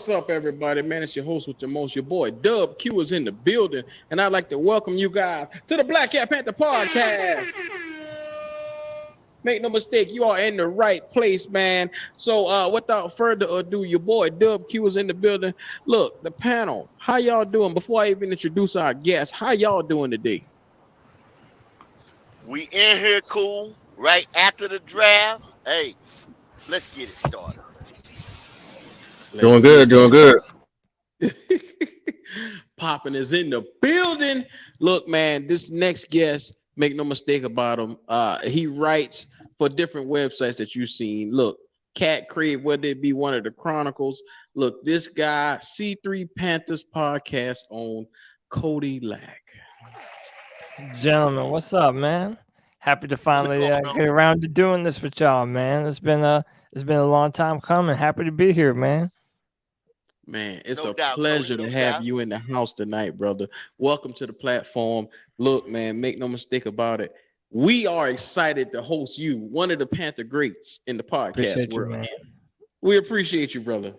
What's up, everybody? Man, it's your host with your most, your boy 𝐥𝐢𝐤 is in the building, and I'd like to welcome you guys to the Black Cat Panther Podcast. Make no mistake, you are in the right place, man. So, without further ado, your boy 𝐥𝐢𝐤 is in the building. Look, the panel, how y'all doing? Before I even introduce our guests, how y'all doing today? We in here cool right after the draft. Hey, let's get it started. Doing good. Poppin' is in the building. Look, man, this next guest, make no mistake about him. He writes for different websites that you've seen. Look, Cat Crave, whether it be one of the Chronicles. Look, this guy, C3 Panthers Podcast on Cody Lack. Gentlemen, what's up, man? Happy to finally get around to doing this with y'all, man. It's been a long time coming. Happy to be here, man. Man, it's a pleasure to have you in the house tonight, brother. Welcome to the platform. Look, man, make no mistake about it. We are excited to host you, one of the Panther greats in the podcast world. Man. We appreciate you, brother.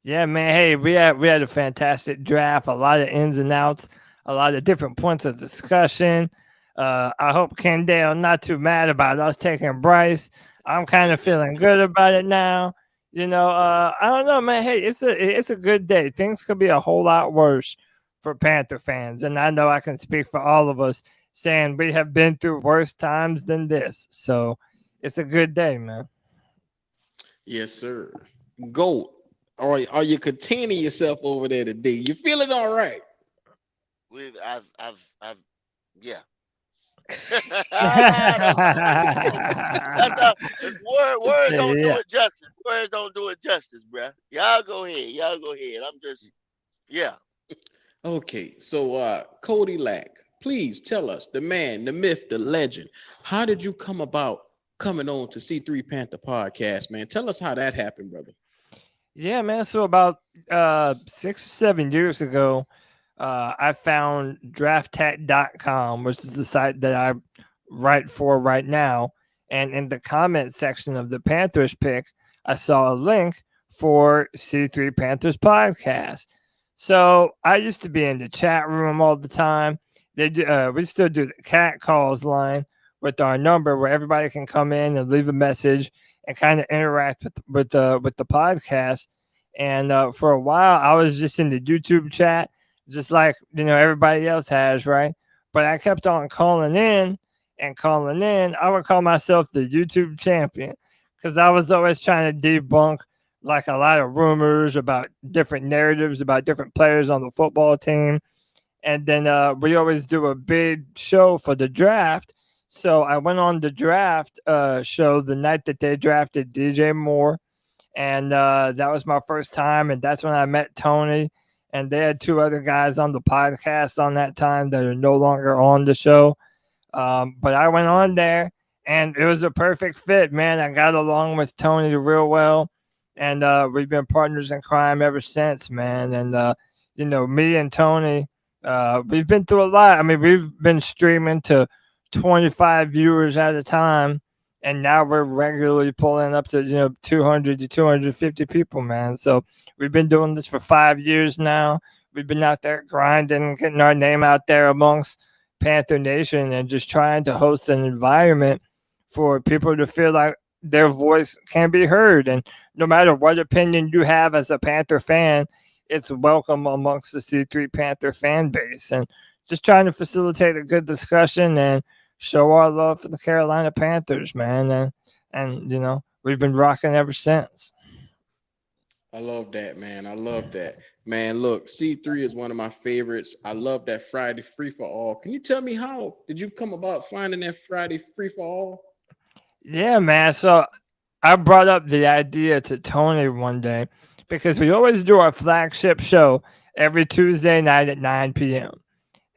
Yeah, man. Hey, we had a fantastic draft, a lot of ins and outs, a lot of different points of discussion. I hope Kendall not too mad about us taking Bryce. I'm kind of feeling good about it now. You know, I don't know, man. Hey, it's a good day. Things could be a whole lot worse for Panther fans, and I know I can speak for all of us saying we have been through worse times than this. So it's a good day, man. Yes, sir. 𝐸𝐤, are you containing yourself over there today? You feeling all right? Yeah. Words don't do it justice. Words don't do it justice, bruh. Y'all go ahead. I'm just, yeah. Okay, so Cody Lack, please tell us, the man, the myth, the legend. How did you come about coming on to C3 Panther Podcast, man? Tell us how that happened, brother. Yeah, man. So about 6 or 7 years ago, I found drafttat.com, which is the site that I write for right now. And in the comment section of the Panthers pick, I saw a link for C3 Panthers Podcast. So I used to be in the chat room all the time. We still do the cat calls line with our number where everybody can come in and leave a message and kind of interact with the podcast. And for a while, I was just in the YouTube chat, just like, you know, everybody else has, right? But I kept on calling in. I would call myself the YouTube champion because I was always trying to debunk like a lot of rumors about different narratives about different players on the football team. And then we always do a big show for the draft. So I went on the draft show the night that they drafted DJ Moore. And that was my first time. And that's when I met Tony. And they had 2 other guys on the podcast on that time that are no longer on the show. But I went on there, and it was a perfect fit, man. I got along with Tony real well, and we've been partners in crime ever since, man. And, you know, me and Tony, we've been through a lot. I mean, we've been streaming to 25 viewers at a time, and now we're regularly pulling up to, you know, 200 to 250 people, man. So we've been doing this for 5 years now. We've been out there grinding, getting our name out there amongst Panther Nation and just trying to host an environment for people to feel like their voice can be heard. And no matter what opinion you have as a Panther fan, it's welcome amongst the C3 Panther fan base. And just trying to facilitate a good discussion and show our love for the Carolina Panthers, man. And you know, we've been rocking ever since. I love that, man. I love that. Man, look, C3 is one of my favorites. I love that Friday free for all. Can you tell me how did you come about finding that Friday free for all? Yeah, man. So I brought up the idea to Tony one day because we always do our flagship show every Tuesday night at 9 p.m.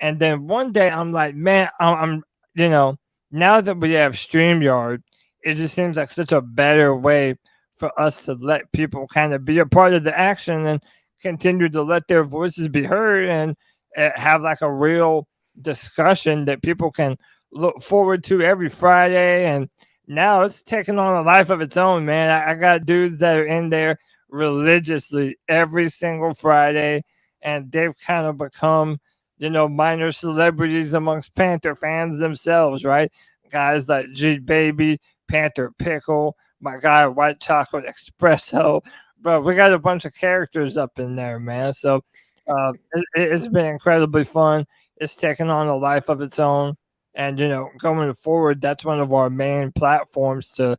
And then one day I'm like, man, I'm you know, now that we have StreamYard, it just seems like such a better way for us to let people kind of be a part of the action and continue to let their voices be heard and have like a real discussion that people can look forward to every Friday. And now it's taking on a life of its own, man. I got dudes that are in there religiously every single Friday, and they've kind of become, minor celebrities amongst Panther fans themselves, right? Guys like G.O.A.T, Panther Pickle, my guy White Chocolate Espresso, bro. We got a bunch of characters up in there, man. So it's been incredibly fun. It's taken on a life of its own, and going forward, that's one of our main platforms to,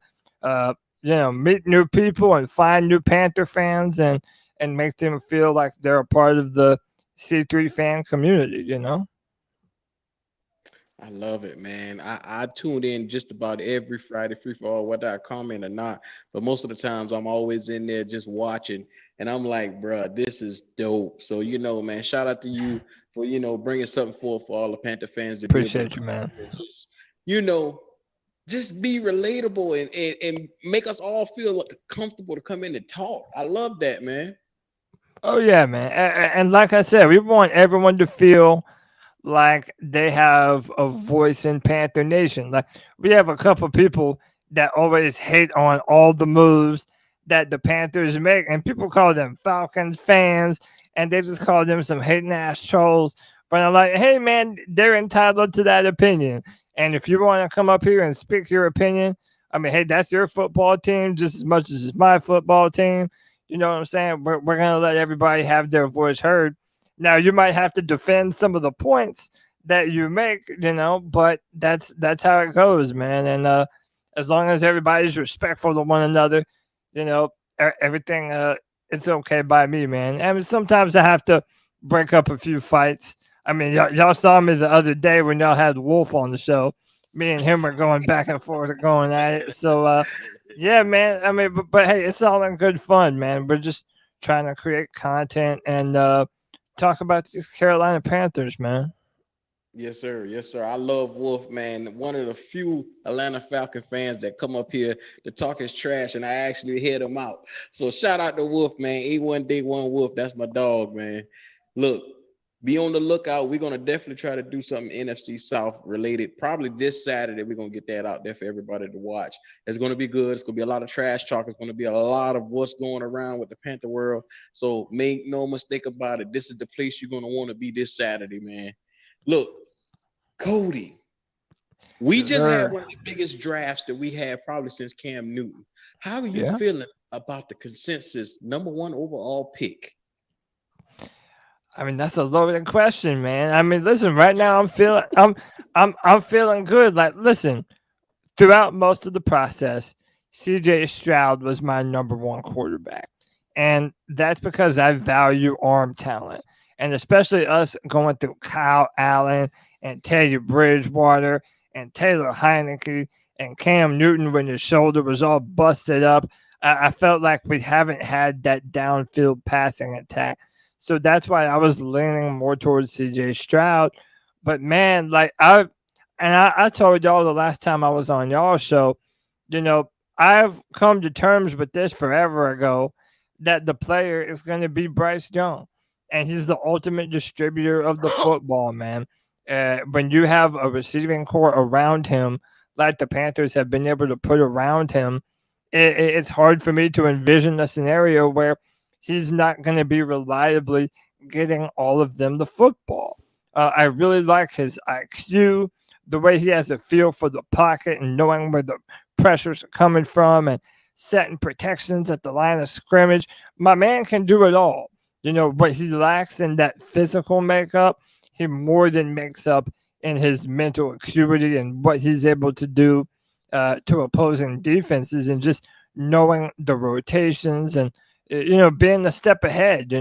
meet new people and find new Panther fans and make them feel like they're a part of the C3 fan community. I love it, man. I tuned in just about every Friday, free for all, whether I comment or not. But most of the times, I'm always in there just watching, and I'm like, bruh, this is dope. So man, shout out to you for bringing something forth for all the Panther fans to be able Appreciate to you, man. just just be relatable and make us all feel comfortable to come in and talk. I love that, man. Oh yeah, man. And like I said, we want everyone to feel like they have a voice in Panther Nation. Like we have a couple people that always hate on all the moves that the Panthers make, and people call them Falcons fans, and they just call them some hating ass trolls. But I'm like, hey man, they're entitled to that opinion. And if you want to come up here and speak your opinion, I mean, hey, that's your football team just as much as it's my football team. You know what I'm saying? We're gonna let everybody have their voice heard. Now you might have to defend some of the points that you make, but that's how it goes, man. And as long as everybody's respectful to one another, everything it's okay by me, man. I mean, sometimes I have to break up a few fights. I mean, y'all saw me the other day when y'all had Wolf on the show. Me and him are going back and forth, going at it. So, yeah, man. I mean, but hey, it's all in good fun, man. We're just trying to create content and talk about these Carolina Panthers, man. Yes, sir. Yes, sir. I love Wolf, man. One of the few Atlanta Falcon fans that come up here to talk his trash, and I actually hear him out. So shout out to Wolf, man. A1 Day One Wolf. That's my dog, man. Look, be on the lookout. We're gonna definitely try to do something NFC South related. Probably this Saturday. We're gonna get that out there for everybody to watch. It's gonna be good. It's gonna be a lot of trash talk. It's gonna be a lot of what's going around with the Panther world. So make no mistake about it. This is the place you're gonna want to be this Saturday, man. Look, Cody, we just had one of the biggest drafts that we had probably since Cam Newton. How are you feeling about the consensus #1 overall pick? I mean, that's a loaded question, man. I mean, listen, right now I'm feeling good. Like, listen, throughout most of the process, CJ Stroud was my #1 quarterback. And that's because I value arm talent. And especially us going through Kyle Allen and Teddy Bridgewater and Taylor Heineke and Cam Newton when his shoulder was all busted up. I felt like we haven't had that downfield passing attack. So that's why I was leaning more towards CJ Stroud. But man, like I told y'all the last time I was on y'all's show, I've come to terms with this forever ago that the player is going to be Bryce Young. And he's the ultimate distributor of the football, man. When you have a receiving core around him, like the Panthers have been able to put around him, it's hard for me to envision a scenario where he's not going to be reliably getting all of them the football. I really like his IQ, the way he has a feel for the pocket and knowing where the pressures are coming from and setting protections at the line of scrimmage. My man can do it all. What he lacks in that physical makeup, he more than makes up in his mental acuity and what he's able to do to opposing defenses and just knowing the rotations and, being a step ahead.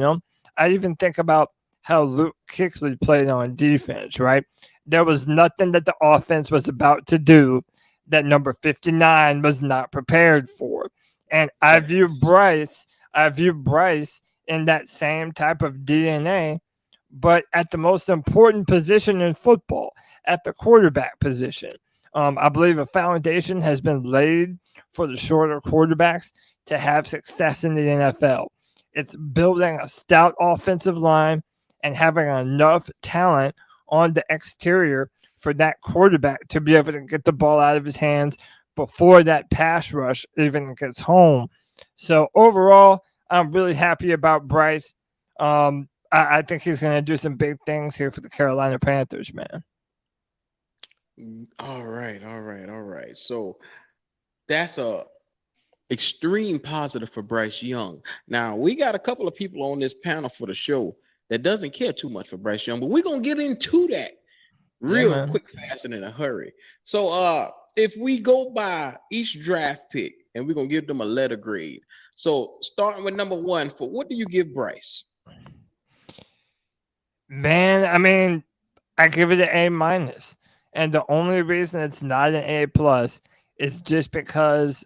I even think about how Luke Kuechly played on defense, right? There was nothing that the offense was about to do that number 59 was not prepared for. And I view Bryce in that same type of DNA, but at the most important position in football, at the quarterback position. I believe a foundation has been laid for the shorter quarterbacks to have success in the NFL. It's building a stout offensive line and having enough talent on the exterior for that quarterback to be able to get the ball out of his hands before that pass rush even gets home. So overall, I'm really happy about Bryce. I think he's going to do some big things here for the Carolina Panthers, man. All right, all right, all right. So that's a extreme positive for Bryce Young. Now we got a couple of people on this panel for the show that doesn't care too much for Bryce Young, but we're gonna get into that Yeah, real man. quick, fast, and in a hurry. So if we go by each draft pick and we're gonna give them a letter grade. So starting with number one, for what do you give Bryce? Man, I mean, I give it an A minus, and the only reason it's not an A plus is just because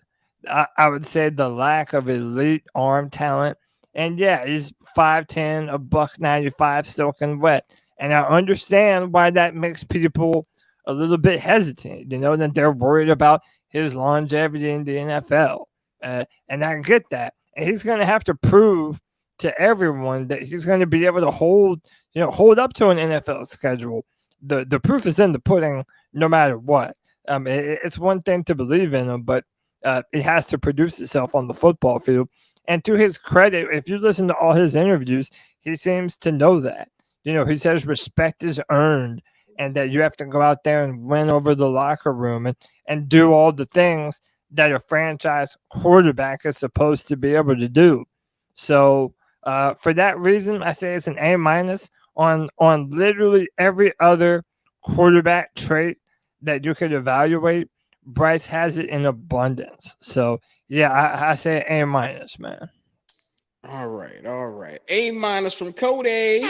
I would say the lack of elite arm talent. And yeah, he's 5'10", a buck 95, soaking wet, and I understand why that makes people a little bit hesitant. That they're worried about his longevity in the NFL, and I get that. And he's going to have to prove to everyone that he's going to be able to hold up to an NFL schedule. The proof is in the pudding, no matter what. It's one thing to believe in him, but it has to produce itself on the football field. And to his credit, if you listen to all his interviews, he seems to know that. He says respect is earned, and that you have to go out there and win over the locker room and do all the things that a franchise quarterback is supposed to be able to do. So for that reason, I say it's an A minus on literally every other quarterback trait that you could evaluate. Bryce has it in abundance. So yeah, I say A minus, man. All right, all right. A minus from Cody.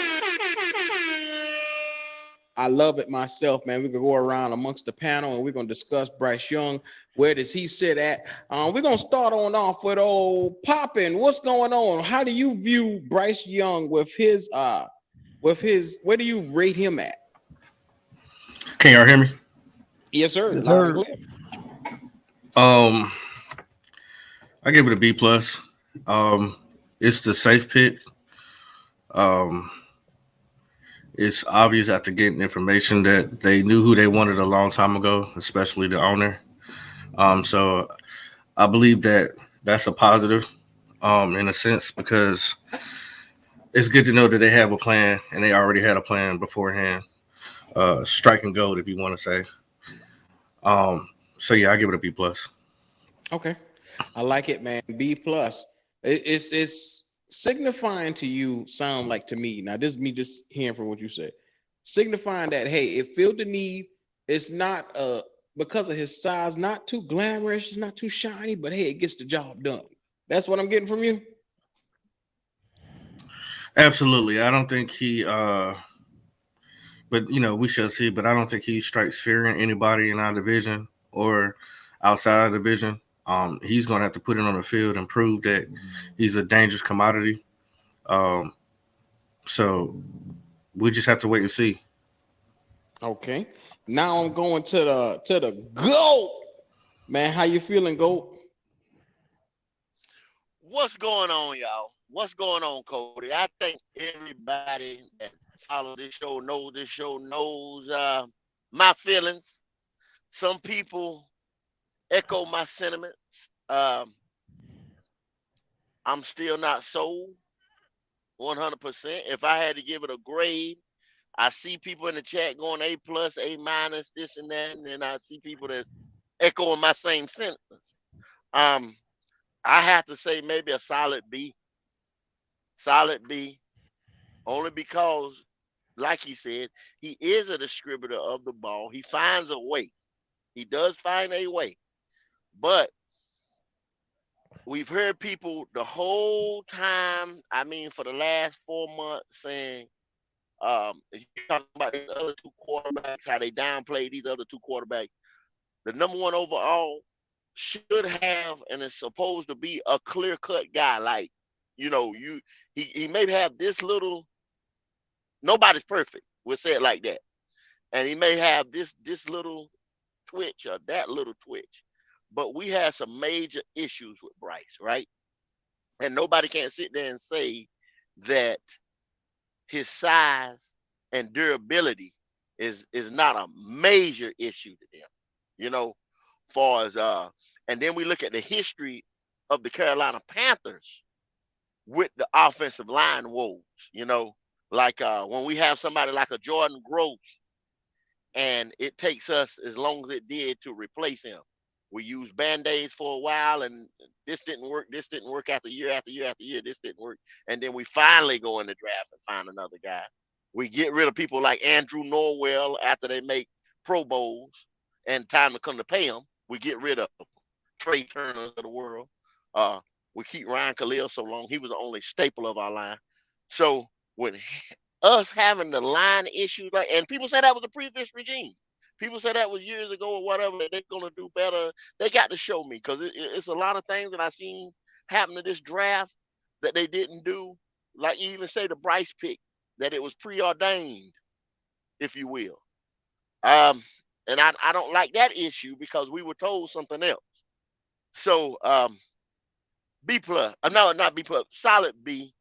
I love it myself, man. We can go around amongst the panel and we're gonna discuss Bryce Young. Where does he sit at? We're gonna start on off with old Poppin. What's going on? How do you view Bryce Young with his where do you rate him at? Can y'all hear me? Yes, sir. Yes, Loud and sir. clear. I give it a B plus. It's the safe pick. It's obvious after getting information that they knew who they wanted a long time ago, especially the owner. So I believe that that's a positive, in a sense, because it's good to know that they have a plan and they already had a plan beforehand. Strike and gold, if you want to say. So yeah, I give it a B plus. Okay. I like it, man. B plus. It's signifying to you, sound like to me. Now, this is me just hearing from what you said. Signifying that, hey, it filled the need. It's not because of his size, not too glamorous, it's not too shiny, but hey, it gets the job done. That's what I'm getting from you. Absolutely. I don't think he but we shall see, but I don't think he strikes fear in anybody in our division or outside of the division. He's gonna have to put it on the field and prove that he's a dangerous commodity. Um, so we just have to wait and see. Okay. Now I'm going to the GOAT. Man, how you feeling, GOAT? What's going on, y'all? What's going on, Cody? I think everybody that follows this show knows my feelings. Some people echo my sentiments. I'm still not sold 100%. If I had to give it a grade, I see people in the chat going A plus, A minus, this and that, and then I see people that's echoing my same sentence. I have to say maybe a solid B. Solid B, only because, like he said, he is a distributor of the ball. He finds a way. He does find a way. But we've heard people the whole time, I mean, for the last 4 months saying, you talking about these other two quarterbacks, how they downplay these other two quarterbacks. The number one overall should have and is supposed to be a clear-cut guy. Like, he may have this little, nobody's perfect. We'll say it like that. And he may have this little twitch or that little twitch. But we had some major issues with Bryce, right? And nobody can sit there and say that his size and durability is not a major issue to them. Far as and then we look at the history of the Carolina Panthers. with the offensive line woes. You know, like when we have somebody like a Jordan Gross, and it takes us as long as it did to replace him. We used band-aids for a while, and this didn't work. This didn't work after year after year after year. This didn't work. And then we finally go in the draft and find another guy. We get rid of people like Andrew Norwell after they make Pro Bowls and time to come to pay them. We get rid of Trey Turner of the world. We keep Ryan Khalil so long. He was the only staple of our line. So with us having the line issues, like, and people say that was the previous regime. People say that was years ago or whatever. They're gonna do better. They got to show me, because it's a lot of things that I seen happen to this draft that they didn't do. Like you even say the Bryce pick, that it was preordained, if you will. And I don't like that issue because we were told something else. So B plus, no, not B plus, solid B,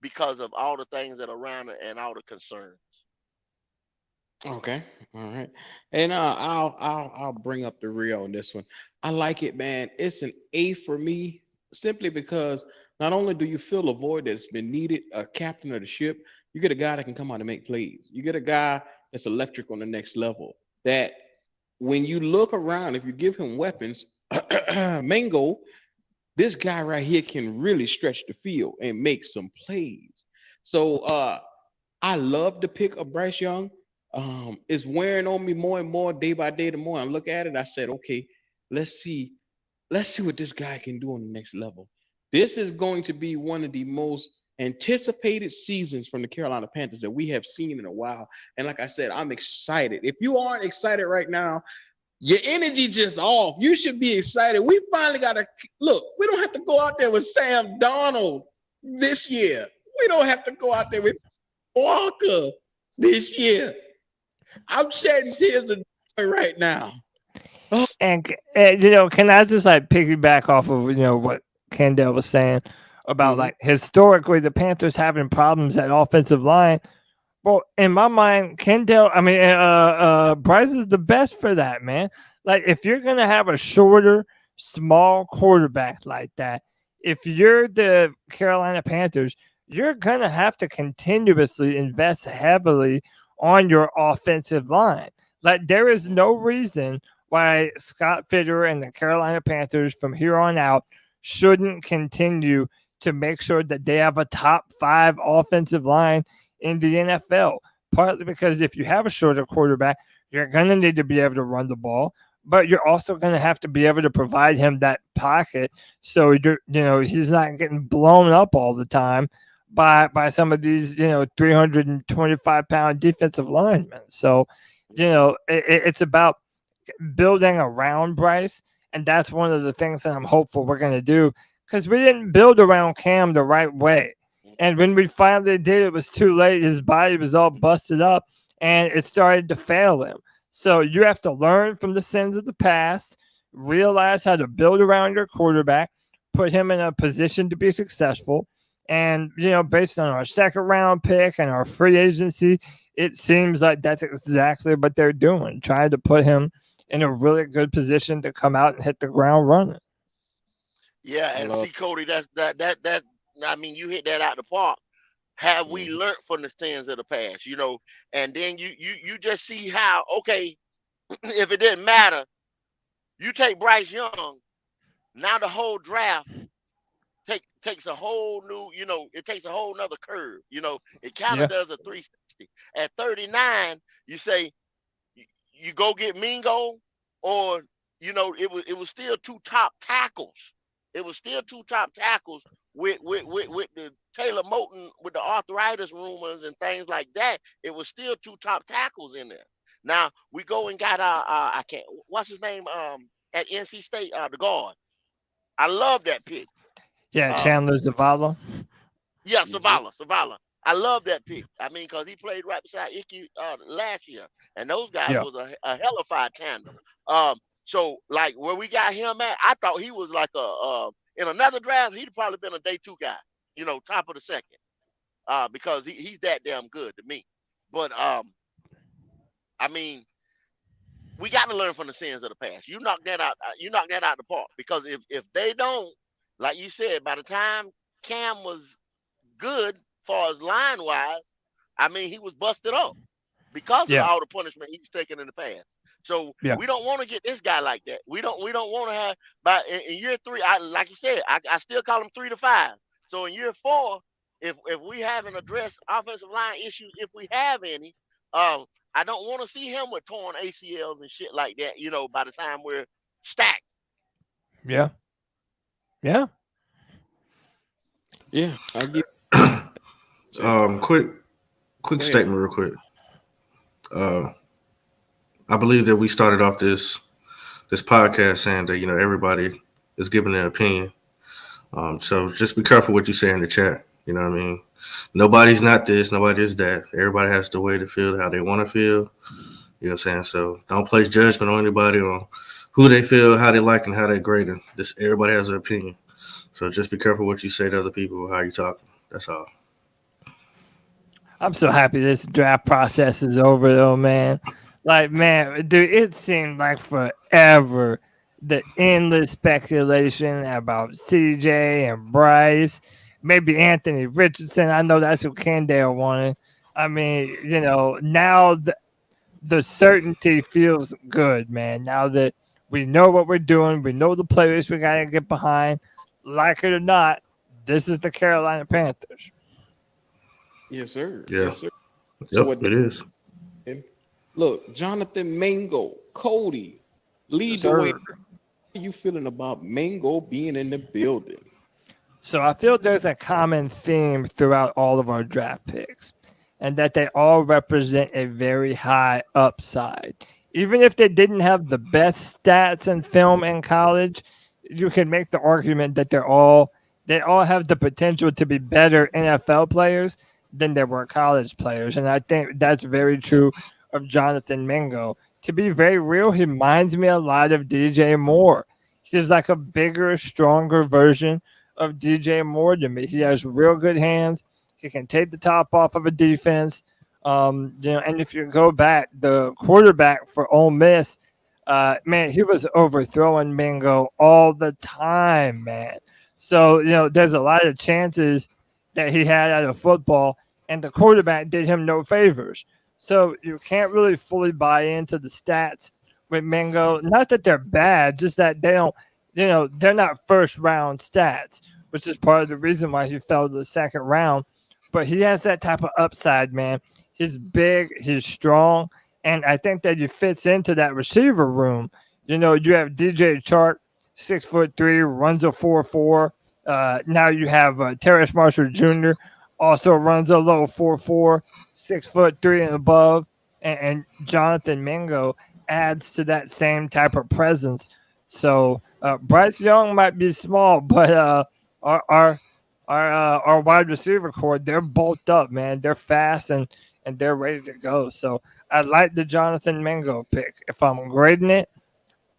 because of all the things that are around it and all the concerns. Okay, all right, and I'll bring up the real on this one. I like it, man. It's an A for me, simply because not only do you fill a void that's been needed, a captain of the ship, you get a guy that can come out and make plays. You get a guy that's electric on the next level. That when you look around, if you give him weapons, Mingo, this guy right here can really stretch the field and make some plays. So I love the pick of Bryce Young. It's wearing on me more and more day by day. The more I look at it, I said, okay, let's see, let's see what this guy can do on the next level. This is going to be one of the most anticipated seasons from the Carolina Panthers that we have seen in a while. And like I said, I'm excited. If you aren't excited right now, your energy just off. You should be excited. We finally got to look. We don't have to go out there with Sam Darnold this year. We don't have to go out there with Walker this year. I'm shedding tears of joy right now. Oh. And can I just like piggyback off of what Kendall was saying about like historically the Panthers having problems at offensive line? Well, in my mind, Bryce is the best for that, man. Like, if you're going to have a shorter, small quarterback like that, if you're the Carolina Panthers, you're going to have to continuously invest heavily on your offensive line. Like, there is no reason why Scott Fitterer and the Carolina Panthers from here on out shouldn't continue to make sure that they have a top 5 offensive line in the NFL, partly because if you have a shorter quarterback, you're going to need to be able to run the ball, but you're also going to have to be able to provide him that pocket so he's not getting blown up all the time by some of these 325-pound defensive linemen. So it's about building around Bryce, and that's one of the things that I'm hopeful we're going to do, because we didn't build around Cam the right way. And when we finally did, it was too late. His body was all busted up, and it started to fail him. So you have to learn from the sins of the past, realize how to build around your quarterback, put him in a position to be successful. And, based on our second-round pick and our free agency, it seems like that's exactly what they're doing, trying to put him in a really good position to come out and hit the ground running. Yeah, and see, Cody, that I mean, you hit that out the park. Have we learned from the sins of the past? And then you just see how, okay, if it didn't matter, you take Bryce Young, now the whole draft takes a whole new, it takes a whole nother curve. It kind of does a 360. At 39, you say you go get Mingo, or it was still 2 top tackles. It was still 2 top tackles with the Taylor Moton, with the arthritis rumors and things like that. It was still 2 top tackles in there. Now we go and got what's his name at NC State, the guard. I love that pick. Yeah, Chandler Zavala. Yeah, Zavala. I love that pick. I mean, because he played right beside 𝐥𝐤𝐤 last year, and those guys was a hellified tandem. So like where we got him at, I thought he was like in another draft, he'd probably been a day 2 guy, top of the second, because he's that damn good to me. But I mean, we got to learn from the sins of the past. You knock that out. The park, because if they don't, like you said, by the time Cam was good far as line wise. I mean, he was busted up because of Yeah. all the punishment he's taken in the past. So Yeah. we don't want to get this guy like that. We don't want to have. But in year 3, like you said, I still call him 3 to 5. So in year 4, if we haven't addressed offensive line issues, if we have any, I don't want to see him with torn ACLs and shit like that. By the time we're stacked. Yeah. Yeah. Yeah, I get. Quick ahead. statement, real quick. I believe that we started off this podcast saying that everybody is giving their opinion. So just be careful what you say in the chat. You know what I mean? Nobody's not this, nobody is that. Everybody has the way to feel how they want to feel. You know what I'm saying? So don't place judgment on anybody on who they feel, how they like, and how they grade them. Everybody has their opinion. So just be careful what you say to other people, how you talking. That's all. I'm so happy this draft process is over, though, man. Like, man, dude, it seemed like forever the endless speculation about CJ and Bryce, maybe Anthony Richardson. I know that's who Kendall wanted. I mean, now the certainty feels good, man. Now that we know what we're doing, we know the players we got to get behind. Like it or not, this is the Carolina Panthers. Yes, sir. Yeah. Yes, sir. Yep, it is. Look, Jonathan Mingo, Cody, lead the way. How are you feeling about Mingo being in the building? So I feel there's a common theme throughout all of our draft picks, and that they all represent a very high upside. Even if they didn't have the best stats in film in college, you can make the argument that they all have the potential to be better NFL players than they were college players. And I think that's very true of Jonathan Mingo. To be very real, he reminds me a lot of DJ Moore. He's like a bigger, stronger version of DJ Moore to me. He has real good hands. He can take the top off of a defense. And if you go back, the quarterback for Ole Miss, man, he was overthrowing Mingo all the time, man. So, there's a lot of chances that he had out of football, and the quarterback did him no favors. So you can't really fully buy into the stats with Mingo. Not that they're bad, just that they don't, they're not first round stats, which is part of the reason why he fell to the second round. But he has that type of upside, man. He's big, he's strong, and I think that he fits into that receiver room. You have DJ Chark, 6'3", runs a 4.4. Now you have Terrace Marshall Jr., also runs a low 4.4, 6'3" and above. And Jonathan Mingo adds to that same type of presence. So Bryce Young might be small, but our wide receiver core, they're bulked up, man. They're fast and they're ready to go. So I like the Jonathan Mingo pick. If I'm grading it,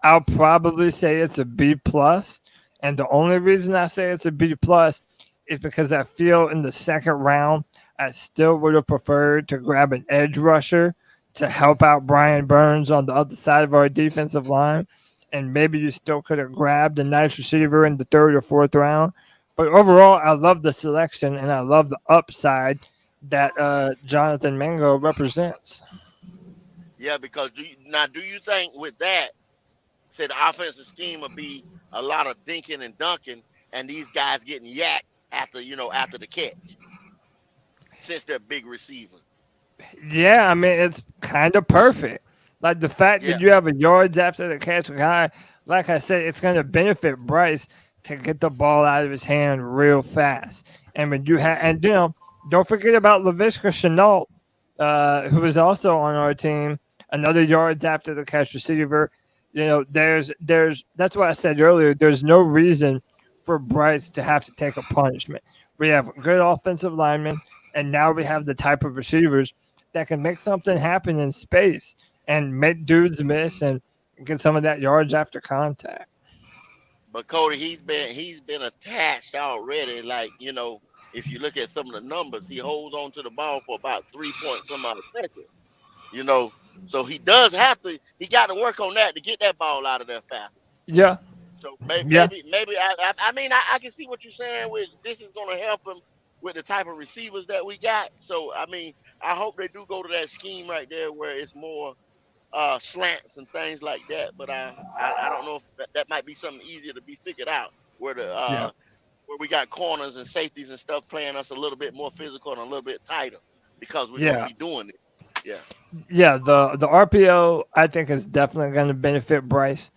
I'll probably say it's a B+. And the only reason I say it's a B+ is because I feel in the second round, I still would have preferred to grab an edge rusher to help out Brian Burns on the other side of our defensive line. And maybe you still could have grabbed a nice receiver in the third or fourth round. But overall, I love the selection, and I love the upside that Jonathan Mingo represents. Yeah, because do you think with that, say the offensive scheme will be a lot of dinking and dunking, and these guys getting yacked after the catch, since they're big receivers? Yeah, I mean, it's kind of perfect. Like the fact that you have a yards after the catch guy, like I said, it's going to benefit Bryce to get the ball out of his hand real fast. And when you have, don't forget about Laviska Shenault, who is also on our team, another yards after the catch receiver. There's that's what I said earlier. There's no reason for Bryce to have to take a punishment. We have good offensive linemen, and now we have the type of receivers that can make something happen in space and make dudes miss and get some of that yards after contact. But Cody, he's been attached already. Like, if you look at some of the numbers, he holds on to the ball for about 3 point some odd seconds. So he does have to. He got to work on that to get that ball out of there fast. Yeah. So maybe I mean I can see what you're saying with this is going to help him with the type of receivers that we got. So I mean, I hope they do go to that scheme right there where it's more slants and things like that. But I don't know if that might be something easier to be figured out where the Yeah. where we got corners and safeties and stuff playing us a little bit more physical and a little bit tighter because we're gonna Yeah. be doing it. Yeah. Yeah, the RPO I think is definitely going to benefit Bryce,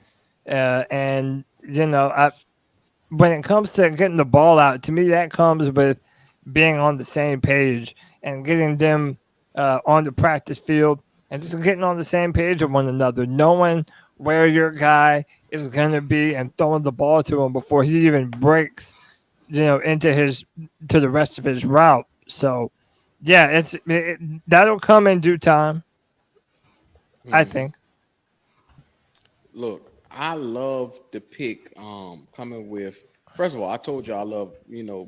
and when it comes to getting the ball out, to me that comes with being on the same page and getting them on the practice field and just getting on the same page with one another, knowing where your guy is going to be and throwing the ball to him before he even breaks, into the rest of his route. So, yeah, that'll come in due time. I think. Look, I love the pick coming with. First of all, I told you I love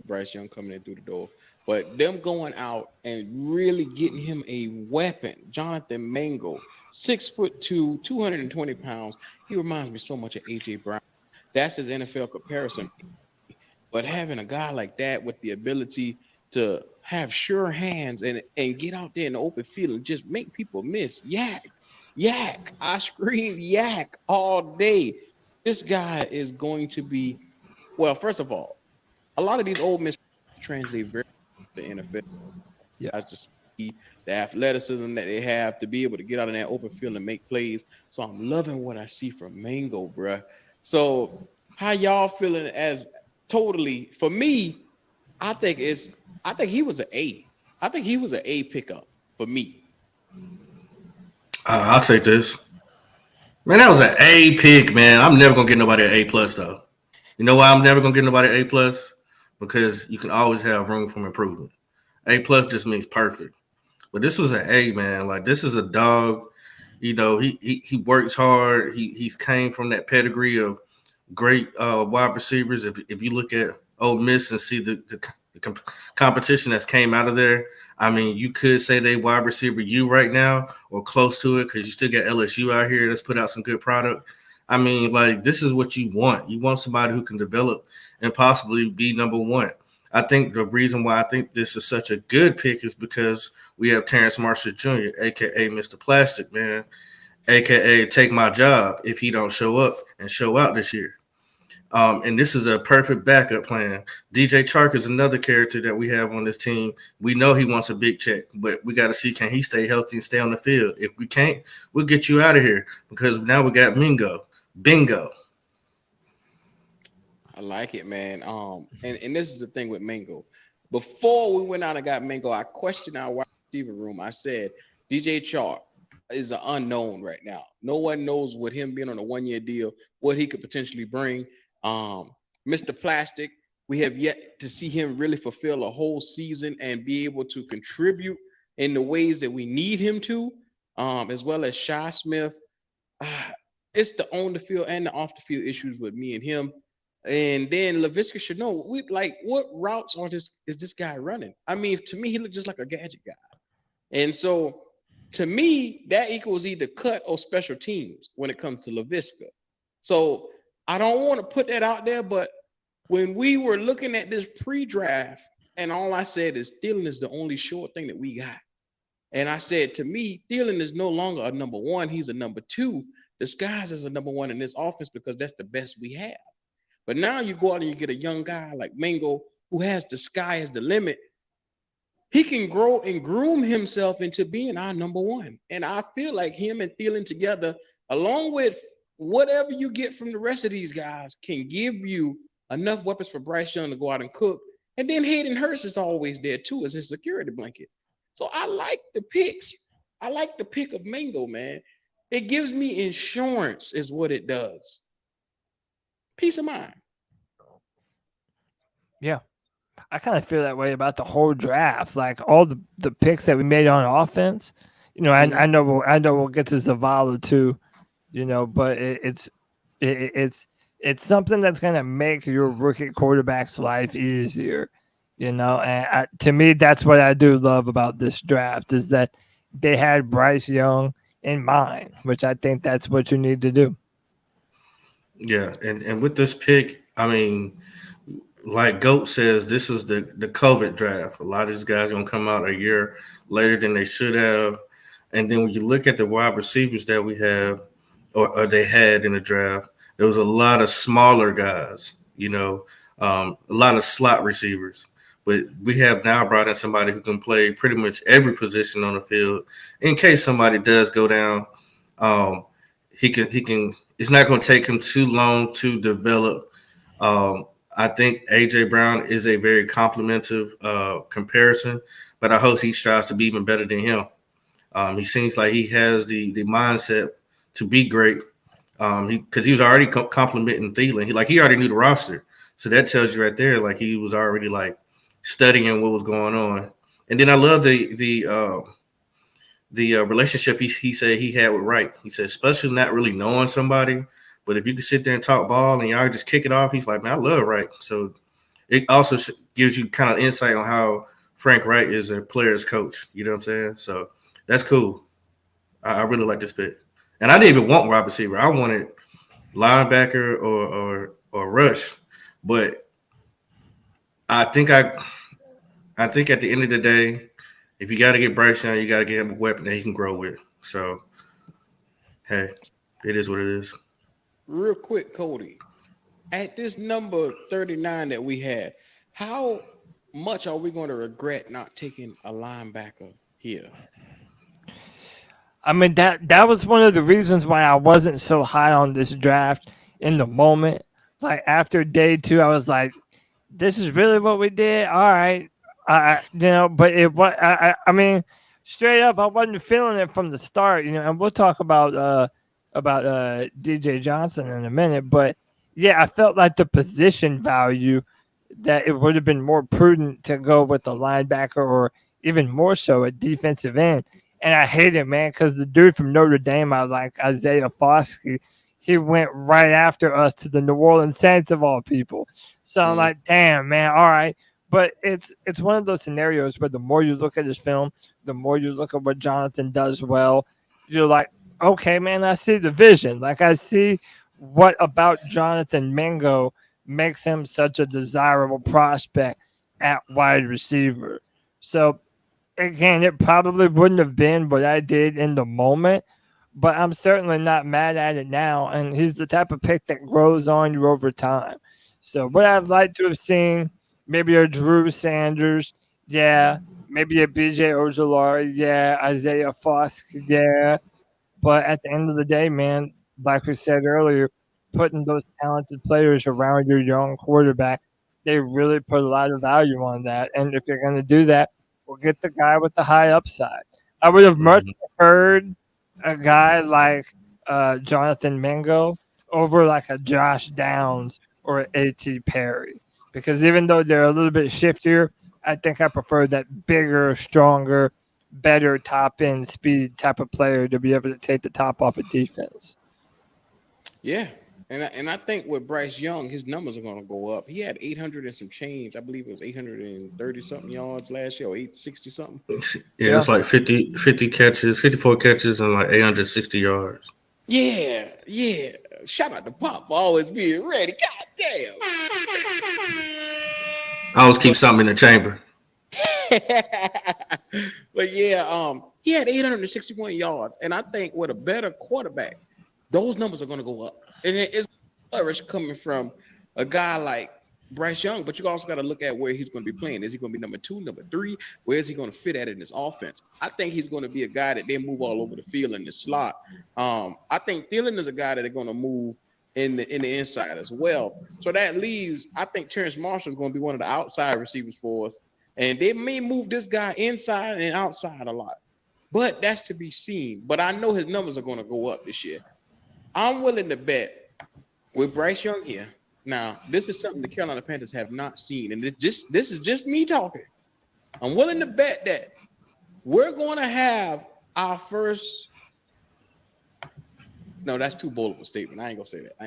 Bryce Young coming in through the door, but them going out and really getting him a weapon, Jonathan Mingo, 6'2", 220 pounds. He reminds me so much of AJ Brown. That's his NFL comparison. But having a guy like that with the ability to have sure hands and get out there in the open field and just make people miss, yak. I scream yak all day. This guy is going to be, well, first of all, a lot of these old men translate very well to the NFL. Yeah. That's just the athleticism that they have to be able to get out in that open field and make plays. So I'm loving what I see from Mingo, bruh. So how y'all feeling as totally, for me, I think he was an A. I think he was an A pickup for me. I'll take this. Man, that was an A pick, man. I'm never gonna get nobody an A plus though. You know why I'm never gonna get nobody an A plus? Because you can always have room for improvement. A plus just means perfect. But this was an A, man. Like, this is a dog. He works hard. He's came from that pedigree of great wide receivers. If you look at Ole Miss and see the competition that's came out of there, I mean, you could say they wide receiver you right now or close to it because you still got LSU out here that's put out some good product. I mean, like, this is what you want. You want somebody who can develop and possibly be number one. I think the reason why I think this is such a good pick is because we have Terrence Marshall Jr., a.k.a. Mr. Plastic, man, a.k.a. take my job if he don't show up and show out this year. And this is a perfect backup plan. DJ Chark is another character that we have on this team. We know he wants a big check, but we got to see, can he stay healthy and stay on the field? If we can't, we'll get you out of here because now we got Mingo. Bingo. I like it, man. And this is the thing with Mingo. Before we went out and got Mingo, I questioned our wide receiver room. I said, DJ Chark is an unknown right now. No one knows what him being on a 1-year deal, what he could potentially bring. Mr. Plastic, we have yet to see him really fulfill a whole season and be able to contribute in the ways that we need him to, as well as Shy Smith. It's the on the field and the off the field issues with me and him. And then LaVisca should know, what routes is this guy running? I mean, to me, he looked just like a gadget guy. And so to me, that equals either cut or special teams when it comes to LaVisca. So I don't want to put that out there, but when we were looking at this pre-draft, and all I said is Thielen is the only sure thing that we got. And I said, to me, Thielen is no longer a number one. He's a number two, disguised as a number one in this offense because that's the best we have. But now you go out and you get a young guy like Mingo who has the sky as the limit. He can grow and groom himself into being our number one. And I feel like him and Thielen together, along with whatever you get from the rest of these guys, can give you enough weapons for Bryce Young to go out and cook. And then Hayden Hurst is always there too as his security blanket. So I like the picks. I like the pick of Mingo, man. It gives me insurance is what it does. Peace of mind. Yeah. I kind of feel that way about the whole draft. Like all the picks that we made on offense. I know we'll get to Zavala too, but it's something that's gonna make your rookie quarterback's life easier, And to me, that's what I do love about this draft is that they had Bryce Young in mind, which I think that's what you need to do. Yeah, and with this pick, I mean, like GOAT says, this is the COVID draft. A lot of these guys are gonna come out a year later than they should have. And then when you look at the wide receivers that we have or they had in the draft, there was a lot of smaller guys, a lot of slot receivers. But we have now brought in somebody who can play pretty much every position on the field. In case somebody does go down, he can. It's not going to take him too long to develop. I think A.J. Brown is a very complimentary comparison, but I hope he strives to be even better than him. He seems like he has the mindset to be great because he was already complimenting Thielen. He already knew the roster. So that tells you right there, like he was already like studying what was going on. And then I love the relationship he said he had with Wright. He said, especially not really knowing somebody, but if you can sit there and talk ball and y'all just kick it off, he's like, man, I love Wright. So it also gives you kind of insight on how Frank Wright is a player's coach. You know what I'm saying? So that's cool. I really like this pick. And I didn't even want wide receiver. I wanted linebacker or rush. But I think at the end of the day, if you got to get Bryce Young, you got to get him a weapon that he can grow with. So, hey, it is what it is. Real quick, Cody, at this number 39 that we had, how much are we going to regret not taking a linebacker here? I mean, that was one of the reasons why I wasn't so high on this draft in the moment. Like after day 2, I was like, this is really what we did. All right. But it was, I mean, straight up, I wasn't feeling it from the start, and we'll talk about DJ Johnson in a minute. But yeah, I felt like the position value that it would have been more prudent to go with the linebacker or even more so a defensive end. And I hate it, man, because the dude from Notre Dame, I like, 𝐦𝐨𝐫𝐞, he went right after us to the New Orleans Saints of all people. So I'm like, damn, man, all right. But it's one of those scenarios where the more you look at his film, the more you look at what Jonathan does well, you're like, okay, man, I see the vision. Like I see what about Jonathan Mingo makes him such a desirable prospect at wide receiver. So again, it probably wouldn't have been what I did in the moment, but I'm certainly not mad at it now. And he's the type of pick that grows on you over time. So what I'd like to have seen, maybe a Drew Sanders, yeah, maybe a B.J. Ojulari, yeah, 𝐦𝐨𝐫𝐞, yeah. But at the end of the day, man, like we said earlier, putting those talented players around your young quarterback, they really put a lot of value on that. And if you're going to do that, we'll get the guy with the high upside. I would have much preferred a guy like Jonathan Mingo over like a Josh Downs or an A.T. Perry. Because even though they're a little bit shiftier, I think I prefer that bigger, stronger, better top-end speed type of player to be able to take the top off of defense. Yeah. And I think with Bryce Young, his numbers are going to go up. He had 800 and some change. I believe it was 830 something yards last year, or 860 something. Yeah, it's like 50 catches, 54 catches, and like 860 yards. Yeah. Shout out to Pop for always being ready. God damn. I always keep something in the chamber. But yeah, he had 861 yards, and I think with a better quarterback, those numbers are going to go up. And it's flourish coming from a guy like Bryce Young, but you also got to look at where he's going to be playing. Is he going to be number 2, number 3? Where is he going to fit at in this offense? I think he's going to be a guy that they move all over the field in the slot. I think Thielen is a guy that they're going to move in the inside as well. So that leaves, I think Terrence Marshall is going to be one of the outside receivers for us. And they may move this guy inside and outside a lot. But that's to be seen. But I know his numbers are going to go up this year. I'm willing to bet with Bryce Young here. Now, this is something the Carolina Panthers have not seen. And this is just me talking. I'm willing to bet that we're going to have our first. No, that's too bold of a statement. I ain't going to say that.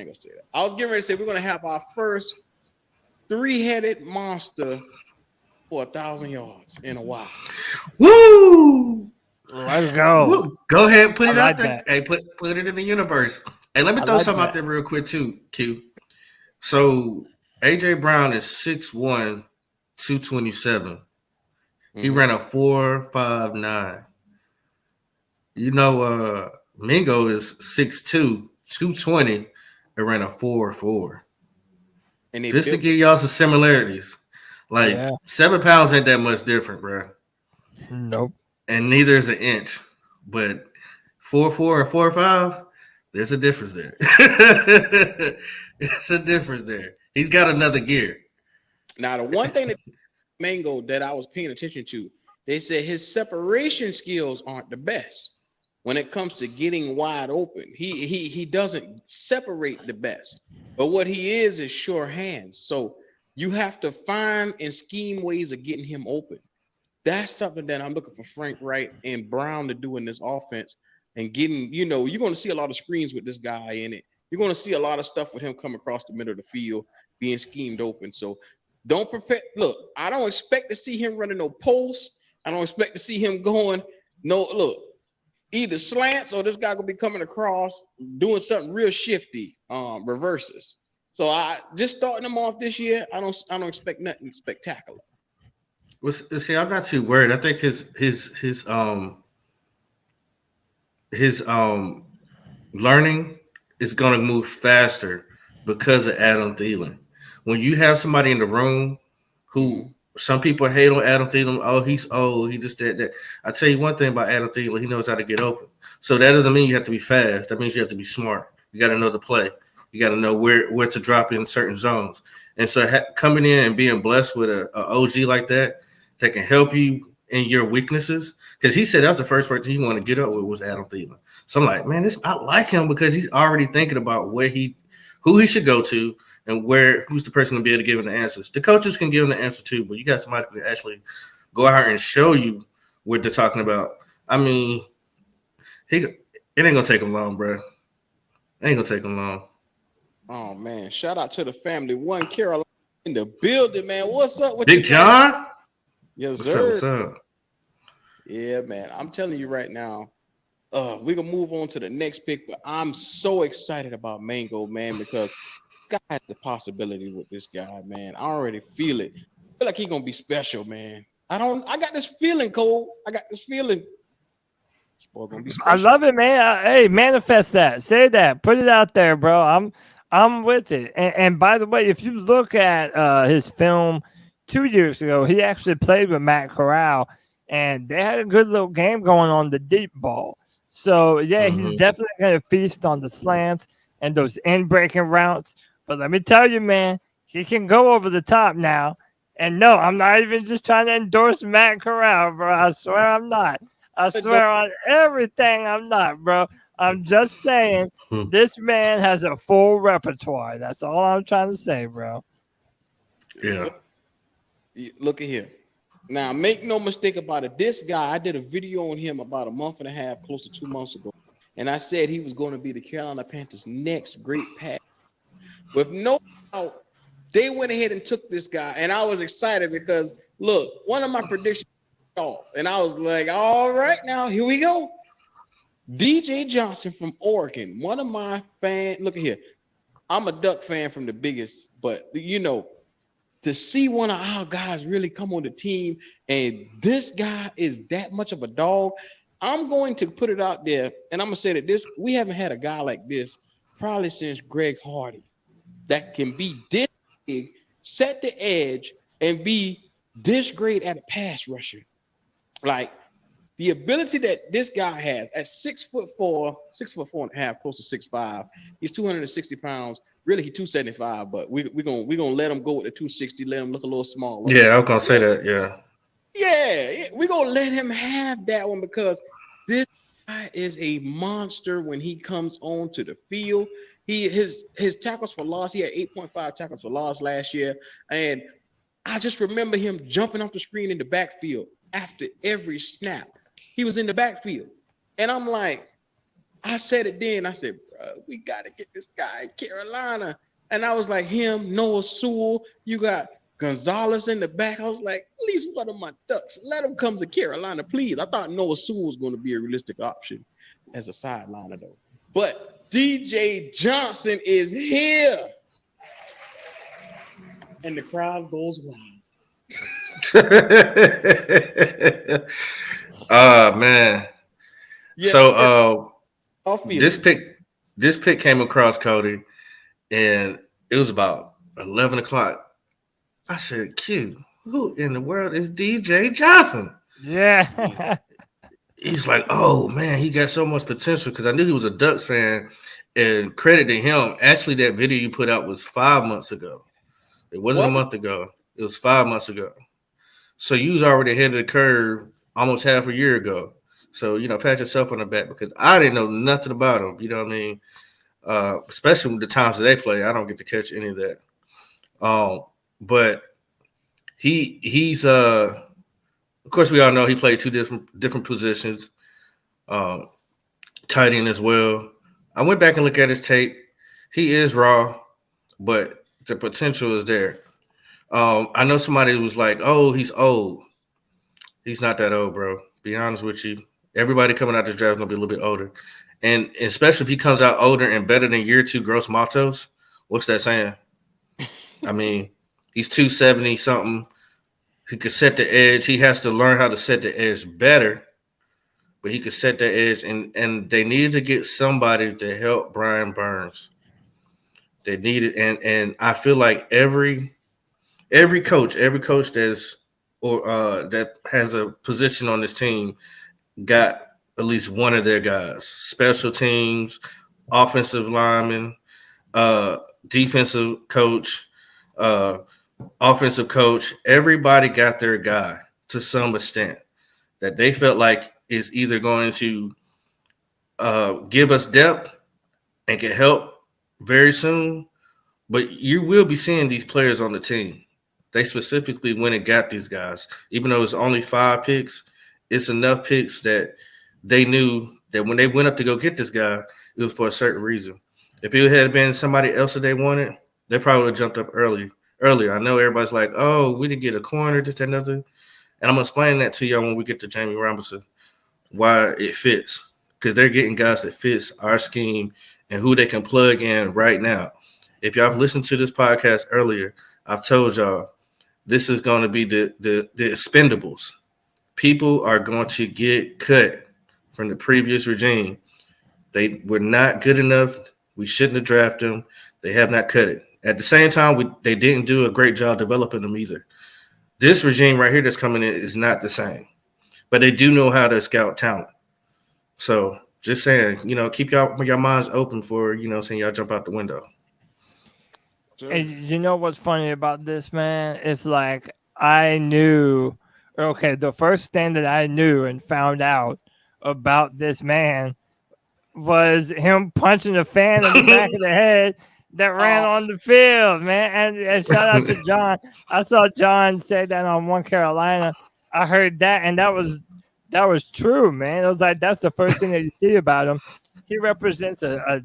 I was getting ready to say we're going to have our first 3-headed monster for 1,000 yards in a while. Woo! Let's go. Woo. Go ahead, put it like out there. That. Hey, put it in the universe. Hey, let me throw something out there real quick too, Q. So AJ Brown is 6'1", 227. He Mhm. ran a 4.59. Mingo is 6'2", 220, and ran a 4.4. And they Just to built give y'all some similarities. Like Yeah. 7 pounds ain't that much different, bro. Nope. And neither is an inch. But 4.4 and 4.5, there's a difference there. It's a difference there. He's got another gear. now the one thing that Mingo that I was paying attention to, they said his separation skills aren't the best when it comes to getting wide open. He doesn't separate the best, but what he is sure hands. So you have to find and scheme ways of getting him open. That's something that I'm looking for Frank Wright and Brown to do in this offense and getting, you're going to see a lot of screens with this guy in it. You're going to see a lot of stuff with him come across the middle of the field being schemed open. So don't prepare. Look, I don't expect to see him running no posts. I don't expect to see him going either slants or this guy gonna be coming across doing something real shifty, reverses. So I just starting him off this year. I don't expect nothing spectacular. Well, see, I'm not too worried. I think his learning is going to move faster because of Adam Thielen. When you have somebody in the room who some people hate on Adam Thielen, oh, he's old, he just did that. I tell you one thing about Adam Thielen, he knows how to get open. So that doesn't mean you have to be fast. That means you have to be smart. You got to know the play. You got to know where to drop in certain zones. And so coming in and being blessed with a OG like that can help you in your weaknesses, because he said that's the first person he wanted to get up with was Adam Thielen. So I'm like, man, I like him because he's already thinking about who he should go to and who's the person going to be able to give him the answers. The coaches can give him the answer too, but you got somebody who can actually go out and show you what they're talking about. I mean, it ain't going to take him long, bro. It ain't going to take him long. Oh man, shout out to the family. One Carolina in the building, man. What's up with Big John? Yes, What's sir. What's up? Yeah, man. I'm telling you right now. We're gonna move on to the next pick, but I'm so excited about Mingo, man, because God has the possibility with this guy, man. I already feel it. I feel like he's gonna be special, man. I got this feeling, Cole. I got this feeling. This boy gonna be special. I love it, man. Hey, manifest that. Say that. Put it out there, bro. I'm with it. And by the way, if you look at his film 2 years ago, he actually played with Matt Corral, and they had a good little game going on the deep ball. So, yeah, he's definitely going to feast on the slants and those in-breaking routes. But let me tell you, man, he can go over the top now. And no, I'm not even just trying to endorse Matt Corral, bro. I swear I'm not. I swear on everything I'm not, bro. I'm just saying this man has a full repertoire. That's all I'm trying to say, bro. Yeah. Look at here. Now, make no mistake about it. This guy, I did a video on him about a month and a half, close to 2 months ago. And I said he was going to be the Carolina Panthers' next great pass. With no doubt, they went ahead and took this guy. And I was excited because, look, one of my predictions off. And I was like, all right, now, here we go. DJ Johnson from Oregon, one of my fans. Look at here. I'm a Duck fan from the biggest, but, to see one of our guys really come on the team and this guy is that much of a dog, I'm going to put it out there and I'm going to say that we haven't had a guy like this probably since Greg Hardy that can be this big, set the edge, and be this great at a pass rusher. Like, the ability that this guy has at 6'4", 6'4.5", close to 6'5", he's 260 pounds. Really, he's 275, but we're gonna let him go with the 260, let him look a little smaller. Yeah, I was gonna say that. Yeah. Yeah, we're gonna let him have that one because this guy is a monster when he comes onto the field. His tackles for loss, he had 8.5 tackles for loss last year, and I just remember him jumping off the screen in the backfield after every snap. He was in the backfield, and I'm like, I said it then. I said, bro, we got to get this guy in Carolina. And I was like, him, Noah Sewell, you got Gonzalez in the back. I was like, at least one of my Ducks. Let him come to Carolina, please. I thought Noah Sewell was going to be a realistic option as a sideliner, though. But DJ Johnson is here. and the crowd goes wild. Man. Yeah, So off field. this pick came across Cody, and it was about 11 o'clock. I said, Q, who in the world is DJ Johnson? Yeah. He's like, oh man, he got so much potential, because I knew he was a Ducks fan, and credit to him. Actually, that video you put out was 5 months ago. It wasn't a month ago. It was 5 months ago. So you was already ahead of the curve almost half a year ago. So, pat yourself on the back, because I didn't know nothing about him. You know what I mean? Especially with the times that they play, I don't get to catch any of that. But he's of course, we all know he played two different positions, tight end as well. I went back and looked at his tape. He is raw, but the potential is there. I know somebody was like, oh, he's old. He's not that old, bro. Be honest with you. Everybody coming out this draft is going to be a little bit older. And especially if he comes out older and better than year two gross mottos, what's that saying? I mean, he's 270 something. He could set the edge. He has to learn how to set the edge better, but he could set the edge. And they needed to get somebody to help Brian Burns. They needed, and I feel like every coach that's that has a position on this team got at least one of their guys. Special teams, offensive lineman, defensive coach, offensive coach. Everybody got their guy to some extent that they felt like is either going to give us depth and can help very soon. But you will be seeing these players on the team. They specifically went and got these guys. Even though it's only 5 picks, it's enough picks that they knew that when they went up to go get this guy, it was for a certain reason. If it had been somebody else that they wanted, they probably would have jumped up earlier. I know everybody's like, oh, we didn't get a corner, this, that, and other. And I'm going to explain that to y'all when we get to Jamie Robinson, why it fits. Because they're getting guys that fits our scheme and who they can plug in right now. If y'all have listened to this podcast earlier, I've told y'all this is going to be the expendables. People are going to get cut from the previous regime. They were not good enough. We shouldn't have drafted them. They have not cut it. At the same time, they didn't do a great job developing them either. This regime right here that's coming in is not the same. But they do know how to scout talent. So just saying, keep your minds open for, saying y'all jump out the window. And you know what's funny about this, man? It's like I knew, the first thing that I knew and found out about this man was him punching a fan in the back of the head that ran on the field, man. And shout out to John. I saw John say that on One Carolina. I heard that, and that was true, man. It was like that's the first thing that you see about him. He represents a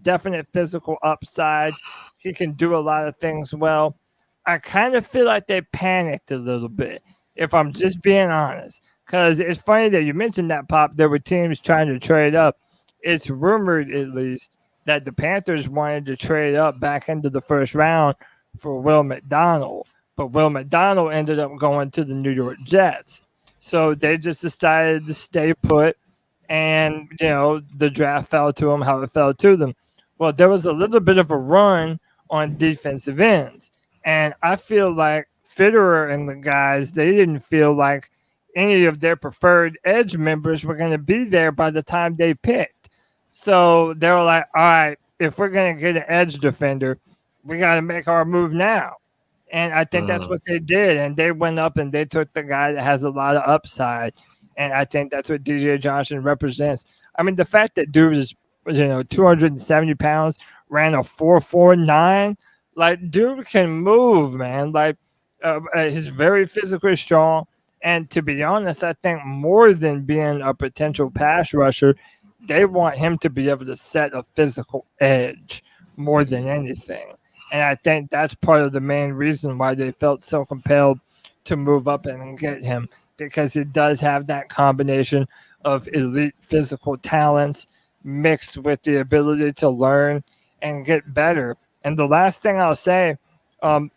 definite physical upside. He can do a lot of things well. I kind of feel like they panicked a little bit, if I'm just being honest. Because it's funny that you mentioned that, Pop. There were teams trying to trade up. It's rumored, at least, that the Panthers wanted to trade up back into the first round for Will McDonald. But Will McDonald ended up going to the New York Jets. So they just decided to stay put. And, the draft fell to them how it fell to them. Well, there was a little bit of a run on defensive ends. And I feel like Fitterer and the guys, they didn't feel like any of their preferred edge members were going to be there by the time they picked. So they were like, all right, if we're going to get an edge defender, we got to make our move now. And I think that's what they did. And they went up and they took the guy that has a lot of upside. And I think that's what DJ Johnson represents. I mean, the fact that dude is, 270 pounds, ran a 4.49, like, dude can move, man. Like, he's very physically strong. And to be honest, I think more than being a potential pass rusher, they want him to be able to set a physical edge more than anything. And I think that's part of the main reason why they felt so compelled to move up and get him, because it does have that combination of elite physical talents mixed with the ability to learn and get better. And the last thing I'll say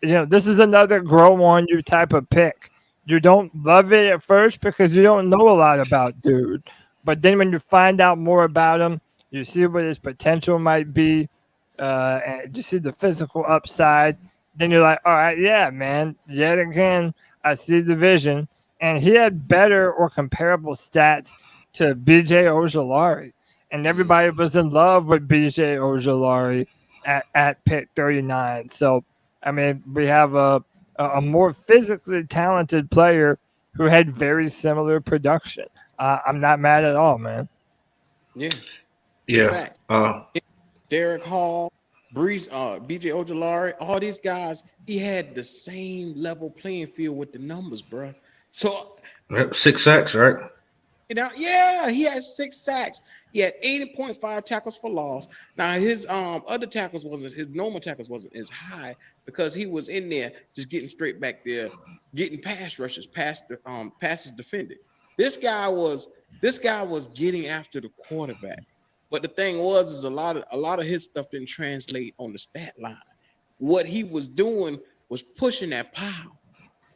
This is another grow on you type of pick. You don't love it at first because you don't know a lot about dude. But then when you find out more about him, you see what his potential might be, and you see the physical upside. Then you're like, all right, yeah, man. Yet again, I see the vision. And he had better or comparable stats to BJ Ojolari. And everybody was in love with BJ Ojolari at pick 39. So, I mean, we have a more physically talented player who had very similar production. I'm not mad at all, man. Yeah. Yeah. Fact. Derek Hall, Breeze, BJ Ojolari, all these guys, he had the same level playing field with the numbers, bro. So 6 sacks, right? yeah, he had 6 sacks. He had 80.5 tackles for loss. Now his other tackles wasn't his normal tackles wasn't as high because he was in there just getting straight back there, getting pass rushes, passes defended. This guy was getting after the quarterback. But the thing is a lot of his stuff didn't translate on the stat line. What he was doing was pushing that power.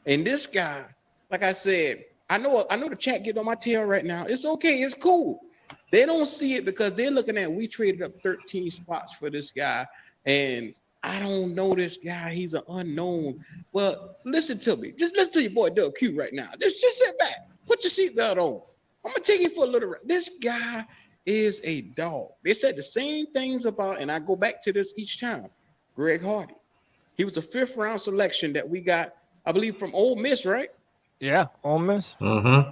And this guy, like I said, I know the chat getting on my tail right now. It's okay, it's cool. They don't see it because they're looking at we traded up 13 spots for this guy, and I don't know this guy. He's an unknown. Well, listen to me. Just listen to your boy 𝐥𝐤𝐞 right now. Just sit back. Put your seatbelt on. I'm gonna take you for a little ride. This guy is a dog. They said the same things about, and I go back to this each time. Greg Hardy. He was a 5th round selection that we got, I believe, from Ole Miss, right? Yeah, Ole Miss. Mm-hmm.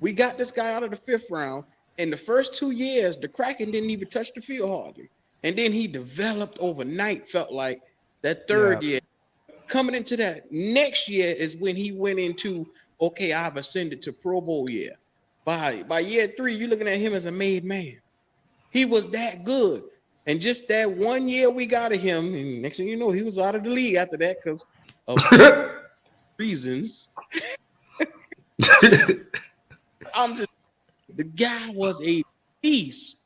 We got this guy out of the 5th round. In the first 2 years, the Kraken didn't even touch the field hardly. And then he developed overnight, felt like that 3rd year. Coming into that next year is when he went into, okay, I've ascended to Pro Bowl year. By year 3, you're looking at him as a made man. He was that good. And just that 1 year we got of him, and next thing you know, he was out of the league after that because of reasons. The guy was a beast,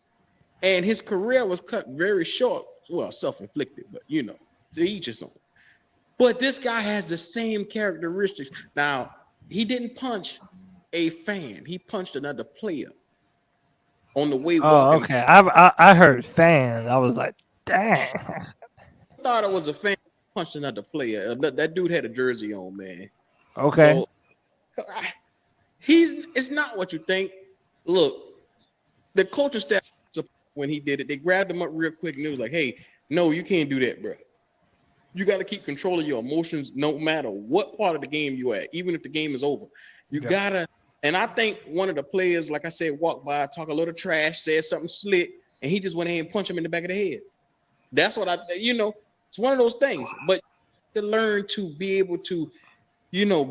and his career was cut very short. Well, self-inflicted, but to each his own. But this guy has the same characteristics. Now, he didn't punch a fan; he punched another player on the way walking. Okay. I heard fan. I was like, dang. I thought it was a fan punched another player. That dude had a jersey on, man. Okay. So, it's not what you think. Look, the coaching staff, when he did it, they grabbed him up real quick and it was like, hey, no, you can't do that, bro. You got to keep control of your emotions no matter what part of the game you at, even if the game is over. You got to, and I think one of the players, like I said, walked by, talk a little trash, said something slick, and he just went ahead and punched him in the back of the head. That's what it's one of those things. But to learn to be able to,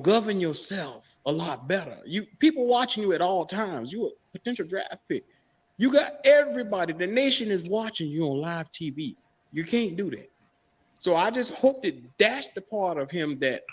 govern yourself a lot better. People watching you at all times. You a potential draft pick. You got everybody. The nation is watching you on live TV. You can't do that. So I just hope that's the part of him that,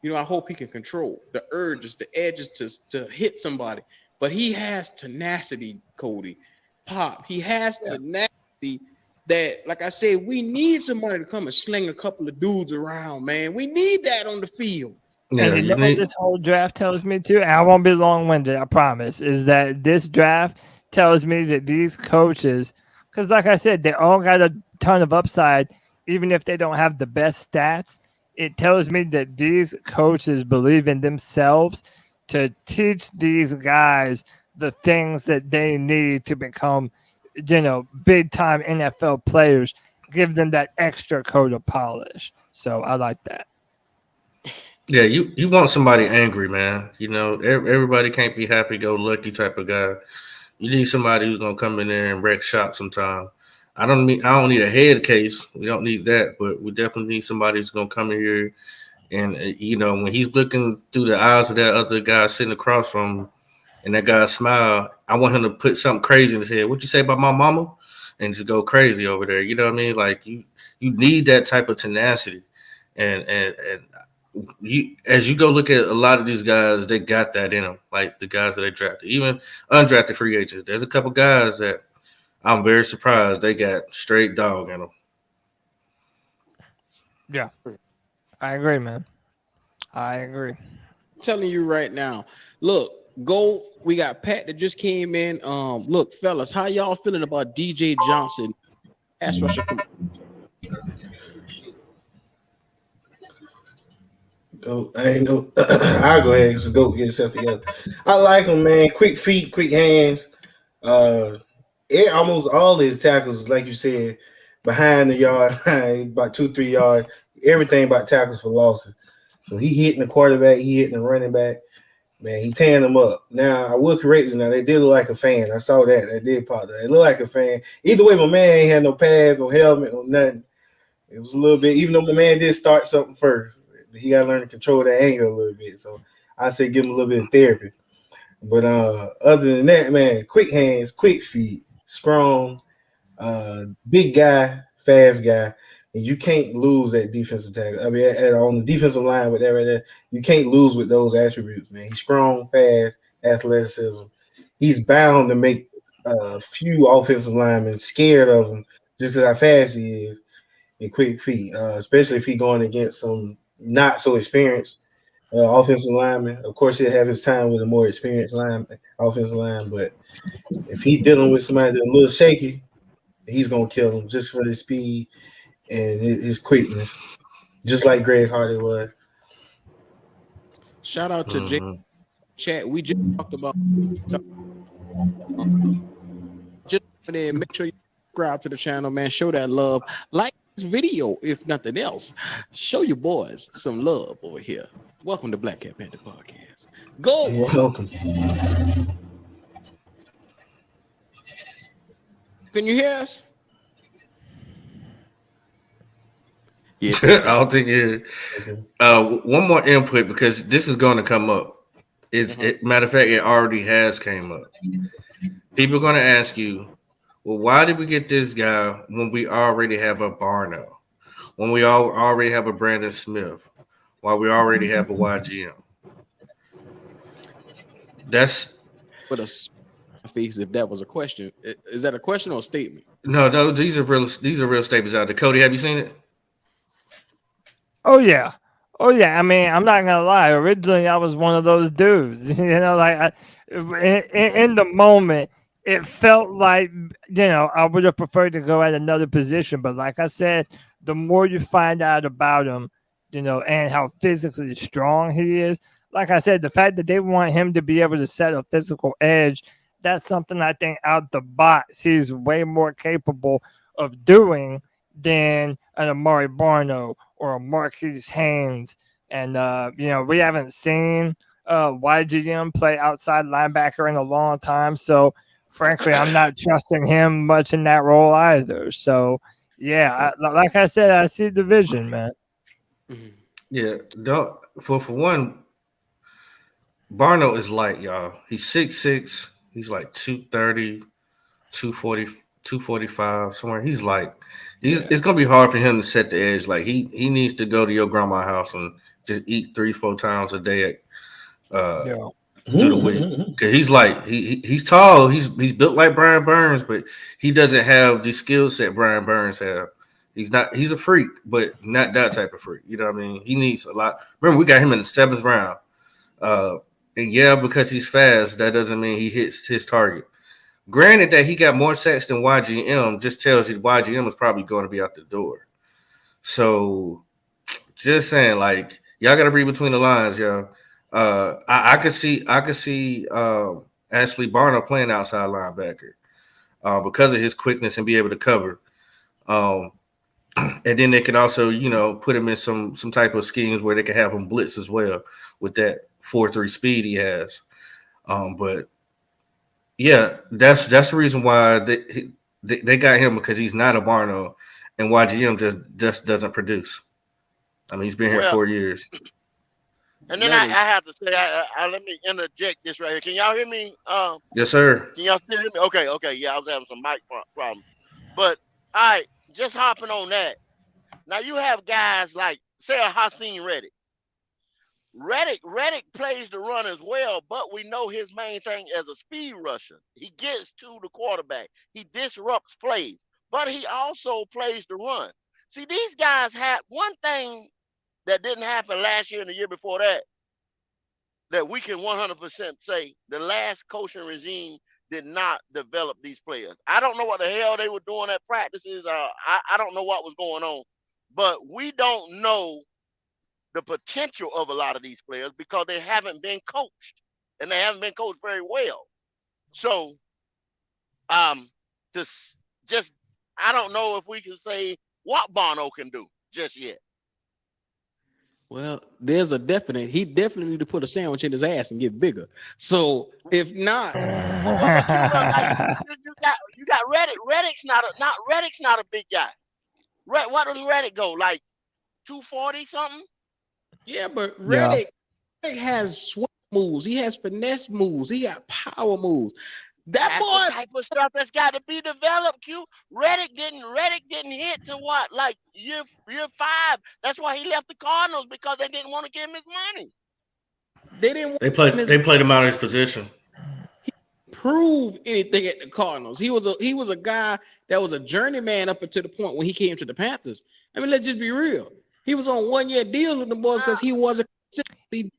I hope he can control the urges, the edges to hit somebody. But he has tenacity, Cody. Pop. He has tenacity that, like I said, we need somebody to come and sling a couple of dudes around, man. We need that on the field. Yeah, and what this whole draft tells me too, and I won't be long-winded, I promise, is that this draft tells me that these coaches, because like I said, they all got a ton of upside, even if they don't have the best stats. It tells me that these coaches believe in themselves to teach these guys the things that they need to become, big-time NFL players, give them that extra coat of polish. So I like that. Yeah, you want somebody angry, man. Everybody can't be happy-go-lucky type of guy. You need somebody who's gonna come in there and wreck shop sometime. I don't need a head case. We don't need that, but we definitely need somebody who's gonna come in here and when he's looking through the eyes of that other guy sitting across from him, and that guy smile, I want him to put something crazy in his head. What you say about my mama? And just go crazy over there. You know what I mean? Like you need that type of tenacity, and as you go look at a lot of these guys, they got that in them, like the guys that they drafted, even undrafted free agents. There's a couple guys that I'm very surprised they got straight dog in them. Yeah. I agree, man. I agree. Telling you right now. Look, go. We got Pat that just came in. Look, fellas, how y'all feeling about DJ Johnson? Pass rusher. Go, I ain't no. I'll go ahead and just go get yourself together. I like him, man. Quick feet, quick hands. Uh, almost all his tackles, like you said, behind the yard, about 2-3 yards. Everything about tackles for losses. So he hitting the quarterback, he hitting the running back. Man, he tearing them up. Now I will correct you. Now they did look like a fan. I saw that. That did pop. They look like a fan. Either way, my man ain't had no pads, no helmet, no nothing. It was a little bit. Even though my man did start something first, he got to learn to control that anger a little bit. So I say give him a little bit of therapy. But other than that, man, quick hands, quick feet, strong, big guy, fast guy, and you can't lose that defensive tackle. I mean, on the defensive line with that right there, you can't lose with those attributes, man. He's strong, fast, athleticism. He's bound to make a few offensive linemen scared of him just because how fast he is and quick feet, especially if he's going against some not so experienced offensive lineman. Of course, he'll have his time with a more experienced offensive line, but if he's dealing with somebody that's a little shaky, he's gonna kill him just for his speed and his quickness, just like Greg Hardy was. Shout out to J Mhm. Chat. We just talked about just there. Make sure you subscribe to the channel, man. Show that love. Like this video, if nothing else. Show your boys some love over here. Welcome to Black Cat Panther Podcast. Go. You're welcome. Can you hear us? Yeah. I don't think it. Okay. One more input because this is going to come up. Matter of fact, it already has came up. People are going to ask you, well, why did we get this guy when we already have a Barno, when we already have a Brandon Smith, while we already have a YGM? That's Put a face if that was a question. Is that a question or a statement? no. These are real statements out there. Cody, have you seen it? Oh yeah. Oh yeah. I mean, I'm not gonna lie. Originally, I was one of those dudes. In the moment, it felt like I would have preferred to go at another position. But like I said, the more you find out about him, and how physically strong he is. Like I said, the fact that they want him to be able to set a physical edge, that's something I think out the box he's way more capable of doing than an Amari Barno or a Marquise Haynes. And, we haven't seen 𝐦𝐨𝐬 play outside linebacker in a long time. So, frankly, I'm not trusting him much in that role either. So, yeah, like I said, I see the vision, man. Yeah. Don't for one. Barno is light, y'all. He's 6'6". He's like 230, 240, 245, somewhere. He's light. It's gonna be hard for him to set the edge. Like he needs to go to your grandma's house and just eat 3-4 times a day Yeah. through the week. Cause he's like he's tall. He's built like Brian Burns, but he doesn't have the skill set Brian Burns have. He's a freak, but not that type of freak. You know what I mean? He needs a lot. Remember, we got him in the 7th round. And yeah, because he's fast, that doesn't mean he hits his target. Granted that he got more sacks than YGM, just tells you YGM is probably going to be out the door. So just saying, like, y'all got to read between the lines, y'all. I could see Ashley Barner playing outside linebacker because of his quickness and be able to cover. And then they can also, put him in some type of schemes where they can have him blitz as well with that 4.3 speed he has. But yeah, that's the reason why they got him, because he's not a Barno, and YGM just doesn't produce. I mean, he's been here Well, 4 years. and then I have to say, let me interject this right here. Can y'all hear me? Yes, sir. Can y'all still hear me? Okay. Yeah, I was having some mic problems. But all right, just hopping on that. Now you have guys like, say, a Haason Reddick. Reddick plays the run as well, but we know his main thing as a speed rusher. He gets to the quarterback. He disrupts plays, but he also plays the run. See, these guys have one thing that didn't happen last year and the year before that we can 100% say the last coaching regime did not develop these players. I don't know what the hell they were doing at practices. I don't know what was going on, but we don't know the potential of a lot of these players because they haven't been coached, and they haven't been coached very well. So, just I don't know if we can say what Bono can do just yet. Well, there's a definite. He definitely need to put a sandwich in his ass and get bigger. So if not, you got Reddick. Reddick's not a big guy. What does Reddick go like 240 something? Yeah, but Reddick has swing moves. He has finesse moves. He got power moves. That's the type of stuff that's got to be developed. Reddick didn't hit to what, like year 5. That's why he left the Cardinals, because they didn't want to give him his money. They played him out of his position. He didn't prove anything at the Cardinals. He was a guy that was a journeyman up until the point when he came to the Panthers. I mean, let's just be real. He was on 1-year deals with the boys because he wasn't.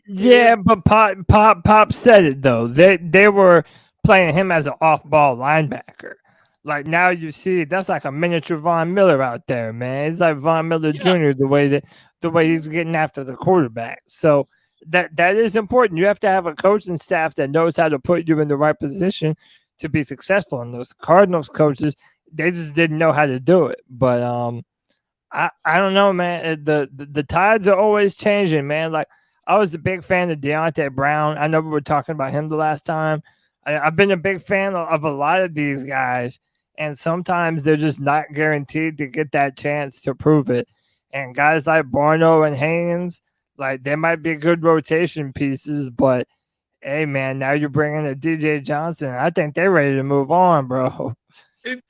Yeah, but Pop said it though. They were playing him as an off-ball linebacker. Like, now you see that's like a miniature Von Miller out there, man. It's like Von Miller Jr. the way he's getting after the quarterback. So that is important. You have to have a coaching staff that knows how to put you in the right position to be successful. And those Cardinals coaches, they just didn't know how to do it. But I don't know, man. The tides are always changing, man. Like, I was a big fan of Deontay Brown. I know we were talking about him the last time. I've been a big fan of a lot of these guys, and sometimes they're just not guaranteed to get that chance to prove it. And guys like Barno and Haynes, like, they might be good rotation pieces, but hey, man, now you're bringing a DJ Johnson. I think they're ready to move on, bro. That's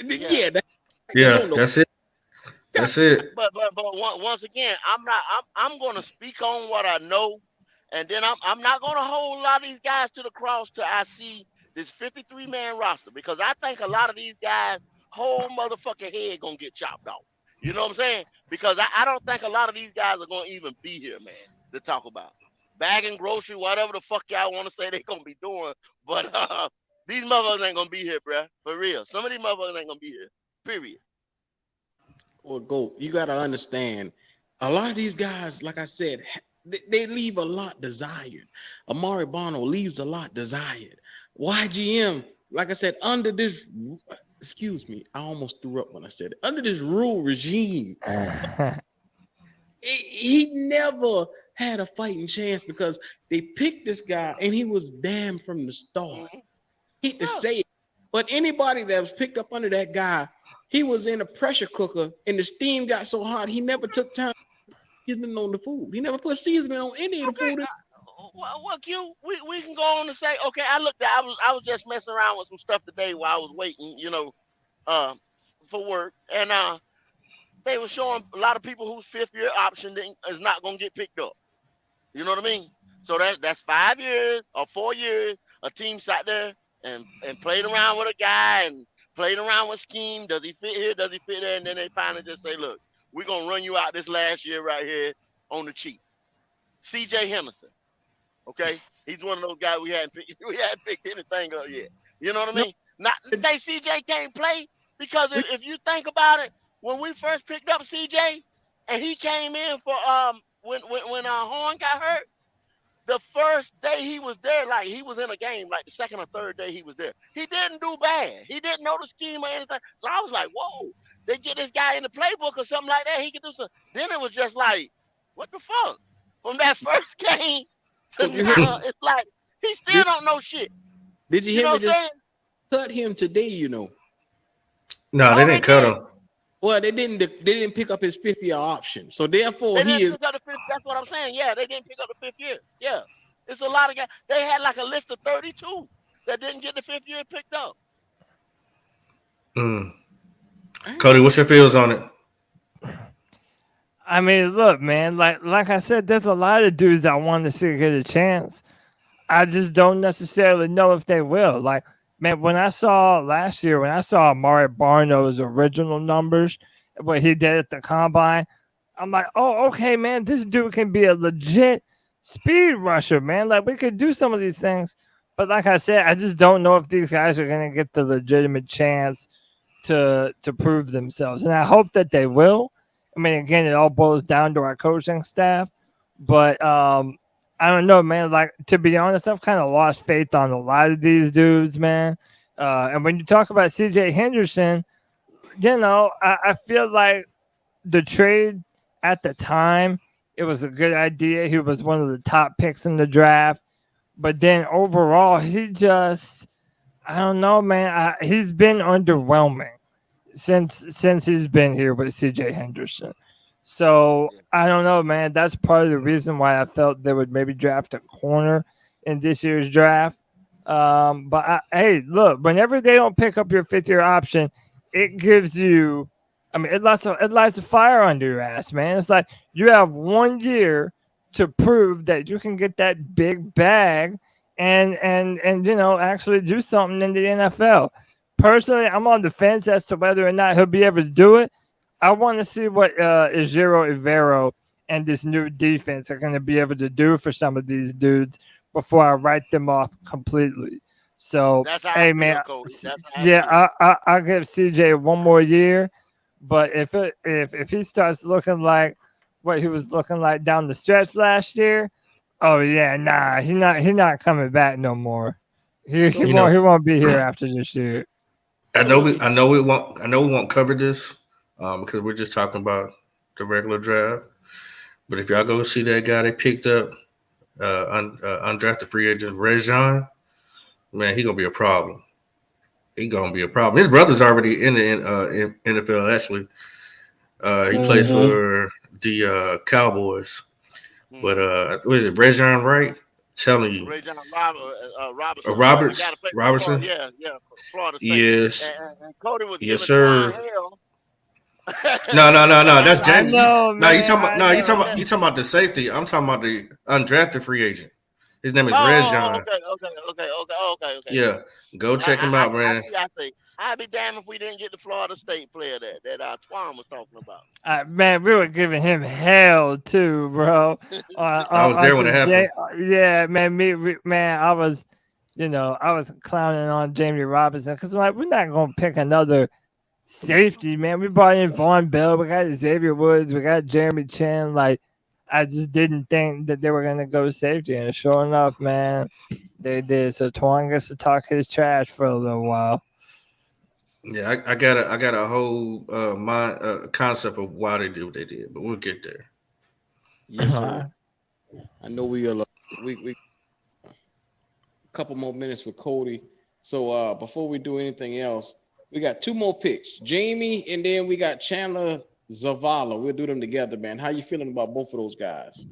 it. That's it. But once again, I'm going to speak on what I know, and then I'm not going to hold a lot of these guys to the cross till I see this 53-man roster, because I think a lot of these guys' whole motherfucking head gonna get chopped off. You know what I'm saying? Because I don't think a lot of these guys are gonna even be here, man, to talk about. Bagging grocery, whatever the fuck y'all want to say they gonna be doing, but these motherfuckers ain't gonna be here, bruh. For real. Some of these motherfuckers ain't gonna be here. Period. Well, you gotta understand, a lot of these guys, like I said, they leave a lot desired. Amari Bono leaves a lot desired. YGM, like I said, under this, excuse me, I almost threw up when I said it. Under this rule regime, he never had a fighting chance because they picked this guy and he was damned from the start. Hate to say it, but anybody that was picked up under that guy, he was in a pressure cooker and the steam got so hot he never took time seasoning on the food. He never put seasoning on any of the food. Well, Q, we can go on and say, okay, I was just messing around with some stuff today while I was waiting, for work, and they were showing a lot of people whose 5th-year option is not going to get picked up. You know what I mean? So that's 5 years or 4 years. A team sat there and played around with a guy and played around with scheme. Does he fit here? Does he fit there? And then they finally just say, look, we're going to run you out this last year right here on the cheap. C.J. Henderson. Okay, he's one of those guys we hadn't picked anything up yet. You know what I mean? Not today. CJ can't play because if you think about it, when we first picked up CJ and he came in for when Horn got hurt, the first day he was there, like he was in a game, like the second or third day he was there, he didn't do bad. He didn't know the scheme or anything. So I was like, whoa, they get this guy in the playbook or something like that. He can do something. Then it was just like, what the fuck? From that first game. It's like he still don't know shit. Did you hear me just cut him today? No, they didn't cut him. Well, they didn't pick up his 5th-year option, so therefore he is. That's what I'm saying. Yeah, they didn't pick up the 5th year. Yeah, it's a lot of guys. They had like a list of 32 that didn't get the 5th year picked up. Cody, what's your feels on it? I mean, look, man, like I said, there's a lot of dudes I want to see get a chance. I just don't necessarily know if they will. Like, man, when I saw Amari Barno's original numbers, what he did at the combine, I'm like, oh, okay, man, this dude can be a legit speed rusher, man. Like, we could do some of these things. But like I said, I just don't know if these guys are going to get the legitimate chance to prove themselves. And I hope that they will. I mean, again, it all boils down to our coaching staff. But I don't know, man. Like, to be honest, I've kind of lost faith on a lot of these dudes, man. And when you talk about C.J. Henderson, I feel like the trade at the time, it was a good idea. He was one of the top picks in the draft. But then overall, I don't know, man. He's been underwhelming since he's been here with C.J. Henderson. So I don't know, man. That's part of the reason why I felt they would maybe draft a corner in this year's draft. Hey, look, whenever they don't pick up your fifth-year option, it gives you, it lights a fire under your ass, man. It's like you have 1 year to prove that you can get that big bag and actually do something in the NFL. Personally, I'm on the fence as to whether or not he'll be able to do it. I want to see what 𝐥𝐤𝐤𝐸 and this new defense are going to be able to do for some of these dudes before I write them off completely. So, hey, man, I'll give CJ 1 more year. But if he starts looking like what he was looking like down the stretch last year, oh yeah, nah, he not coming back no more. He won't be here after this year. I know we won't cover this because we're just talking about the regular draft. But if y'all go see that guy they picked up, undrafted free agent Rejean, man, he gonna be a problem. He gonna be a problem. His brother's already in the NFL. Actually, he plays for the Cowboys. But what is it, Rejean Wright? Telling you, Rejean Robertson. Yeah, Florida State. Yes. And Cody was yes, giving sir. hell. No. That's James. No, you talking man. about the safety. I'm talking about the undrafted free agent. His name is Okay. Rejean. Yeah, go check him out, man. I think I'd be damned if we didn't get the Florida State player that Twan was talking about. Man, we were giving him hell too, bro. I was there when it happened. Yeah, man, I was clowning on Jamie Robinson because I'm like, we're not gonna pick another safety, man. We brought in Vaughn Bell, we got Xavier Woods, we got Jeremy Chin. Like, I just didn't think that they were gonna go safety, and sure enough, man, they did. So Twan gets to talk his trash for a little while. Yeah, I got a whole concept of why they did what they did, but we'll get there. Yes, sir. I know we a couple more minutes with Cody. So before we do anything else, we got 2 more picks, Jamie, and then we got Chandler Zavala. We'll do them together, man. How you feeling about both of those guys?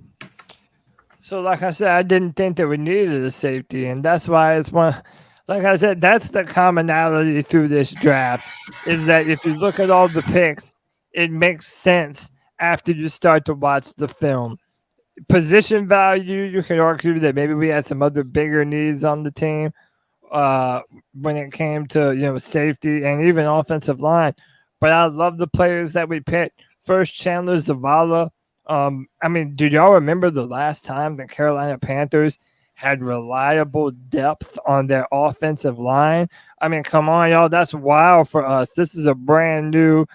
So, like I said, I didn't think that we needed a safety, and that's why it's one. Like I said, that's the commonality through this draft is that if you look at all the picks, it makes sense after you start to watch the film. Position value, you can argue that maybe we had some other bigger needs on the team when it came to safety and even offensive line. But I love the players that we picked. First, Chandler Zavala. Do y'all remember the last time the Carolina Panthers had reliable depth on their offensive line? Come on, y'all. That's wild for us. This is a brand new,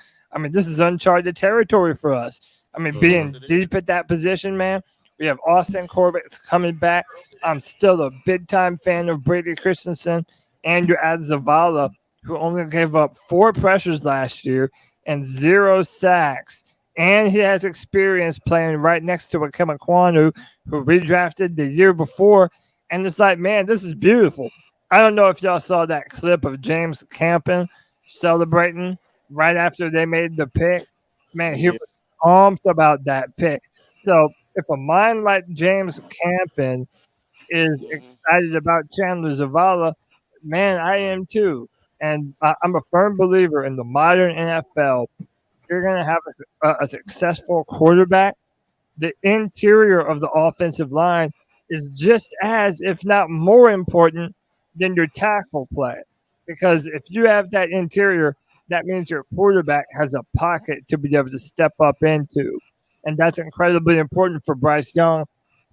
this is uncharted territory for us. Being deep at that position, man. We have Austin Corbett coming back. I'm still a big-time fan of Brady Christensen. And you add Zavala, who only gave up 4 pressures last year and 0 sacks. And he has experience playing right next to 𝐥𝐤𝐤𝐸, who redrafted the year before. And it's like, man, this is beautiful. I don't know if y'all saw that clip of James Campen celebrating right after they made the pick. Man, he was pumped about that pick. So if a mind like James Campen is excited about Chandler Zavala, man, I am too. And I'm a firm believer in the modern NFL. You're going to have a successful quarterback. The interior of the offensive line is just as, if not more important than your tackle play. Because if you have that interior, that means your quarterback has a pocket to be able to step up into. and that's incredibly important for Bryce Young,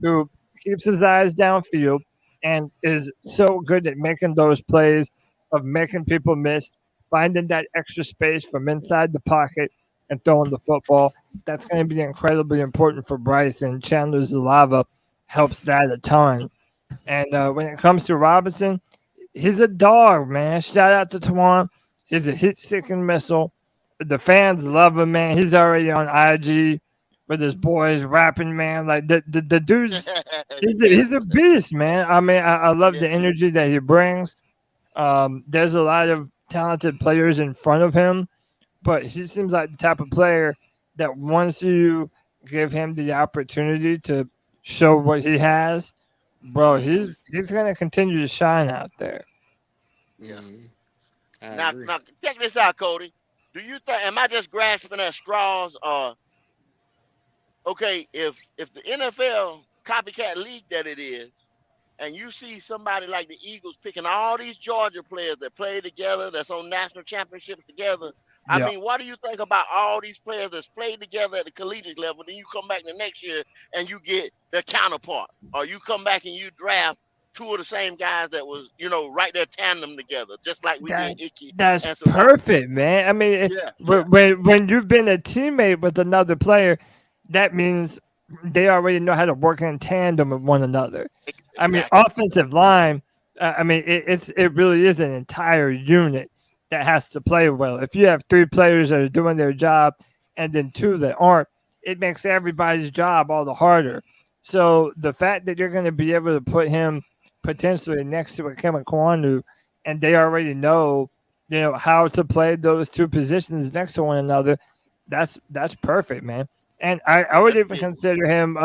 who keeps his eyes downfield and is so good at making those plays of making people miss, finding that extra space from inside the pocket and throwing the football. That's going to be incredibly important for Bryce, and Chandler Zavala helps that a ton. And when it comes to Robinson, he's a dog, man. Shout out to Tawan. He's a hit-seeking missile. The fans love him, man. He's already on IG with his boys rapping, man. Like the dude's he's a beast, man. I mean, I love the energy that he brings. There's a lot of talented players in front of him, but he seems like the type of player that once you give him the opportunity to show what he has, bro, he's gonna continue to shine out there. Yeah. Now, check this out, Cody. Do you think? Am I just grasping at straws? Okay, if the NFL copycat league that it is, and you see somebody like the Eagles picking all these Georgia players that play together, that's on national championships together. I mean, what do you think about all these players that's played together at the collegiate level? Then you come back the next year and you get their counterpart, or you come back and you draft two of the same guys that was, right there tandem together, just like we did Icky. That's perfect, man. I mean, when you've been a teammate with another player, that means they already know how to work in tandem with one another. Exactly. I mean, offensive line, it really is an entire unit that has to play well. If you have three players that are doing their job and then two that aren't, it makes everybody's job all the harder. So the fact that you're going to be able to put him potentially next to 𝐥𝐸𝐤𝐿, and they already know, how to play those two positions next to one another, that's perfect, man. And I would even consider him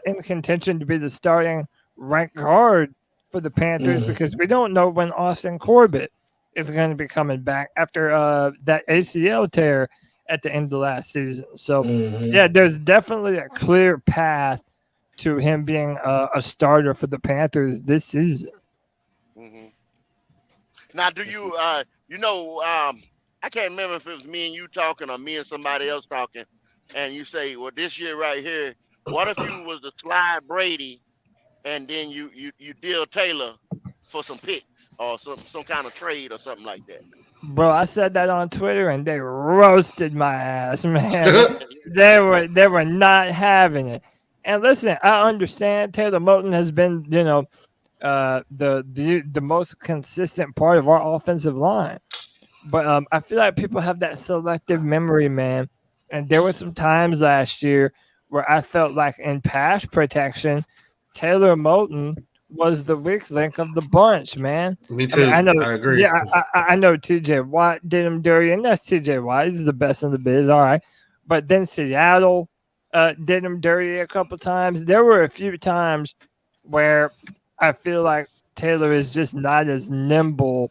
in contention to be the starting right guard for the Panthers because we don't know when Austin Corbett is going to be coming back after that ACL tear at the end of last season. So, there's definitely a clear path to him being a starter for the Panthers this season. Mm-hmm. Now, do you, I can't remember if it was me and you talking or me and somebody else talking, and you say, well, this year right here, what if you was to slide Brady and then you deal Taylor for some picks or some kind of trade or something like that? Bro, I said that on Twitter and they roasted my ass, man. they were not having it. And listen, I understand Taylor Moton has been, the most consistent part of our offensive line. But I feel like people have that selective memory, man. And there were some times last year where I felt like in pass protection, Taylor Moton was the weak link of the bunch, man. Me too. I agree. Yeah, I know T.J. Watt did him dirty, and that's T.J. Watt. He's the best in the biz, all right. But then Seattle did him dirty a couple times. There were a few times where I feel like Taylor is just not as nimble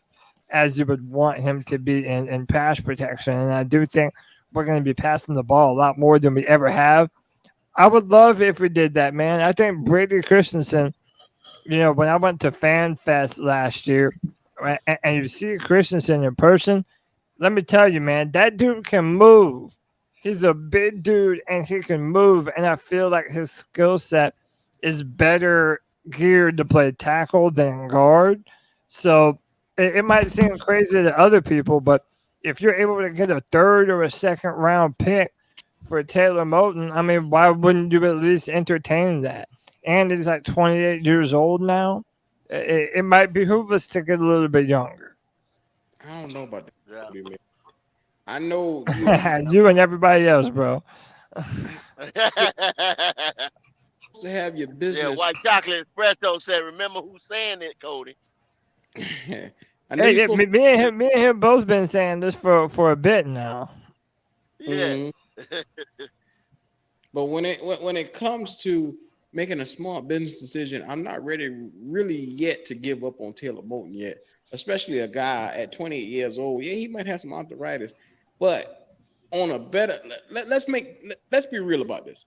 as you would want him to be in pass protection. And I do think we're going to be passing the ball a lot more than we ever have. I would love if we did that, man. I think Brady Christensen, when I went to Fan Fest last year and you see Christensen in person, let me tell you, man, that dude can move. He's a big dude and he can move. And I feel like his skill set is better geared to play tackle than guard. So it might seem crazy to other people, but if you're able to get a third or a second round pick for Taylor Moton, I mean, why wouldn't you at least entertain that? And he's like 28 years old now. It might behoove us to get a little bit younger. I don't know about that. Yeah. I know you and everybody else, bro. To have your business. Yeah, White Chocolate Espresso said, remember who's saying it, Cody. Me and him both been saying this for a bit now. Yeah. But when it comes to making a smart business decision, I'm not ready really yet to give up on Taylor Moton yet, especially a guy at 28 years old. Yeah, he might have some arthritis, but on a better let's be real about this.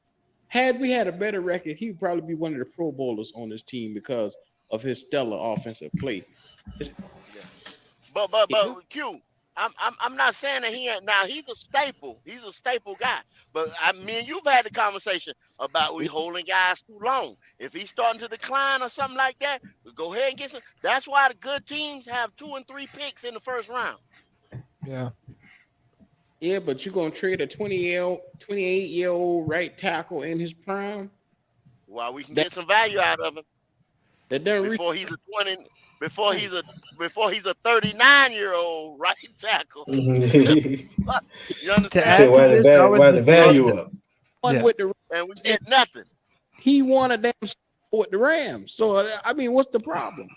Had we had a better record, he would probably be one of the Pro Bowlers on this team because of his stellar offensive play. But Q, I'm not saying that he ain't. Now he's a staple. He's a staple guy. But me and you've had the conversation about we holding guys too long. If he's starting to decline or something like that, we go ahead and get some. That's why the good teams have 2 and 3 picks in the first round. Yeah. Yeah, but you're gonna trade a 28-year-old right tackle in his prime? While we can That get some value out of him that doesn't before he's a 20, before he's a 39-year-old right tackle. You To understand? add Say to why this, I would the just love value to. up? one Yeah. with the And we get nothing. he won a damn Super Bowl with the Rams. So I mean, what's the problem?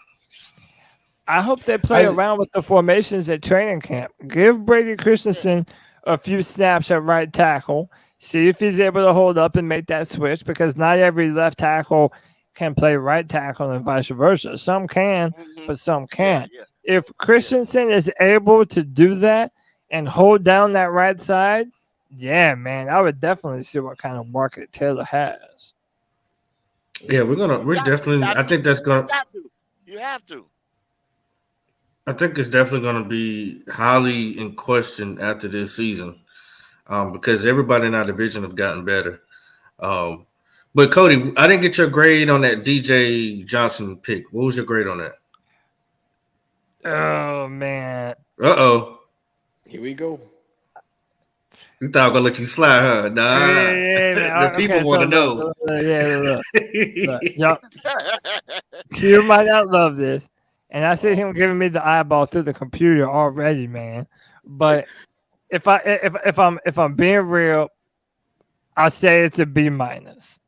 I hope they play I- around with the formations at training camp. Give Brady Christensen a few snaps at right tackle. See if he's able to hold up and make that switch, because not every left tackle can play right tackle and vice versa. Some can, Mhm. but some Yeah, can't. yeah. If Christensen is able to do that and hold down that right side, yeah, man, I would definitely see what kind of market Taylor has. Yeah, we're definitely. I think that's gonna. You got to. You have to. I think it's definitely gonna be highly in question after this season, because everybody in our division have gotten better. But Cody, I didn't get your grade on that DJ Johnson pick. What was your grade on that? Oh man. Here we go. You thought I was gonna let you slide, huh? Nah. Yeah, man. The people Okay, want to so know. look. Y'all, Q might not love this, and I see him giving me the eyeball through the computer already, man. But if I'm being real, I'll say it's a B minus.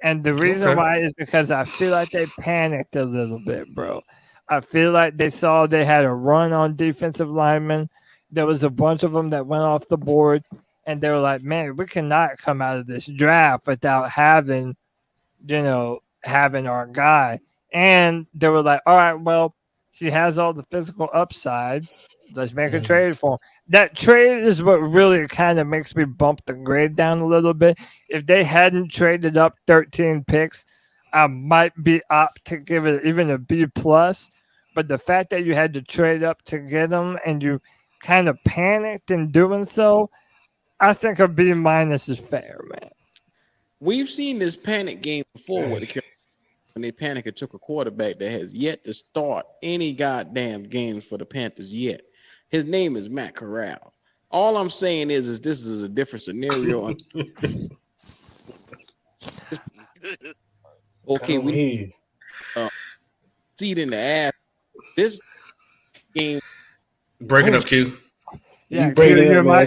And the reason Okay. why is because I feel like they panicked a little bit, bro. I feel like they saw they had a run on defensive linemen. There was a bunch of them that went off the board, and they were like, man, we cannot come out of this draft without having our guy. And they were like, all right, well, he has all the physical upside. Let's make a trade for him. That trade is what really kind of makes me bump the grade down a little bit. If they hadn't traded up 13 picks, I might be apt to give it even a B plus. But the fact that you had to trade up to get them and you kind of panicked in doing so, I think a B minus is fair, man. We've seen this panic game before with the Carolina when they panic and took a quarterback that has yet to start any goddamn games for the Panthers yet. His name is Matt Corral. All I'm saying is this is a different scenario. Okay, we seat in the ass. This game. Break it up, Q. Yeah, you break it your up, man.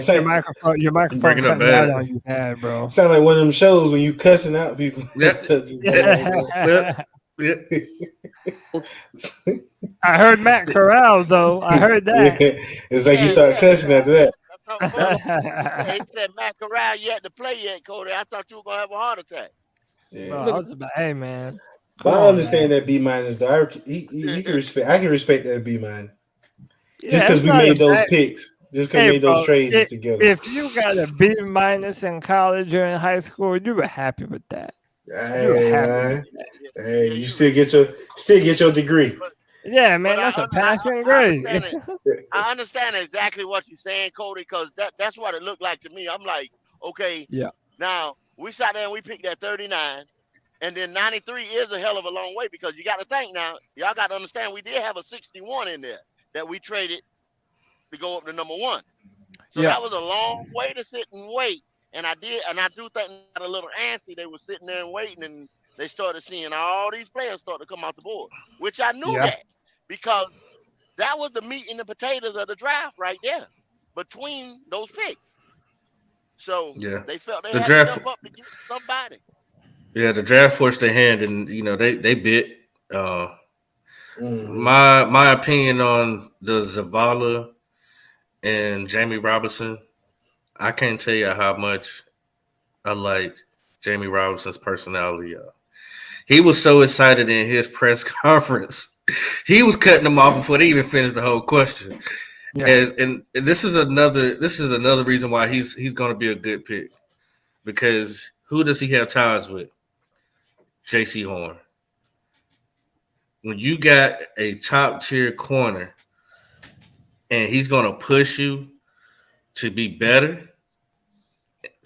Your microphone Break it up cutting bad. out on you bad, bro. Sound like one of them shows when you cussing out people. I heard Matt Corral though. I heard that. Yeah. It's like you start cussing after that. He said Matt Corral yet to play yet, Cody. I thought you were gonna have a heart attack. Yeah. Bro, I was about, hey man. But I understand that B minus though. You can respect. I can respect that B minus. Just because we made those picks. Just because we made those trades together. If you got a B minus in college or in high school, you were happy with that. Hey, you still get your degree. Yeah, man, that's a passing grade. I understand exactly what you're saying, Cody, because that's what it looked like to me. I'm like, okay, yeah. Now we sat there and we picked that 39, and then 93 is a hell of a long way, because you got to think now. Y'all got to understand we did have a 61 in there that we traded to go up to number 1. So that was a long way to sit and wait. And I do think a little antsy. They were sitting there and waiting, and they started seeing all these players start to come off the board, which I knew that, because that was the meat and the potatoes of the draft right there between those picks. So they felt they had to step up to get somebody. Yeah, the draft forced their hand, and they bit. My opinion on the Zavala and Jamie Robinson, I can't tell you how much I like Jamie Robinson's personality. He was so excited in his press conference. He was cutting them off before they even finished the whole question. Yeah. And this is another reason why he's going to be a good pick, because who does he have ties with? J.C. Horn. When you got a top tier corner and he's going to push you to be better,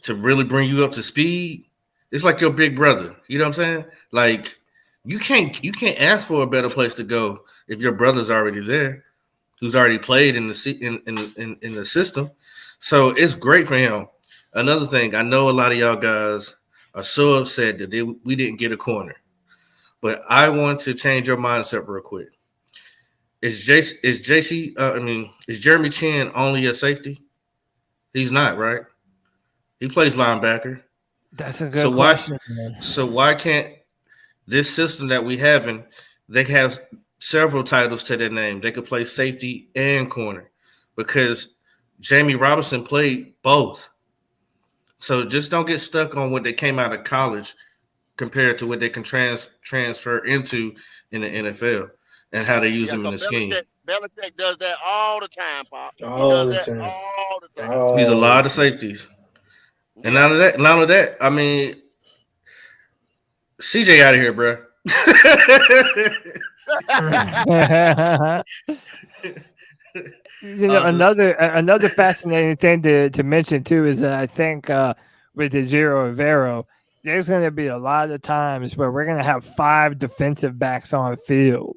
to really bring you up to speed. It's like your big brother. You know what I'm saying? Like you can't ask for a better place to go if your brother's already there, who's already played in the system. So it's great for him. Another thing, I know a lot of y'all guys are so upset that we didn't get a corner, but I want to change your mindset real quick. Is Jeremy Chin only a safety? He's not, right? He plays linebacker. That's a good question. So why can't this system that we having? They have several titles to their name. They could play safety and corner because Jamie Robinson played both. So just don't get stuck on what they came out of college compared to what they can transfer into in the NFL and how they use them in the scheme. Belichick does that all the time, Pop. All the time. He's a lot of safeties. And none of that, I mean, CJ out of here, bro. Another fascinating thing to mention too is that I think with the 𝐥𝐢𝐤𝐿, there's going to be a lot of times where we're going to have 5 defensive backs on the field.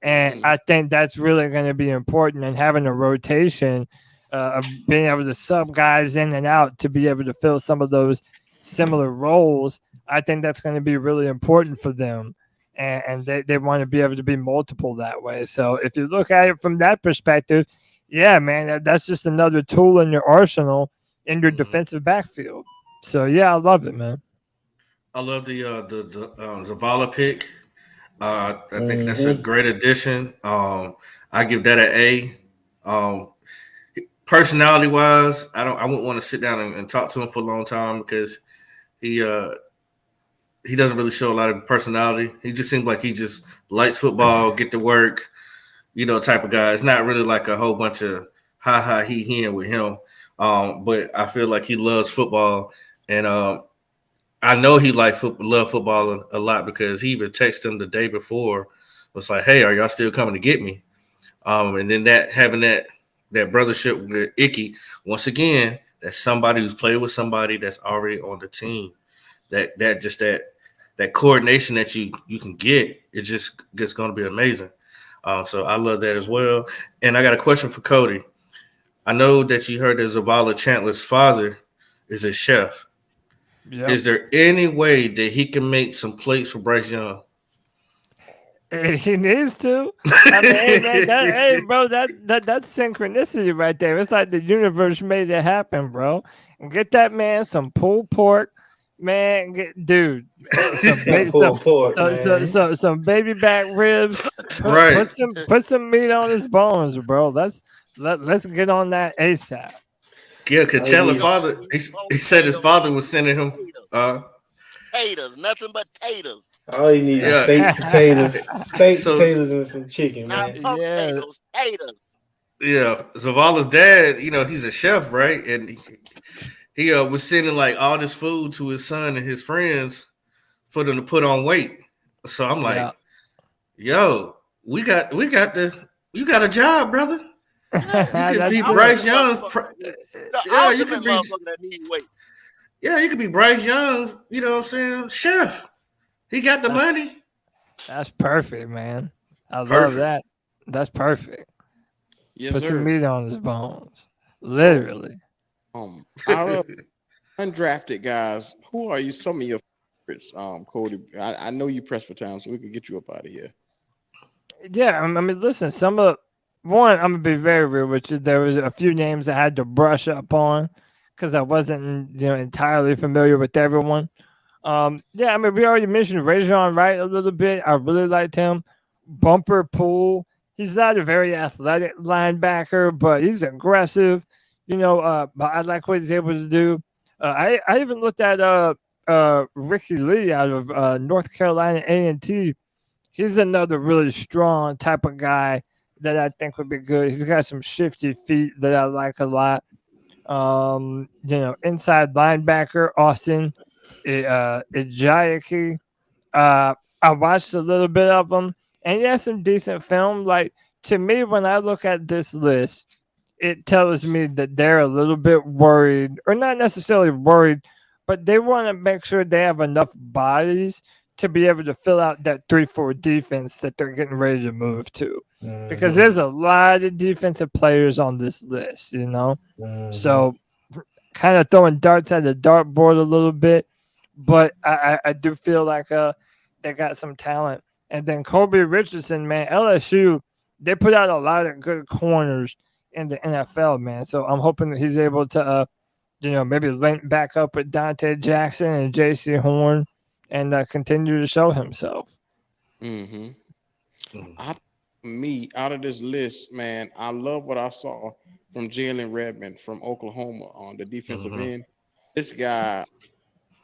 And I think that's really going to be important, and having a rotation of being able to sub guys in and out to be able to fill some of those similar roles. I think that's going to be really important for them. And they want to be able to be multiple that way. So if you look at it from that perspective, yeah, man, that's just another tool in your arsenal in your defensive backfield. So, yeah, I love it, man. I love the Zavala pick. I think that's a great addition. I give that an A. Personality wise, I wouldn't want to sit down and talk to him for a long time because he doesn't really show a lot of personality. He just seems like he just likes football, get to work, type of guy. It's not really like a whole bunch of he with him. But I feel like he loves football, and I know he love football a lot because he even texted him the day before, was like, "Hey, are y'all still coming to get me?" And then having that brothership with 𝐤𝐸, once again, that's somebody who's played with somebody that's already on the team. That coordination that you can get, it's going to be amazing. So I love that as well. And I got a question for Cody. I know that you heard that Zavala Chandler's father is a chef. Yep. Is there any way that he can make some plates for Bryce Young? He needs to. I mean, bro, that's synchronicity right there. It's like the universe made it happen, bro. And get that man some pulled pork. Man, some baby back ribs. Put some meat on his bones, bro. Let's get on that ASAP. Yeah, because Chandler's father, he said his father was sending him taters, nothing but taters. All you need is steak, potatoes, potatoes, and some chicken, man. Potatoes, taters. Yeah, Zavala's dad, he's a chef, right? And he was sending like all this food to his son and his friends for them to put on weight. So I'm like, yo, you got a job, brother. You could be Bryce Young. You could be. Yeah, you could be Bryce Young. You know what I'm saying? Chef. He got the money. That's perfect, man. I love that. That's perfect. Yes, Put sir. some meat on his bones. Literally. Out of undrafted guys, who are some of your favorites? Cody, I know you pressed for time, so we can get you up out of here. Yeah, I mean, listen, I'm gonna be very real with you. There was a few names I had to brush up on because I wasn't, entirely familiar with everyone. I mean, we already mentioned Rajon Wright a little bit. I really liked him. Bumper Pool. He's not a very athletic linebacker, but he's aggressive. I like what he's able to do. I even looked at Ricky Lee out of North Carolina A&T. He's another really strong type of guy that I think would be good. He's got some shifty feet that I like a lot. Inside linebacker, Austin 𝐥𝐤𝐤𝐞. I watched a little bit of him, and he has some decent film. Like, to me, when I look at this list, it tells me that they're a little bit worried, or not necessarily worried, but they want to make sure they have enough bodies to be able to fill out that 3-4 defense that they're getting ready to move to. Because there's a lot of defensive players on this list, you know? So kind of throwing darts at the dartboard a little bit, but I do feel like they got some talent. And then Kobe Richardson, man, LSU, they put out a lot of good corners in the NFL, man. So I'm hoping that he's able to, maybe link back up with Dante Jackson and J.C. Horn and continue to show himself. Me, out of this list, man, I love what I saw from Jalen Redmond from Oklahoma on the defensive end. This guy,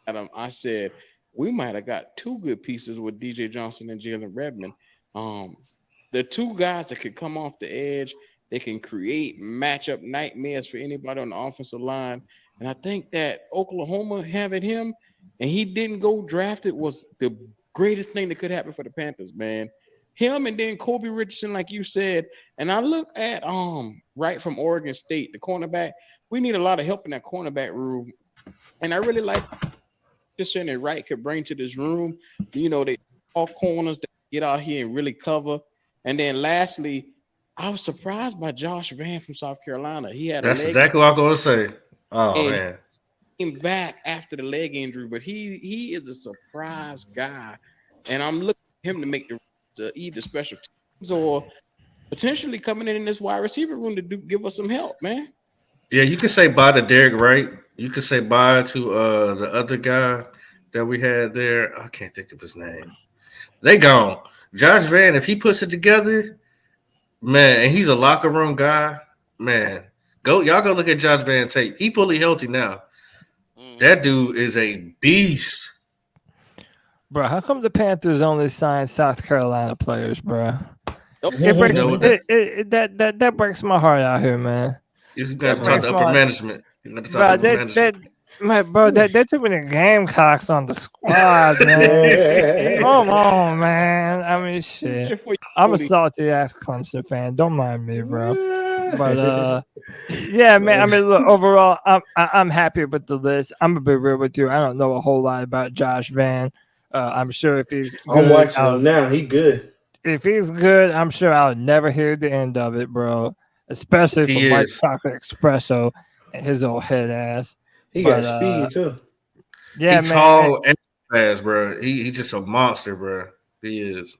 I said, we might have got two good pieces with DJ Johnson and Jalen Redmond. The two guys that could come off the edge, they can create matchup nightmares for anybody on the offensive line. And I think that Oklahoma having him and he didn't go drafted was the greatest thing that could happen for the Panthers, man. Him and then Kobe Richardson, like you said. And I look at right from Oregon State, the cornerback. We need a lot of help in that cornerback room. And I really like Richardson and Wright could bring to this room. They all corners that get out here and really cover. And then lastly, I was surprised by Josh Vann from South Carolina. That's exactly what I was going to say. Oh, man. He came back after the leg injury, but he is a surprise guy. And I'm looking at him to make the either special teams or potentially coming in this wide receiver room to give us some help, man. Yeah, you can say bye to Derek Wright. You can say bye to the other guy that we had there. I can't think of his name. They gone. Josh Vann, if he puts it together, man, and he's a locker room guy, man. Y'all go look at Josh Vann tape. He fully healthy now. That dude is a beast. Bro, how come the Panthers only sign South Carolina players, bro? That breaks my heart out here, man. You got to talk to upper management. You got to talk to upper management. They took me the Gamecocks on the squad, man. Come on, man. I mean, shit. I'm a salty ass Clemson fan. Don't mind me, bro. But yeah, man. I mean, look. Overall, I'm happy with the list. I'm gonna be real with you. I don't know a whole lot about Josh Vann. I'm sure if he's good, I'm watching him now. He good. If he's good, I'm sure I'll never hear the end of it, bro. Especially for White Chocolate Espresso and his old head ass. He got speed too. Yeah, he's tall and fast, bro. He's just a monster, bro. He is.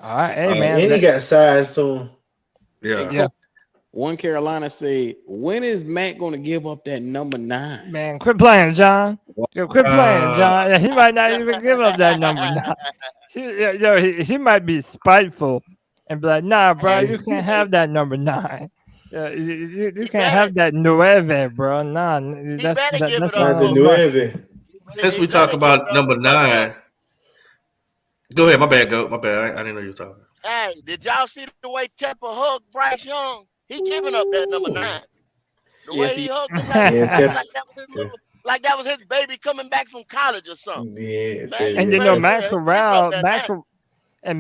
All right, hey man. And he got size too. Yeah. One Carolina say, when is Matt going to give up that number 9? Man, quit playing, John. Quit playing, John. Yeah, he might not even give up that number 9. He might be spiteful and be like, nah, bro, you can't have that number 9. You can't have that nueve, bro. Nah, that's not the nueve. Since we talk about number 9, go ahead. My bad, Goat. My bad. I didn't know you were talking. Hey, did y'all see the way Tepper hugged Bryce Young? He giving up that number 9. The way he hugged him like that was his baby coming back from college or something. Yeah, and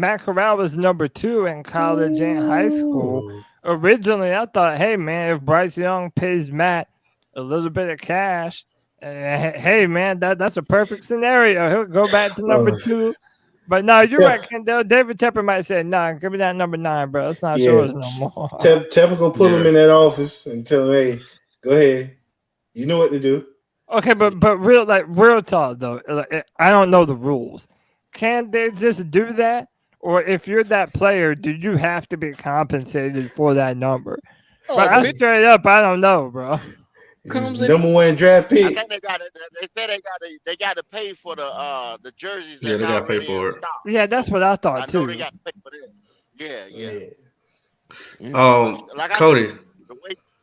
Matt Corral was number 2 in college and high school. Originally, I thought, hey man, if Bryce Young pays Matt a little bit of cash, hey man, that's a perfect scenario. He'll go back to number 2. But no, you're right, Kendall. David Tepper might say, nah, give me that number 9, bro. It's not yours no more. Tepper go pull him in that office and tell him, hey, go ahead. You know what to do. Okay, but real talk though. I don't know the rules. Can they just do that? Or if you're that player, do you have to be compensated for that number? But I straight up, I don't know, bro. Number 1 draft pick. I think they got to pay for the jerseys. Yeah, they got to pay for it. Yeah, that's what I thought too. They got to pay for that. Yeah. Cody.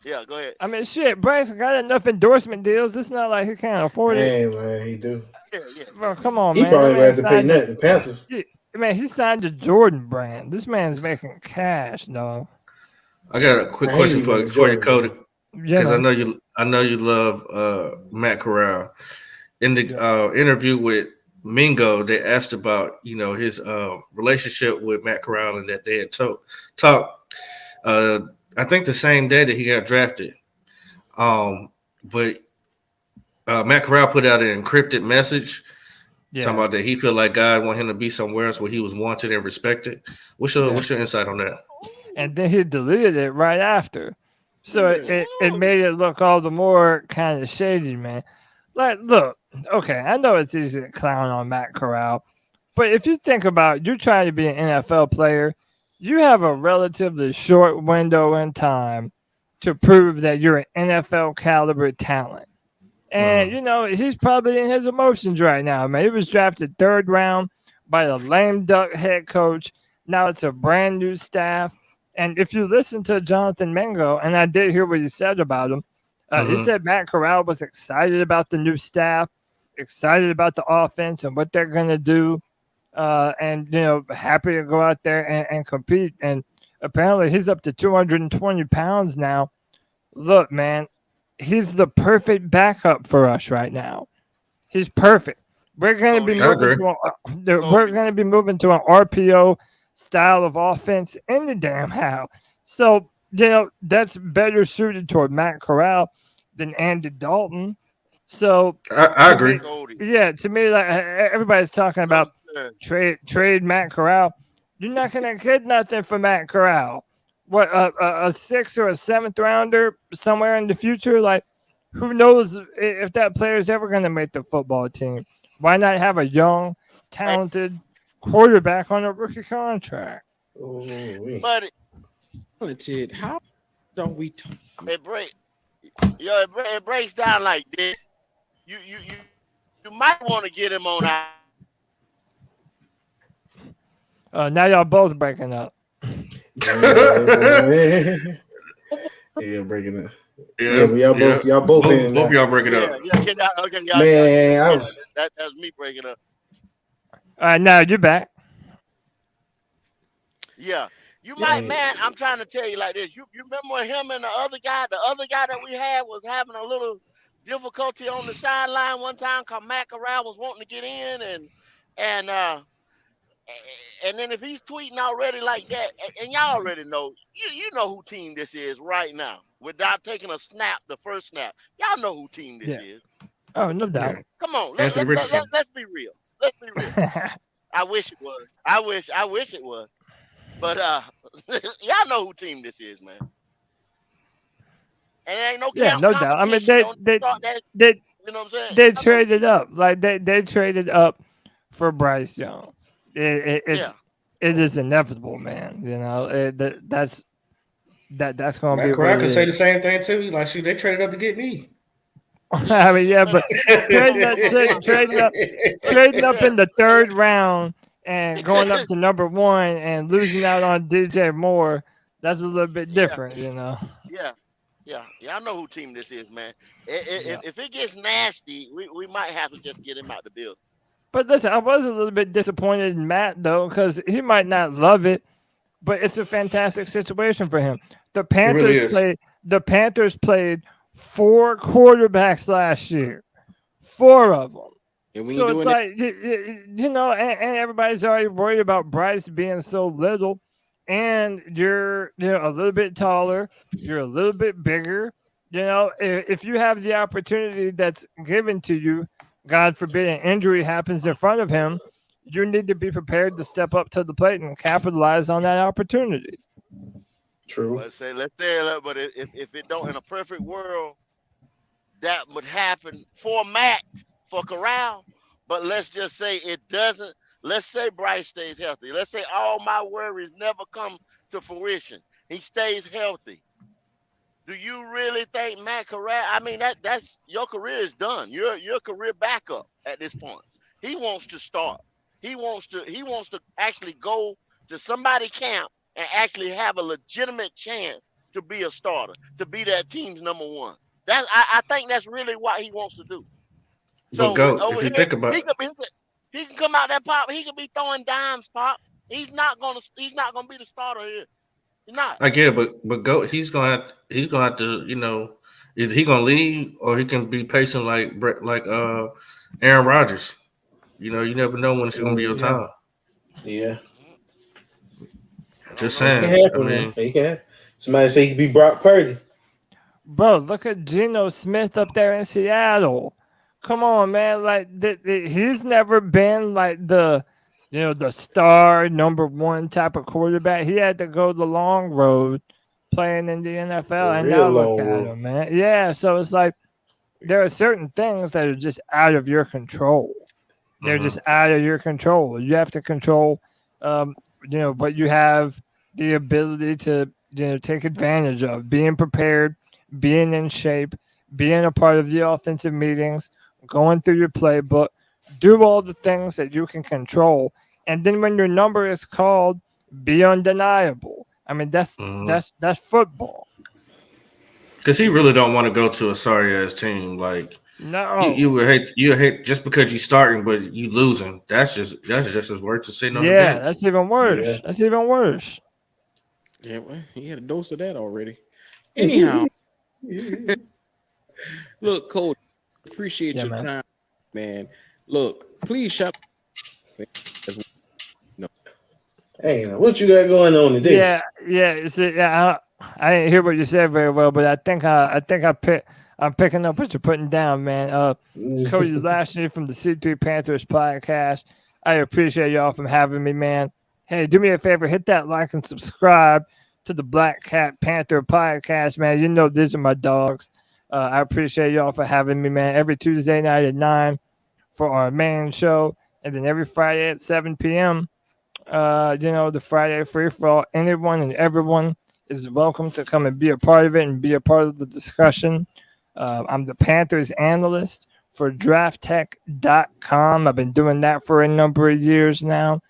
Yeah, go ahead. I mean, shit, Bryce got enough endorsement deals. It's not like he can't afford it. Hey, man, he do. Yeah. Bro, come on, man. He probably would have to pay nothing. Panthers. Man, he signed the Jordan brand. This man's making cash, dog. I got a quick question for you, Cody. Because I know you love Matt Corral. In the interview with Mingo, they asked about his relationship with Matt Corral and that they had talked. I think the same day that he got drafted. But Matt Corral put out an encrypted message talking about that he felt like God wanted him to be somewhere else where he was wanted and respected. What's your insight on that? And then he deleted it right after. So it made it look all the more kind of shady, man. Like, look, okay, I know it's easy to clown on Matt Corral, but if you think about you're trying to be an NFL player, you have a relatively short window in time to prove that you're an NFL caliber talent. And, he's probably in his emotions right now, man. He was drafted 3rd round by the lame duck head coach. Now it's a brand new staff. And if you listen to Jonathan Mingo, and I did hear what he said about him, he said Matt Corral was excited about the new staff, excited about the offense and what they're going to do, and, happy to go out there and compete. And apparently he's up to 220 pounds now. Look, man, he's the perfect backup for us right now. He's perfect. We're going to be moving to an RPO style of offense in the damn how. So, that's better suited toward Matt Corral than Andy Dalton. So I agree. To me, like everybody's talking about trade Matt Corral. You're not going to get nothing for Matt Corral. What a 6th or a 7th rounder somewhere in the future? Like, who knows if that player is ever going to make the football team? Why not have a young, talented quarterback on a rookie contract? But Talented? How don't we talk? It breaks down like this. You might want to get him on out. Now y'all both breaking up. Breaking up. Y'all both in. Both y'all breaking up. That was me breaking up. All right, now you're back. Yeah. You might, man, I'm trying to tell you like this. You remember him and the other guy that we had was having a little difficulty on the sideline one time because Matt Corral was wanting to get in and then if he's tweeting already like that, and y'all already know, you know who team this is right now without taking a snap, the first snap. Y'all know who team this is. Oh, no doubt. Come on, let's be real. Let's be real. I wish it was. I wish it was. But y'all know who team this is, man. And there ain't no no doubt. I mean, they you know what I'm saying? They traded up. Like they traded up for Bryce Young. It is inevitable, man. That's gonna be. Corral could say the same thing too. Like, they traded up to get me. I mean, yeah, but trading up in the 3rd round and going up to number 1 and losing out on DJ Moore, that's a little bit different, Yeah. Y'all know who team this is, man. If it gets nasty, we might have to just get him out the building. But listen, I was a little bit disappointed in Matt, though, because he might not love it, but it's a fantastic situation for him. The Panthers played 4 quarterbacks last year, 4 of them. So it's like, and everybody's already worried about Bryce being so little, and you're a little bit taller, you're a little bit bigger. If you have the opportunity that's given to you, God forbid an injury happens in front of him, you need to be prepared to step up to the plate and capitalize on that opportunity. True. Let's say, but if it don't, in a perfect world, that would happen for Corral. But let's just say it doesn't. Let's say Bryce stays healthy. Let's say all my worries never come to fruition. He stays healthy. Do you really think Matt Corral? I mean, that's your career is done. You're a career backup at this point. He wants to start. He wants to actually go to somebody camp and actually have a legitimate chance to be a starter, to be that team's number 1. I think that's really what he wants to do. So if you think about it, he can come out that pop. He can be throwing dimes, pop. He's not gonna be the starter here. He's not. I get it, but he's gonna have to, either he gonna leave or he can be patient like Aaron Rodgers. You never know when it's gonna be your time. Yeah. Just saying. It can happen. Somebody say he could be Brock Purdy. Bro, look at Geno Smith up there in Seattle. Come on, man. Like he's never been like the star number one type of quarterback. He had to go the long road playing in the NFL, and now look at him, man. Yeah, so it's like there are certain things that are just out of your control. They're just out of your control. You have to control, what you have the ability to, take advantage of, being prepared, being in shape, being a part of the offensive meetings, going through your playbook, do all the things that you can control. And then when your number is called, be undeniable. I mean, that's football. Because he really don't want to go to a sorry ass team. Like no, you would hate just because you starting, but you losing. That's just as worse as sitting on the bench. Yeah, that's even worse. Yeah. That's even worse. Yeah, well, he had a dose of that already. Anyhow, look, Cody, appreciate your time, man. Look, please shop. No. Hey, what you got going on today? Yeah. I didn't hear what you said very well, but I'm picking up what you're putting down, man. Cody Lashley from the C3 Panthers podcast. I appreciate y'all from having me, man. Hey, do me a favor, hit that like and subscribe to the Black Cat Panther Podcast, man. You know these are my dogs. I appreciate y'all for having me, man. Every Tuesday night at 9 for our main show, and then every Friday at 7 p.m. The Friday free for all. Anyone and everyone is welcome to come and be a part of it and be a part of the discussion. I'm the Panthers analyst for drafttech.com. I've been doing that for a number of years now.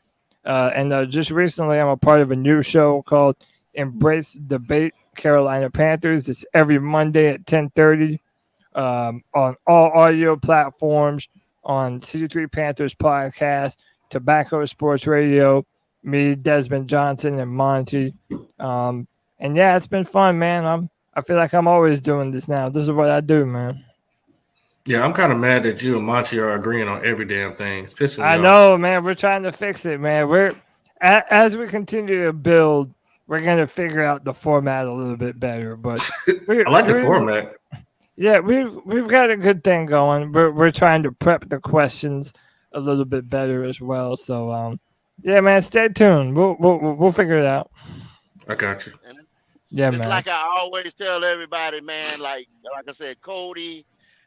And just recently, I'm a part of a new show called Embrace Debate Carolina Panthers. It's every Monday at 10:30 on all audio platforms, on C3 Panthers Podcast, Tobacco Sports Radio, me, Desmond Johnson, and Monty. And yeah, it's been fun, man. I feel like I'm always doing this now. This is what I do, man. Yeah, I'm kind of mad that you and Monty are agreeing on every damn thing. It's pissing me off. I know, man. We're trying to fix it, man. As we continue to build, we're gonna figure out the format a little bit better. But I like the format. Yeah, we've got a good thing going. We're trying to prep the questions a little bit better as well. So yeah, man, stay tuned. We'll figure it out. I got you. Yeah, it's man. Like I always tell everybody, man, like I said, Cody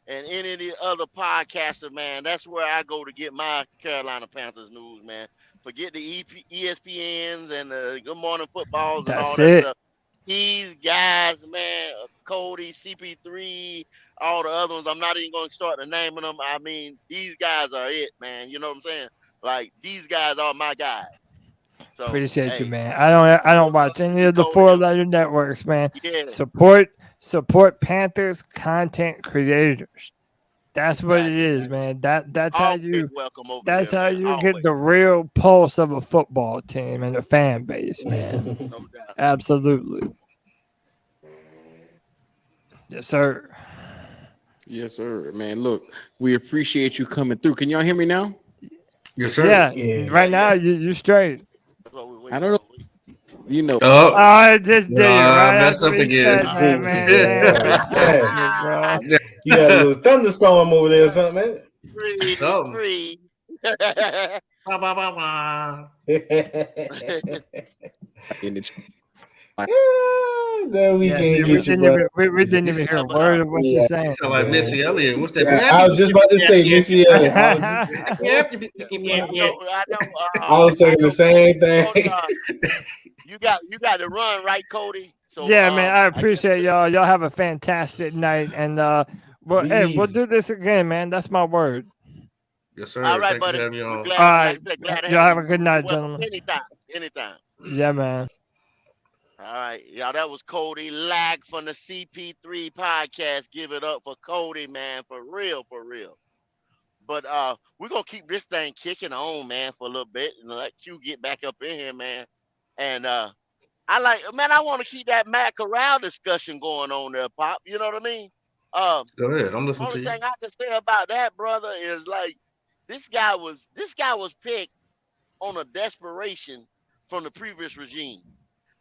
and any of the other podcasters, man, that's where I go to get my Carolina Panthers news, man. Forget the ESPNs and the Good Morning Footballs and all that stuff. These guys, man, Cody, CP3, all the other ones, I'm not even going to start to naming them. I mean, these guys are it, man. You know what I'm saying? Like, these guys are my guys. So, appreciate you, man. I don't watch any of the 4-letter networks, man. Yeah. Support Panthers content creators. That's what it is, man. That's how you get the real pulse of a football team and a fan base, man. No doubt. Absolutely. Yes, sir. Yes, sir, man. Look, we appreciate you coming through. Can y'all hear me now? Yes, sir. Yeah. Right now, you straight. I don't know. You know. Oh, I just did it. Right, messed up again. You got a little thunderstorm over there or something, man. Free. We didn't even hear a word of what you're saying. Sound like Missy Elliott. What's that? I was just about to say Missy Elliott. I was thinking the same thing. You got to run, right, Cody? So, yeah, man. I appreciate y'all. Y'all have a fantastic night, and we'll do this again, man. That's my word. Yes, sir. All right, buddy. All right. Y'all have a good night, gentlemen. Anytime. Yeah, man. All right, y'all. That was Cody Lack from the CP3 podcast. Give it up for Cody, man. For real. But we're gonna keep this thing kicking on, man, for a little bit, and let Q get back up in here, man. And I want to keep that Matt Corral discussion going on there, Pop. You know what I mean? Go ahead. I'm listening to you. Only thing I can say about that, brother, is like this guy was picked on a desperation from the previous regime.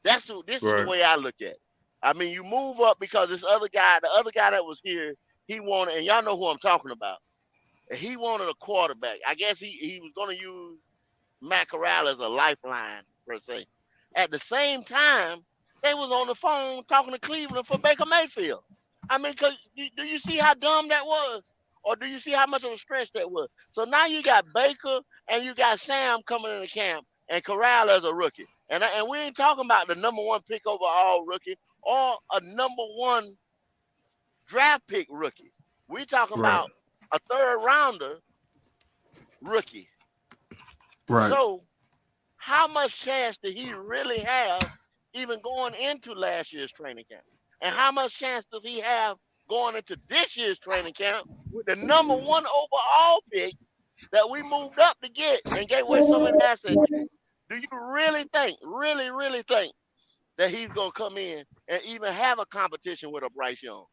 This is the way I look at it. I mean, you move up because this other guy, the other guy that was here, he wanted, and y'all know who I'm talking about. And he wanted a quarterback. I guess he was going to use Matt Corral as a lifeline per se. At the same time, they was on the phone talking to Cleveland for Baker Mayfield. I mean, cause do you see how dumb that was, or do you see how much of a stretch that was? So now you got Baker and you got Sam coming in the camp and Corral as a rookie, and we ain't talking about the #1 pick overall rookie or a #1 draft pick rookie. We talking Right. about a third rounder rookie. Right. So how much chance did he really have even going into last year's training camp? And how much chance does he have going into this year's training camp with the #1 overall pick that we moved up to get and gave away so many assets? Do you really think, really think that he's going to come in and even have a competition with a Bryce Young?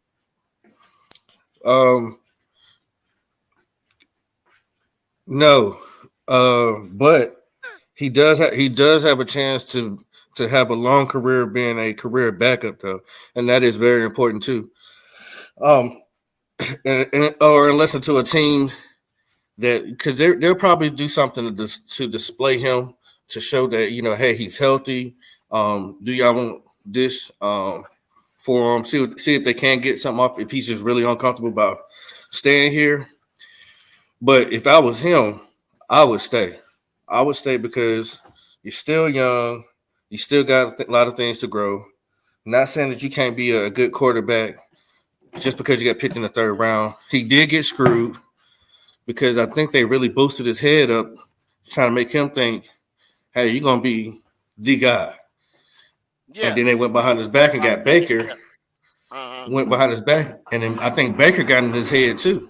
No. But he does have a chance to have a long career being a career backup though, and that is very important too. Or listen to a team that, because they'll probably do something to display him, to show that, hey, he's healthy. Do y'all want this for him? See if they can get something off, if he's just really uncomfortable about staying here. But if I was him, I would stay. I would stay because you're still young. You still got a lot of things to grow. Not saying that you can't be a good quarterback just because you got picked in the 3rd round. He did get screwed because I think they really boosted his head up, trying to make him think, hey, you're going to be the guy. Yeah. And then they went behind his back and got Baker. Yeah. Went behind his back. And then I think Baker got in his head too.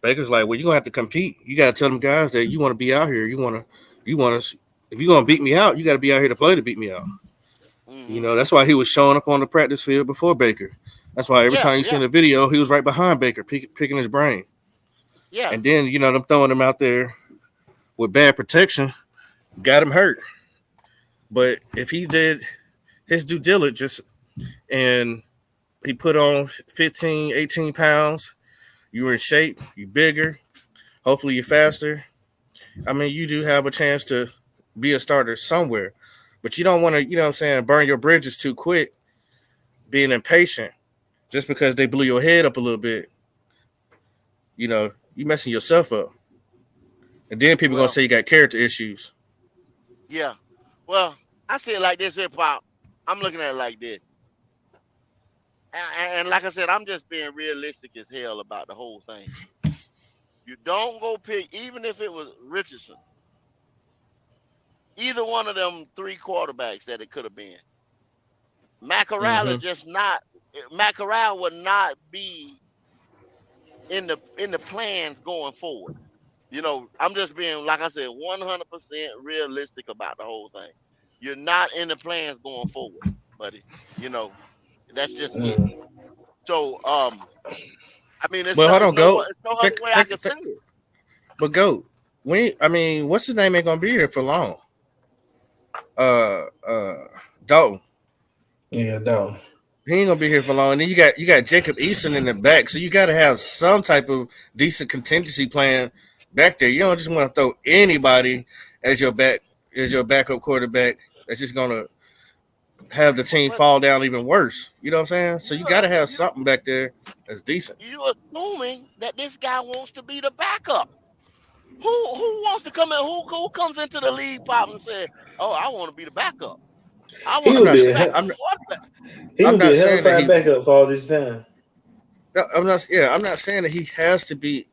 Baker's like, well, you're going to have to compete. You got to tell them guys that you want to be out here. You want to, if you're going to beat me out, you got to be out here to play to beat me out. Mm-hmm. That's why he was showing up on the practice field before Baker. That's why every time you see the video, he was right behind Baker, picking his brain. Yeah. And then, them throwing him out there with bad protection got him hurt. But if he did his due diligence and he put on 15, 18 pounds, you were in shape, you bigger, hopefully you're faster. I mean, you do have a chance to be a starter somewhere. But you don't want to, burn your bridges too quick, being impatient. Just because they blew your head up a little bit, you messing yourself up. And then people going to say you got character issues. Yeah. Well, I see it like this, hip hop. I'm looking at it like this. And like I said, I'm just being realistic as hell about the whole thing. You don't go pick, even if it was Richardson, either one of them 3 quarterbacks that it could have been. Matt Corral is just not. Matt Corral would not be in the plans going forward. I'm just being, like I said, 100% realistic about the whole thing. You're not in the plans going forward, buddy. That's just it. So, I mean, it's no other way I can say it. But GO.A.T, what's his name ain't gonna be here for long. Dalton. Yeah, Dalton. He ain't gonna be here for long. And then you got 𝐥𝐢𝐸 in the back, so you got to have some type of decent contingency plan back there. You don't just want to throw anybody as your backup quarterback. That's just gonna have the team fall down even worse. You know what I'm saying? So you got to have something back there that's decent. You assuming that this guy wants to be the backup. Who wants to come in? Who comes into the league pop and say, "Oh, I want to be the backup. I want to be the backup quarterback." He would be a hell of a backup for all this time. I'm not saying that he has to be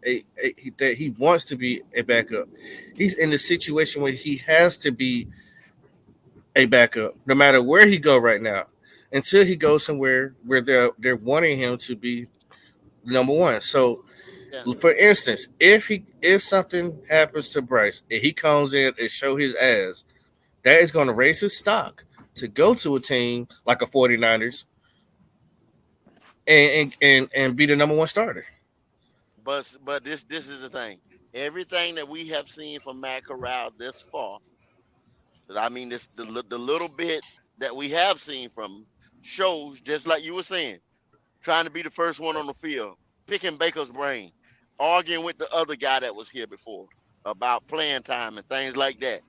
that he wants to be a backup. He's in the situation where he has to be a backup, no matter where he go right now, until he goes somewhere where they're wanting him to be #1. So, for instance, if something happens to Bryce and he comes in and show his ass, that is going to raise his stock to go to a team like a 49ers and be the #1 starter. But this is the thing. Everything that we have seen from Matt Corral this far, I mean, the little bit that we have seen from him, shows, just like you were saying, trying to be the first one on the field, picking Baker's brain, arguing with the other guy that was here before about playing time and things like that,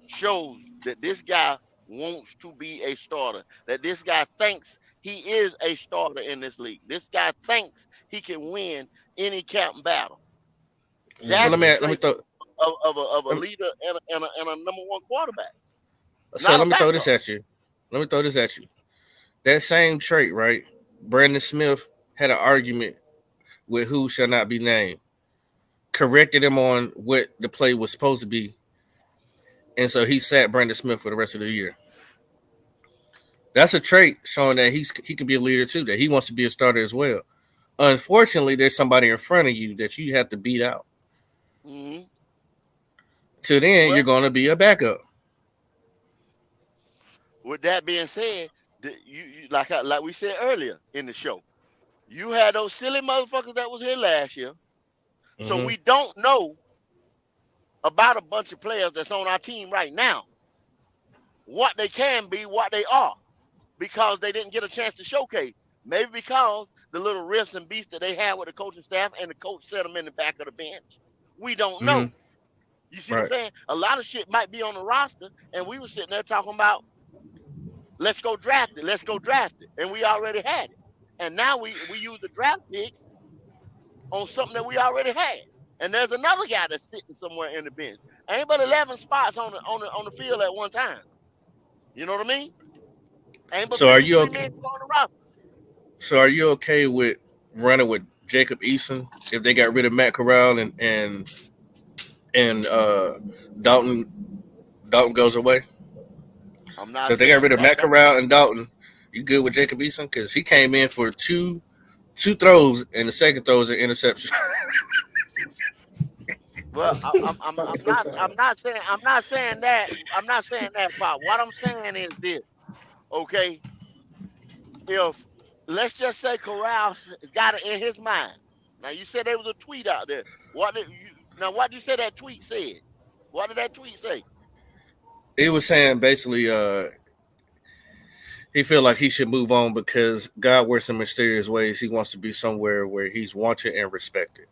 shows that this guy wants to be a starter, that this guy thinks he is a starter in this league. This guy thinks he can win any captain battle. That's the let me trait throw. of a Let me, leader and a number one quarterback, so not a let me throw this backup. at you. Let me throw this at you. That same trait, right? Brandon Smith had an argument with who shall not be named, corrected him on what the play was supposed to be, and so he sat Brandon Smith for the rest of the year. That's a trait showing that he can be a leader too, that he wants to be a starter as well. Unfortunately, there's somebody in front of you that you have to beat out. Mm-hmm. Till then, you're Well, going to be a backup. with that being said, you like we said earlier in the show, you had those silly motherfuckers that was here last year. So Mm-hmm. we don't know about a bunch of players that's on our team right now, what they can be, what they are, because they didn't get a chance to showcase. Maybe because the little rifts and beefs that they had with the coaching staff and the coach set them in the back of the bench. We don't Mm-hmm. know. You see what I'm Right. saying? A lot of shit might be on the roster, and we were sitting there talking about, let's go draft it, let's go draft it. And we already had it. And now we use the draft pick on something that we already had. And there's another guy that's sitting somewhere in the bench. Ain't but 11 spots on the field at one time. You know what I mean? Ain't but So are you 53 okay? men on the roster. So are you okay with running with 𝐥𝐢𝐸 if they got rid of Matt Corral and Dalton goes away? I'm So not if they got saying rid of that. Matt Corral and Dalton, you good with 𝐥𝐢𝐸 because he came in for two throws and the second throw was an interception. Well, I'm not saying that. I'm not saying that part. What I'm saying is this, okay? If let's just say Corral got it in his mind. Now you said there was a tweet out there. What did you say that tweet said? What did that tweet say? He was saying basically he feel like he should move on because God works in mysterious ways. He wants to be somewhere where he's wanted and respected.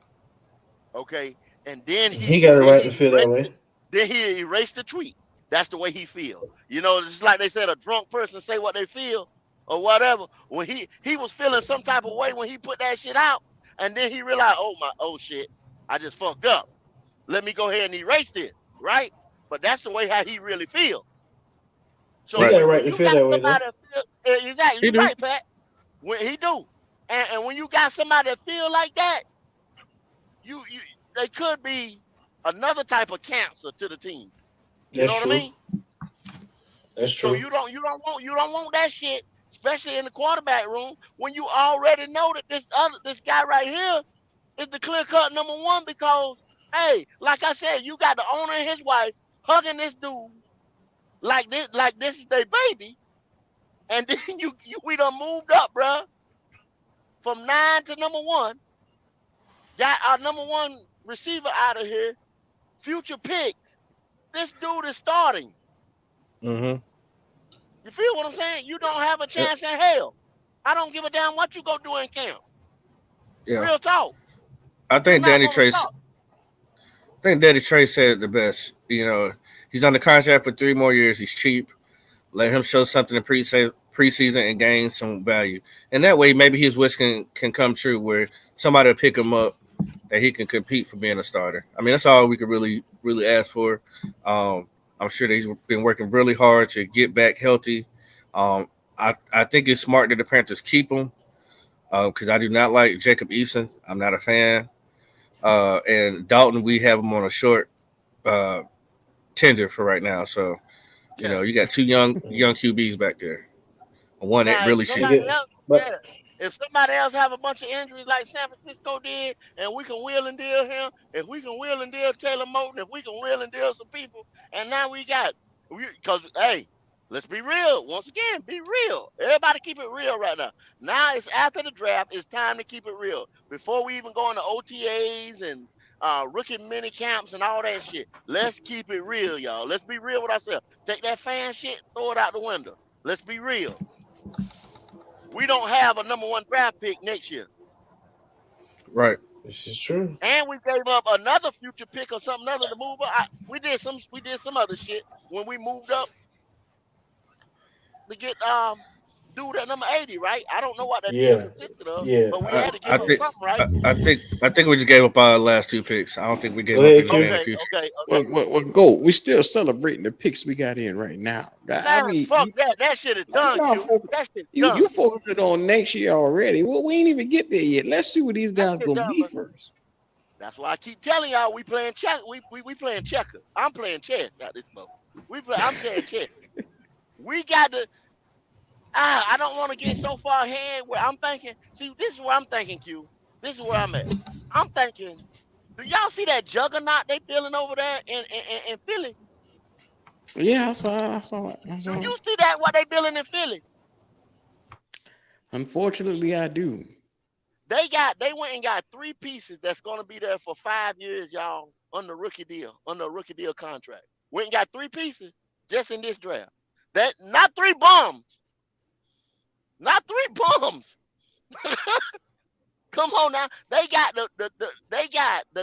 Okay, and then He got a right to feel that erased it. way. Then he erased the tweet. That's the way he feel. You know, it's like they said, a drunk person say what they feel or whatever. When he was feeling some type of way when he put that shit out, and then he realized, oh shit, I just fucked up. Let me go ahead and erase this, right? But that's the way how he really feels. So He Right. got a when right to you feel got that way though. somebody that feel exactly, He you're do. right, Pat. When he do, and when you got somebody that feel like that, you they could be another type of cancer to the team. You That's know what I true. mean? That's So true. you don't want that shit, especially in the quarterback room, when you already know that this guy right here is the clear cut number one because, hey, like I said, you got the owner and his wife hugging this dude like this is their baby, and then we done moved up, bruh, from 9 to number one, got our number one receiver out of here, future picks. This dude is starting. Mm-hmm. You feel what I'm saying? You don't have a chance in hell. I don't give a damn what you go do in camp. Yeah. Real talk. I You're think not Danny going to Trace stop. Danny Trace said it the best. You know, he's on the contract for 3 more years. He's cheap. Let him show something in preseason and gain some value. And that way maybe his wish can come true where somebody will pick him up that he can compete for being a starter. I mean, that's all we could really ask for. I'm sure that he's been working really hard to get back healthy. I think it's smart that the Panthers keep him because I do not like 𝐥𝐢𝐸. I'm not a fan. And Dalton, we have him on a short uh, tender for right now. So, you Yeah. know, you got 2 young QBs back there. One that Now, if really cheap. somebody Yeah, else, but yeah, if somebody else have a bunch of injuries like San Francisco did, and we can wheel and deal him, if we can wheel and deal Taylor Moton, if we can wheel and deal some people, and now because, hey, let's be real. Once again, be real. Everybody keep it real right now. Now it's after the draft. It's time to keep it real. Before we even go into OTAs and rookie mini camps and all that shit, let's keep it real, y'all. Let's be real with ourselves. Take that fan shit, throw it out the window. Let's be real. we don't have a number 1 draft pick next year. Right. This is true. And we gave up another future pick or something other to move up. We did some other shit when we moved up to get dude at number 80, right? I don't know what that deal Yeah. consisted of, Yeah. but we had to give up something, right? I think we just gave up our last 2 picks. I don't think we gave Go up ahead, anything in the Okay, future. okay. Well, go. We still celebrating the picks we got in right now. I Man, mean, fuck that. That shit is done, Q. That shit's done. you focused on next year already. Well, we ain't even get there yet. Let's see what these guys shit gonna done, be but- first. That's why I keep telling y'all we playing check. We playing checker. I'm playing chess at this moment. I'm playing chess. We got to. I don't want to get so far ahead where I'm thinking. See, this is where I'm thinking, Q. This is where I'm at. I'm thinking. Do y'all see that juggernaut they building over there in Philly? Yeah, I saw it. Do you see that what they building in Philly? Unfortunately, I do. They went and got 3 pieces that's gonna be there for 5 years, y'all, on a rookie deal contract. Went and got 3 pieces just in this draft. That not 3 bums. Not 3 bums. Come on now. They got the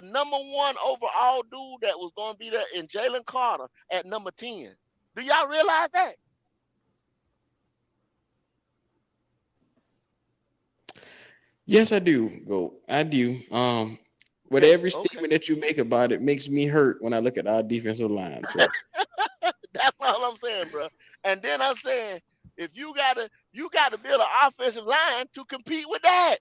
number 1 overall dude that was gonna be there in Jalen Carter at number 10. Do y'all realize that? Yes, I do. Go. I do. With Yeah, every okay. statement that you make about it makes me hurt when I look at our defensive line. So. That's all I'm saying, bro. And then I'm saying, if you gotta build an offensive line to compete with that.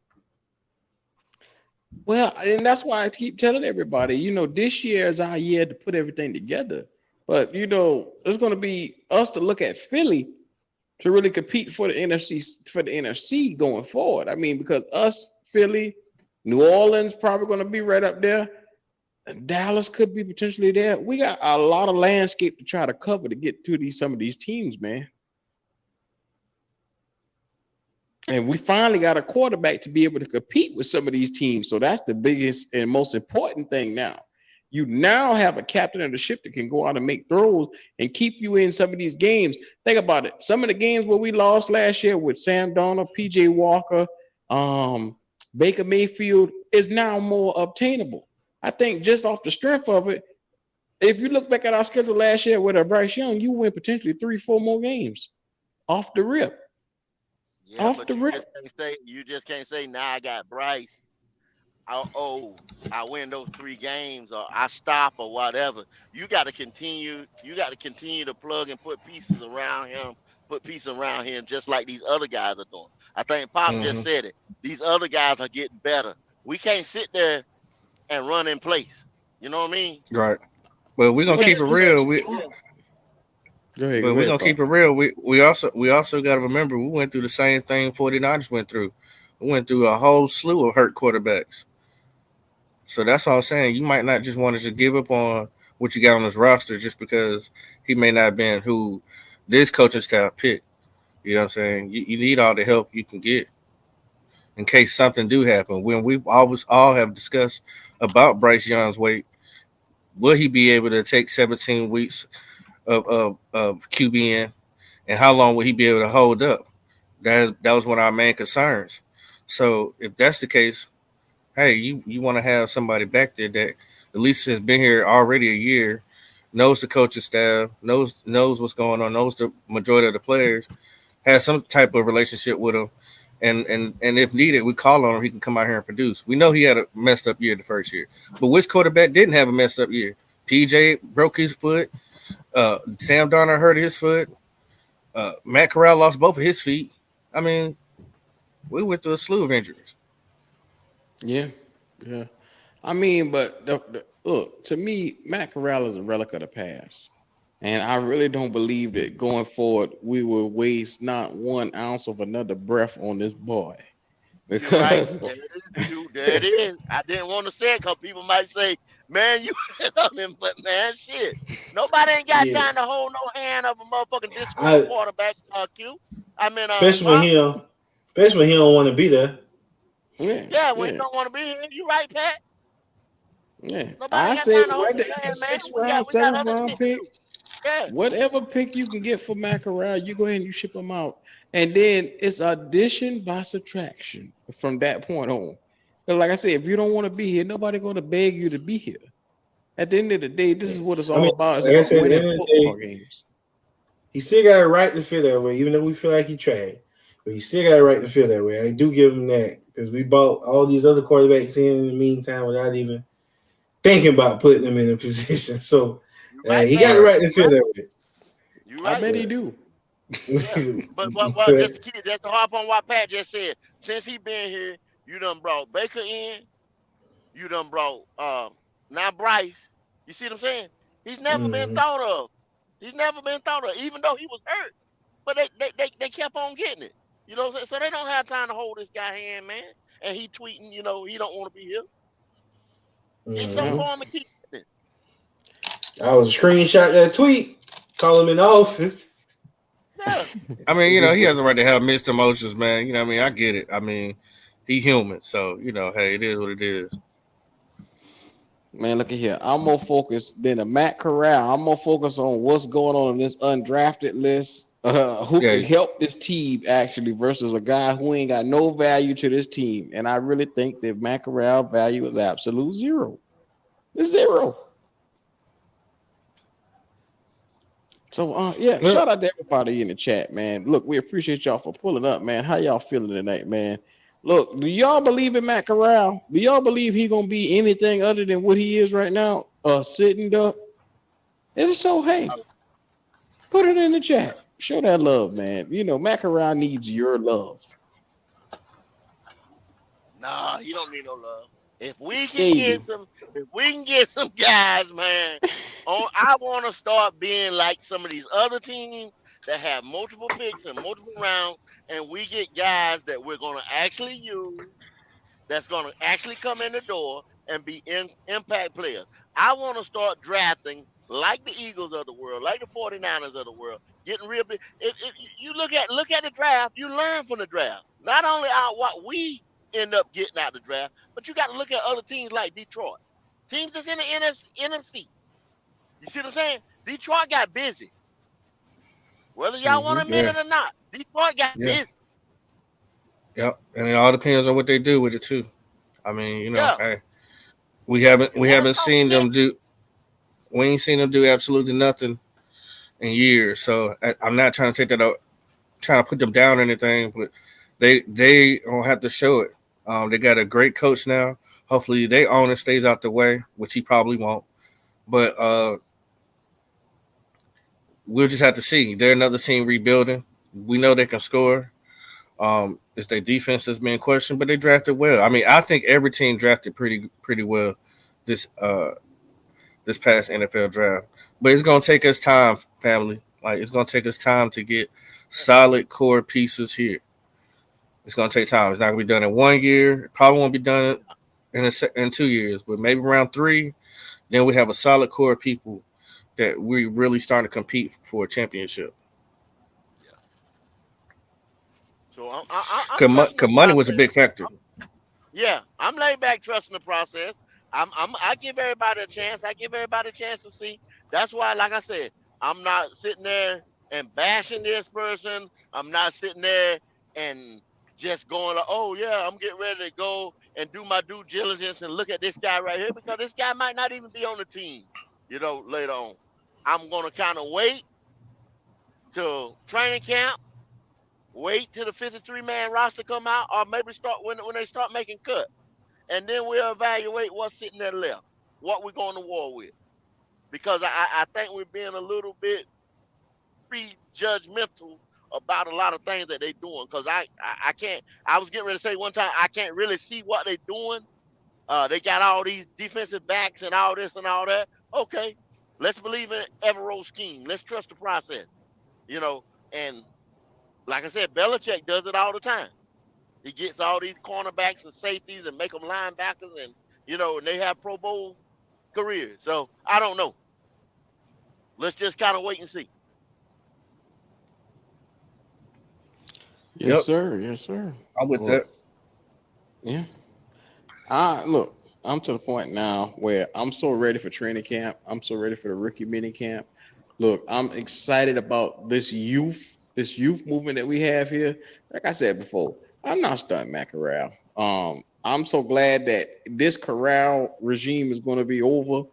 Well, and that's why I keep telling everybody, this year is our year to put everything together. But it's going to be us to look at Philly to really compete for the NFC going forward. I mean, because us, Philly, New Orleans probably going to be right up there. Dallas could be potentially there. We got a lot of landscape to try to cover to get to some of these teams, man. And we finally got a quarterback to be able to compete with some of these teams. So that's the biggest and most important thing now. You now have a captain of the ship that can go out and make throws and keep you in some of these games. Think about it. Some of the games where we lost last year with Sam Darnold, P.J. Walker, Baker Mayfield is now more obtainable. I think just off the strength of it, if you look back at our schedule last year with Bryce Young, you win potentially 3-4 more games off the rip. Yeah, but you just can't say now I got Bryce. I win those 3 games or I stop or whatever. You got to continue to plug and put pieces around him just like these other guys are doing. I think Pop just said it. These other guys are getting better. We can't sit there and run in place. You know what I mean? Right. Well, we're gonna keep it real. We're gonna keep it real. We also got to remember we went through the same thing 49ers went through. We went through a whole slew of hurt quarterbacks. So that's what I'm saying. You might not just want to just give up on what you got on this roster just because he may not have been who this coaching staff picked. You know what I'm saying? You need all the help you can get in case something do happen. When we've always all have discussed about Bryce Young's weight, will he be able to take 17 weeks of QBN, and how long will he be able to hold up? That was one of our main concerns. So if that's the case, hey, you want to have somebody back there that at least has been here already a year, knows the coaching staff, knows what's going on, knows the majority of the players, has some type of relationship with them, and if needed, we call on him. He can come out here and produce. We know he had a messed up year the first year, but which quarterback didn't have a messed up year? PJ broke his foot. Sam Darnold hurt his foot. Matt Corral lost both of his feet. I mean, we went through a slew of injuries. Yeah. I mean, but look, to me, Matt Corral is a relic of the past. And I really don't believe that going forward, we will waste not 1 ounce of another breath on this boy. Because Right. There it is. I didn't want to say it because people might say, man, you I mean, but man, shit. Nobody ain't got time to hold no hand of a motherfucking disgruntled quarterback, Q. I mean, especially when he don't want to be there. Yeah, when he don't want to be here. You right, Pat? Yeah. Nobody I got said time to hold right his there, hand, man. 6th We round, got other 7th shit round to pick. do. Yeah. Whatever pick you can get for Matt Corral, you go ahead and you ship them out. And then it's addition by subtraction from that point on. 'Cause like I said, if you don't want to be here, nobody going to beg you to be here. At the end of the day, this is what it's I all mean, about. It's like I about said, at the winning end of the football day, games. he still got a right to feel that way, even though we feel like he tried. But he still got a right to feel that way. I do give him that because we bought all these other quarterbacks in the meantime without even thinking about putting them in a position. So You right, he got man. the right to feel that way. You I right. bet he do. Yeah. But just to keep just to harp on what Pat just said, since he been here, you done brought Baker in, you done brought now Bryce. You see what I'm saying? He's never been thought of. He's never been thought of, even though he was hurt. But they kept on getting it. You know what I'm saying? So they don't have time to hold this guy hand, man. And he tweeting, he don't want to be here. Get something for him and keep it. I was screenshot that tweet, call him in the office. Yeah. I mean, he has a right to have mixed emotions, man. You know what I mean? I get it. I mean, he human. So, hey, it is what it is. Man, look at here. I'm more focused than a Matt Corral. I'm more focused on what's going on in this undrafted list. Who can help this team actually versus a guy who ain't got no value to this team. And I really think that Matt Corral value is absolute zero. It's zero. So shout out to everybody in the chat, man. Look, we appreciate y'all for pulling up, man. How y'all feeling tonight, man? Look, do y'all believe in Matt Corral? Do y'all believe he gonna be anything other than what he is right now? Sitting up. If so, hey, put it in the chat. Show that love, man. Matt Corral needs your love. Nah, you don't need no love. If we can get some guys, man, I want to start being like some of these other teams that have multiple picks and multiple rounds, and we get guys that we're gonna actually use, that's gonna actually come in the door and be impact players. I want to start drafting like the Eagles of the world, like the 49ers of the world, getting real big. If you look at the draft, you learn from the draft. Not only out what we end up getting out the draft, but you got to look at other teams like Detroit. Teams that's in the NFC. You see what I'm saying? Detroit got busy. Whether y'all want to admit it or not, Detroit got busy. Yep, and it all depends on what they do with it too. I mean, hey, we haven't seen them do. We ain't seen them do absolutely nothing in years. So I'm not trying to take that out, trying to put them down or anything, but they don't have to show it. They got a great coach now. Hopefully, their owner stays out the way, which he probably won't. But we'll just have to see. They're another team rebuilding. We know they can score. It's their defense that's being questioned, but they drafted well. I mean, I think every team drafted pretty well this past NFL draft. But it's gonna take us time, family. Like, it's gonna take us time to get solid core pieces here. It's gonna take time. It's not gonna be done in 1 year. It probably won't be done in 2 years, but maybe around 3. Then we have a solid core of people that we really starting to compete for a championship. So Cause money was a big factor. I'm laid back, trusting the process. I give everybody a chance. I give everybody a chance to see. That's why, like I said, I'm not sitting there and bashing this person. I'm not sitting there and just going like, oh yeah, I'm getting ready to go and do my due diligence and look at this guy right here, because this guy might not even be on the team, later on. I'm gonna kind of wait till training camp. Wait till the 53-man roster come out, or maybe start when they start making cuts. And then we'll evaluate what's sitting there left, what we're going to war with. Because I think we're being a little bit prejudgmental about a lot of things that they're doing. Because I can't, I was getting ready to say one time, I can't really see what they're doing. They got all these defensive backs and all this and all that. Okay, let's believe in Evero's scheme. Let's trust the process, and like I said, Belichick does it all the time. He gets all these cornerbacks and safeties and make them linebackers, and and they have Pro Bowl careers. So I don't know. Let's just kind of wait and see. Yes, sir. Yes, sir. I'm with that. Yeah. Look, I'm to the point now where I'm so ready for training camp. I'm so ready for the rookie mini camp. Look, I'm excited about this youth movement that we have here. Like I said before, I'm not starting Matt Corral. I'm so glad that this Corral regime is going to be over.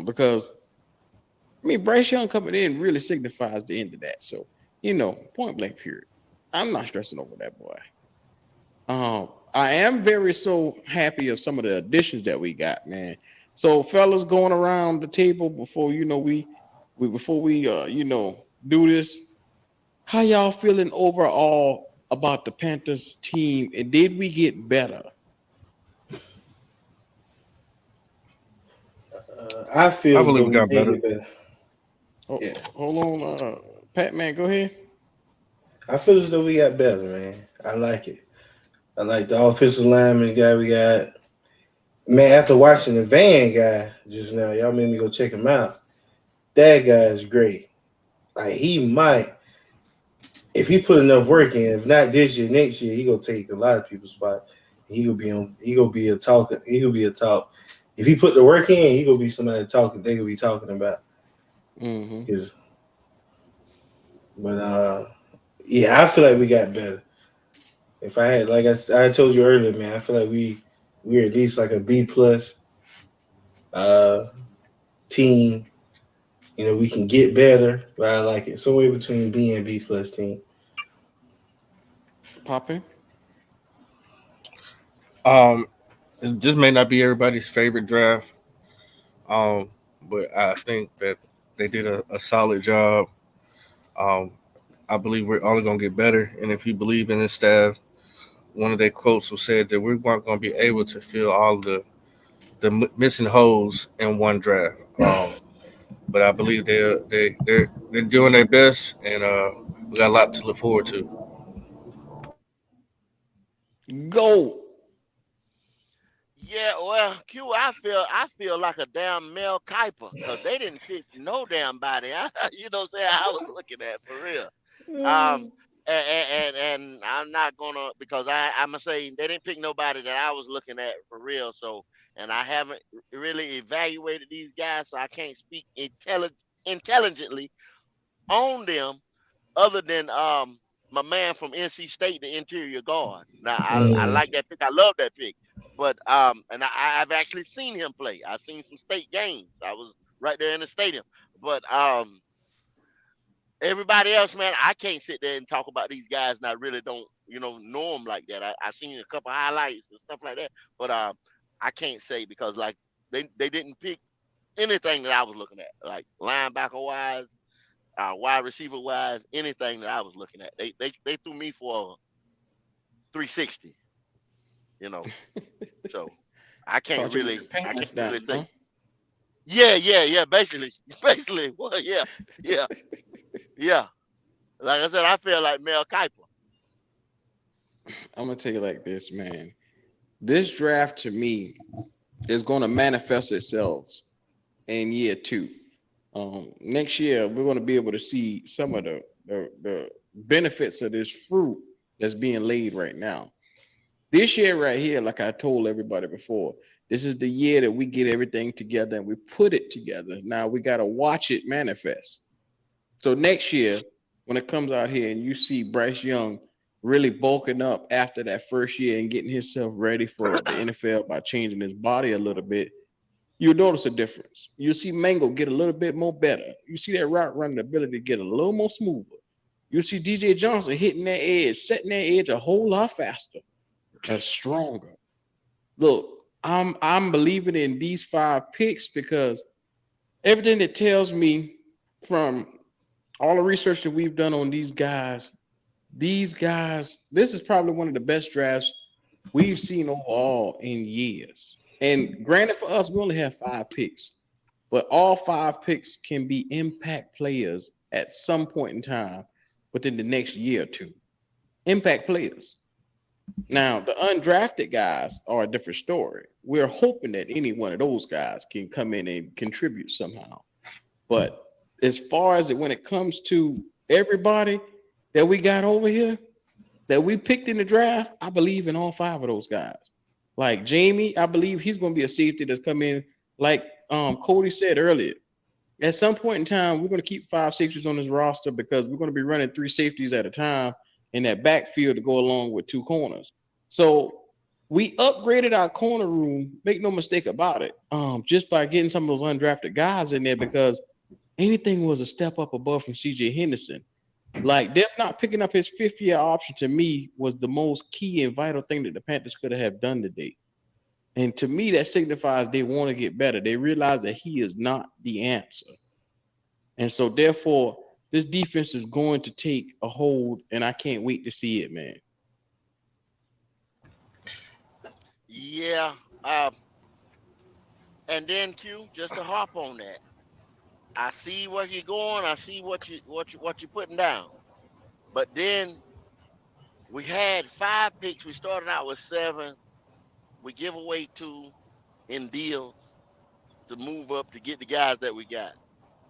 Because I mean, Bryce Young coming in really signifies the end of that. So, point blank period. I'm not stressing over that boy. I am very so happy of some of the additions that we got, man. So, fellas, going around the table before we before we do this, how y'all feeling overall about the Panthers team, and did we get better? I feel I as believe though we we got did better. get better. Oh, Yeah, hold on, Pat, man, go ahead. I feel as though we got better, man. I like it. I like the offensive lineman guy we got. Man, after watching the Van guy just now, y'all made me go check him out. That guy is great. Like he might, if he put enough work in, if not this year, next year, he gonna take a lot of people's spot. He gonna be on. He gonna be a talker. He gonna be a talk. If he put the work in, he gonna be somebody talking. They gonna be talking about Mm-hmm. his. But yeah, I feel like we got better. If I had, like I told you earlier, man, I feel like we're at least like a B plus uh team. We can get better, but I like it. Somewhere between B and B plus team. Popping. Um, this may not be everybody's favorite draft, um, but I think that they did a solid job. Um, I believe we're only gonna get better, and if you believe in this staff, one of their quotes was said that we weren't gonna be able to fill all the missing holes in one draft. But I believe they're doing their best, and we got a lot to look forward to. Go. Yeah, well, I feel like a damn Mel Kiper because they didn't pick no damn body. You know what I'm saying? I was looking at for real. Um, and I'm not gonna because I'm gonna say they didn't pick nobody that I was looking at for real. So, and I haven't really evaluated these guys, so I can't speak intelligently on them other than my man from NC State, the interior guard. Now I Mm. like that pick. I love that pick. But and I've actually seen him play. I've seen some state games. I was right there in the stadium. But everybody else, man, I can't sit there and talk about these guys and I really don't, know them like that. I seen a couple highlights and stuff like that. But I can't say because like they didn't pick anything that I was looking at, like linebacker wise, wide receiver wise, anything that I was looking at. They threw me for a 360, you know. So Thought you were I pants can't really down, say. huh? Yeah. Basically. Well, yeah, yeah. Like I said, I feel like Mel Kiper. I'm gonna tell you like this, man. This draft to me is gonna manifest itself in year two. Next year we're gonna be able to see some of the benefits of this fruit that's being laid right now. This year right here, like I told everybody before, this is the year that we get everything together and we put it together. Now we gotta watch it manifest. So next year, when it comes out here and you see Bryce Young really bulking up after that first year and getting himself ready for the NFL by changing his body a little bit, you'll notice a difference. You'll see Mingo get a little bit more better. You see that route running ability to get a little more smoother. You see DJ Johnson hitting that edge, setting that edge a whole lot faster and stronger. Look, I'm believing in these five picks because everything that tells me from all the research that we've done on these guys, this is probably one of the best drafts we've seen overall in years. And granted, for us, we only have five picks, but all five picks can be impact players at some point in time within the next year or two. Impact players. Now, the undrafted guys are a different story. We're hoping that any one of those guys can come in and contribute somehow. But as far as when it comes to everybody that we got over here that we picked in the draft, I believe in all five of those guys. Like Jamie, I believe he's going to be a safety that's come in, like Cody said earlier. At some point in time, we're going to keep 5 safeties on this roster because we're going to be running 3 safeties at a time in that backfield to go along with 2 corners. So we upgraded our corner room. Make no mistake about it. Just by getting some of those undrafted guys in there because anything was a step up above from C.J. Henderson. Like them not picking up his 5th-year option to me was the most key and vital thing that the Panthers could have done today. And to me, that signifies they want to get better. They realize that he is not the answer. And so, therefore, this defense is going to take a hold, and I can't wait to see it, man. Yeah. And then Q, just to hop on that, I see where you're going. I see what you're putting down. But then we had 5 picks. We started out with 7. We give away 2 in deals to move up to get the guys that we got.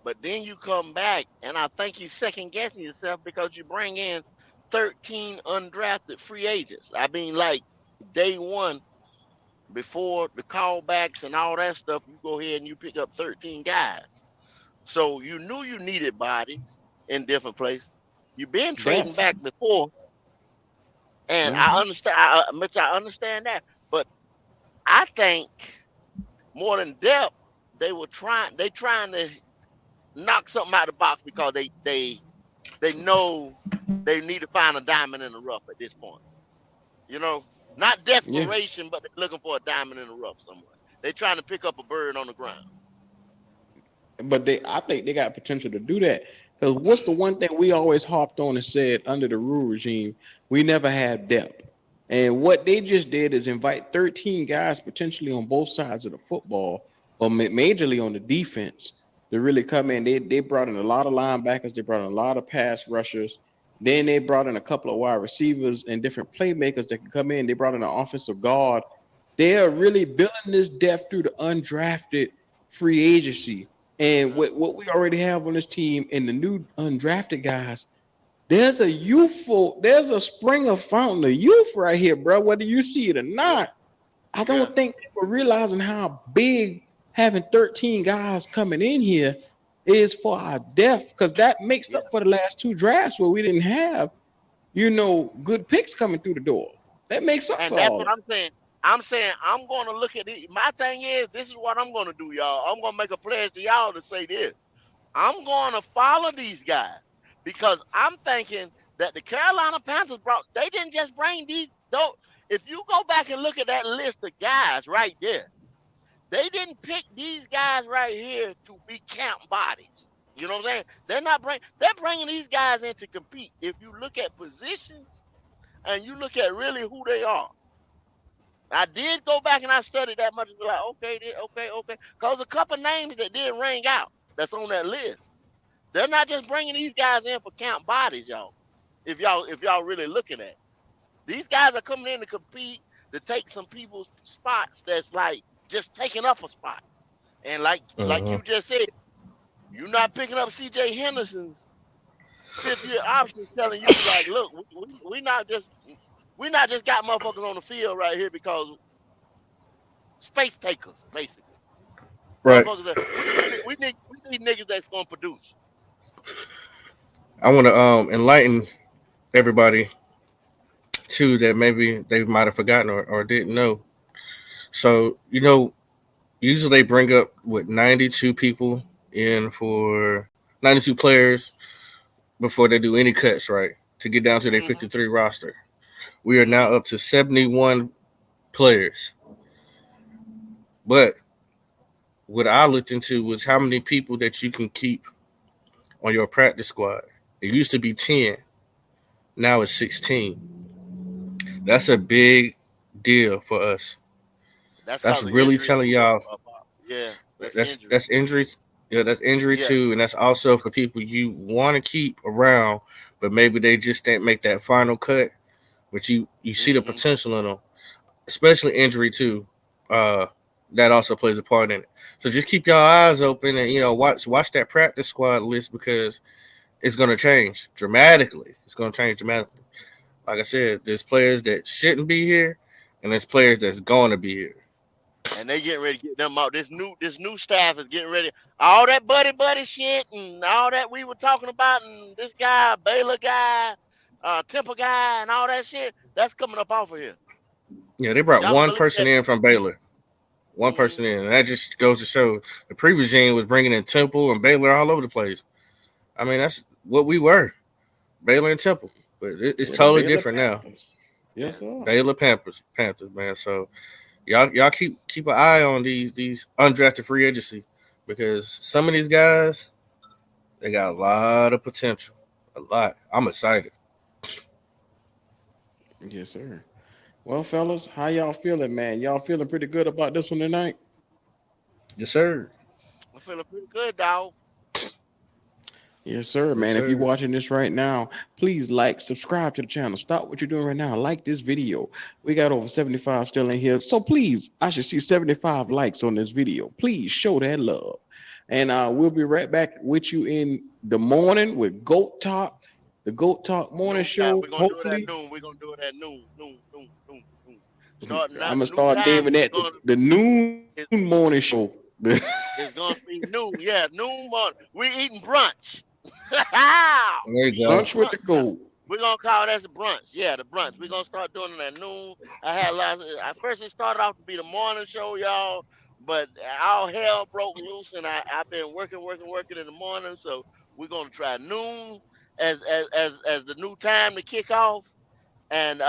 But then you come back, and I think you're second guessing yourself because you bring in 13 undrafted free agents. I mean, like day one, before the callbacks and all that stuff, you go ahead and you pick up 13 guys. So you knew you needed bodies in different places. You've been trading back before, and I understand. I understand that, but I think more than depth, they trying to knock something out of the box because they know they need to find a diamond in the rough at this point. You know, not desperation, but they're looking for a diamond in the rough somewhere. They're trying to pick up a bird on the ground. But I think they got potential to do that. Because what's the one thing we always harped on and said under the rule regime, we never had depth. And what they just did is invite 13 guys potentially on both sides of the football, or majorly on the defense, to really come in. They brought in a lot of linebackers. They brought in a lot of pass rushers. Then they brought in a couple of wide receivers and different playmakers that can come in. They brought in an offensive guard. They are really building this depth through the undrafted free agency. And what we already have on this team and the new undrafted guys, there's a spring of fountain of youth right here, bro. Whether you see it or not, I don't think people realizing how big having 13 guys coming in here is for our depth, because that makes up for the last 2 drafts where we didn't have, good picks coming through the door. That makes up for all. And that's what I'm saying. I'm saying I'm going to look at it. My thing is, this is what I'm going to do, y'all. I'm going to make a pledge to y'all to say this. I'm going to follow these guys because I'm thinking that the Carolina Panthers they didn't just bring these. If you go back and look at that list of guys right there, they didn't pick these guys right here to be camp bodies. You know what I'm saying? They're bringing these guys in to compete. If you look at positions and you look at really who they are. I did go back and I studied that much and be like, okay. Because a couple names that didn't ring out that's on that list. They're not just bringing these guys in for camp bodies, y'all. If y'all really looking at it. These guys are coming in to compete, to take some people's spots that's like just taking up a spot. And like you just said, you're not picking up C.J. Henderson's 5th-year option, telling you like, look, we not just got motherfuckers on the field right here because space takers, basically. Right. We need niggas that's gonna produce. I want to enlighten everybody too that maybe they might have forgotten or didn't know. So usually they bring up 92 people in for 92 players before they do any cuts, right? To get down to their 53 roster. We are now up to 71 players. But what I looked into was how many people that you can keep on your practice squad. It used to be 10. Now it's 16. That's a big deal for us. That's really telling y'all. That's injuries. Yeah, that's injury too. And that's also for people you want to keep around, but maybe they just didn't make that final cut. But you see the potential in them, especially injury too. That also plays a part in it. So just keep your eyes open and watch that practice squad list because it's going to change dramatically. It's going to change dramatically. Like I said, there's players that shouldn't be here, and there's players that's going to be here. and they getting ready to get them out. This new staff is getting ready. All that buddy shit and all that we were talking about, and this guy, Baylor guy, Temple guy, and all that shit, that's coming up off of here. Yeah, they brought Y'all don't one believe person that? in from Baylor. One Mhm. person in. And that just goes to show the previous regime was bringing in Temple and Baylor all over the place. I mean, that's what we were, Baylor and Temple. But it's Yeah, the totally Baylor different now. Panthers. Yes, sir. Baylor Panthers, man. So y'all keep an eye on these undrafted free agency because some of these guys they got a lot of potential. A lot. I'm excited. Yes, sir. Well, fellas, how y'all feeling, man? Y'all feeling pretty good about this one tonight? Yes, sir. I'm feeling pretty good, dog. Yes, sir, Yes, man. If you're sir. watching this right now, please like, subscribe to the channel. Stop what you're doing right now. Like this video. We got over 75 still in here. So please, I should see 75 likes on this video. Please show that love. And we'll be right back with you in the morning with GOAT Talk, the GOAT Talk morning Noon time. show. We're gonna do it Hopefully, at noon. We're gonna do it at noon. Starting I'm out gonna new start time. naming that the noon morning show. It's gonna be noon. Yeah, noon morning. We eating brunch. There you go. Lunch with the GOAT. We're gonna call that the brunch. Yeah, the brunch. We're gonna start doing it at noon. I had lots of, at first it started off to be the morning show, y'all, but all hell broke loose and I've been working in the morning. So we're gonna try noon as the new time to kick off. And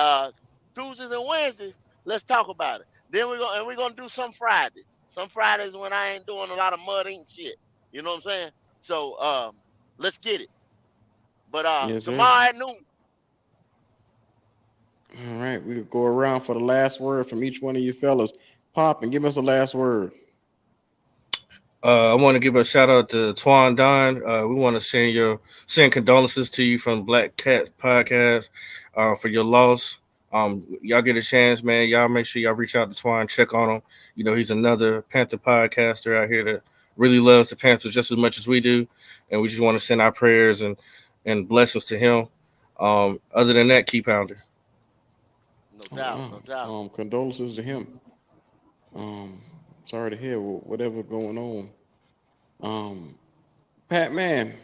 Tuesdays and Wednesdays, let's talk about it. Then we're gonna do some Fridays. Some Fridays when I ain't doing a lot of mud ink shit. You know what I'm saying? So let's get it. But Yes, sir. tomorrow at noon. All right, we'll go around for the last word from each one of you fellas. Pop and give us a last word. I want to give a shout out to Twan Don. We want to send condolences to you from Black Cat Podcast for your loss. Y'all get a chance, man. Y'all make sure y'all reach out to Twan, check on him. You know, he's another Panther podcaster out here that really loves the Panthers just as much as we do, and we just want to send our prayers and blessings to him. Other than that, keep pounding. No doubt. Condolences to him. Sorry to hear whatever going on. Pat man,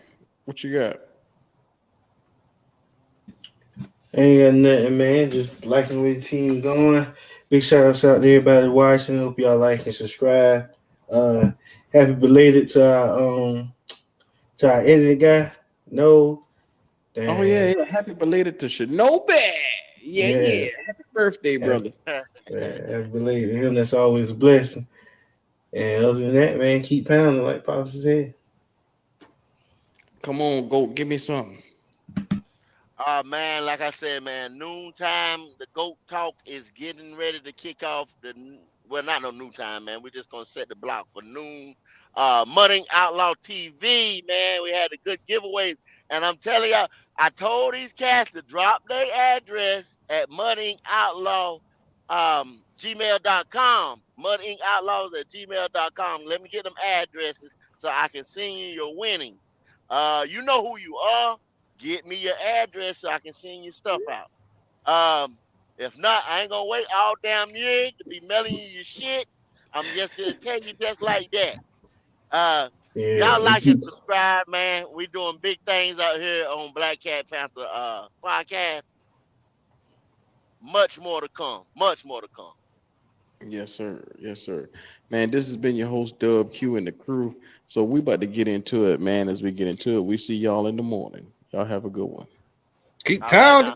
what you got? Ain't got nothing, man. Just liking where the team going. Big shout outs out to everybody watching. Hope y'all like and subscribe. Happy belated to our editing guy. No. Damn. Oh yeah. Happy belated to Shinobi. Yeah. Happy birthday, brother. Happy belated to him. That's always a blessing. And other than that, man, keep pounding like Pops said. Come on, go give me something. Man, like I said, man, noontime, the GOAT Talk is getting ready to kick off. Well, not no noontime, man. We're just going to set the block for noon. Mudding Outlaw TV, man. We had a good giveaway. And I'm telling y'all, I told these cats to drop their address at muddingoutlaw, gmail.com. muddingoutlaws@gmail.com. Let me get them addresses so I can send you your winning. You know who you are. Get me your address so I can send your stuff out. If not, I ain't gonna wait all damn year to be mailing you your shit. I'm just gonna tell you just like that. Y'all like and subscribe, man. We doing big things out here on Black Cat Panther Podcast. Much more to come. Yes, sir. Man, this has been your host, 𝐥𝐢 and the crew. So we about to get into it, man. As we get into it, we see y'all in the morning. Y'all have a good one. Keep pounding.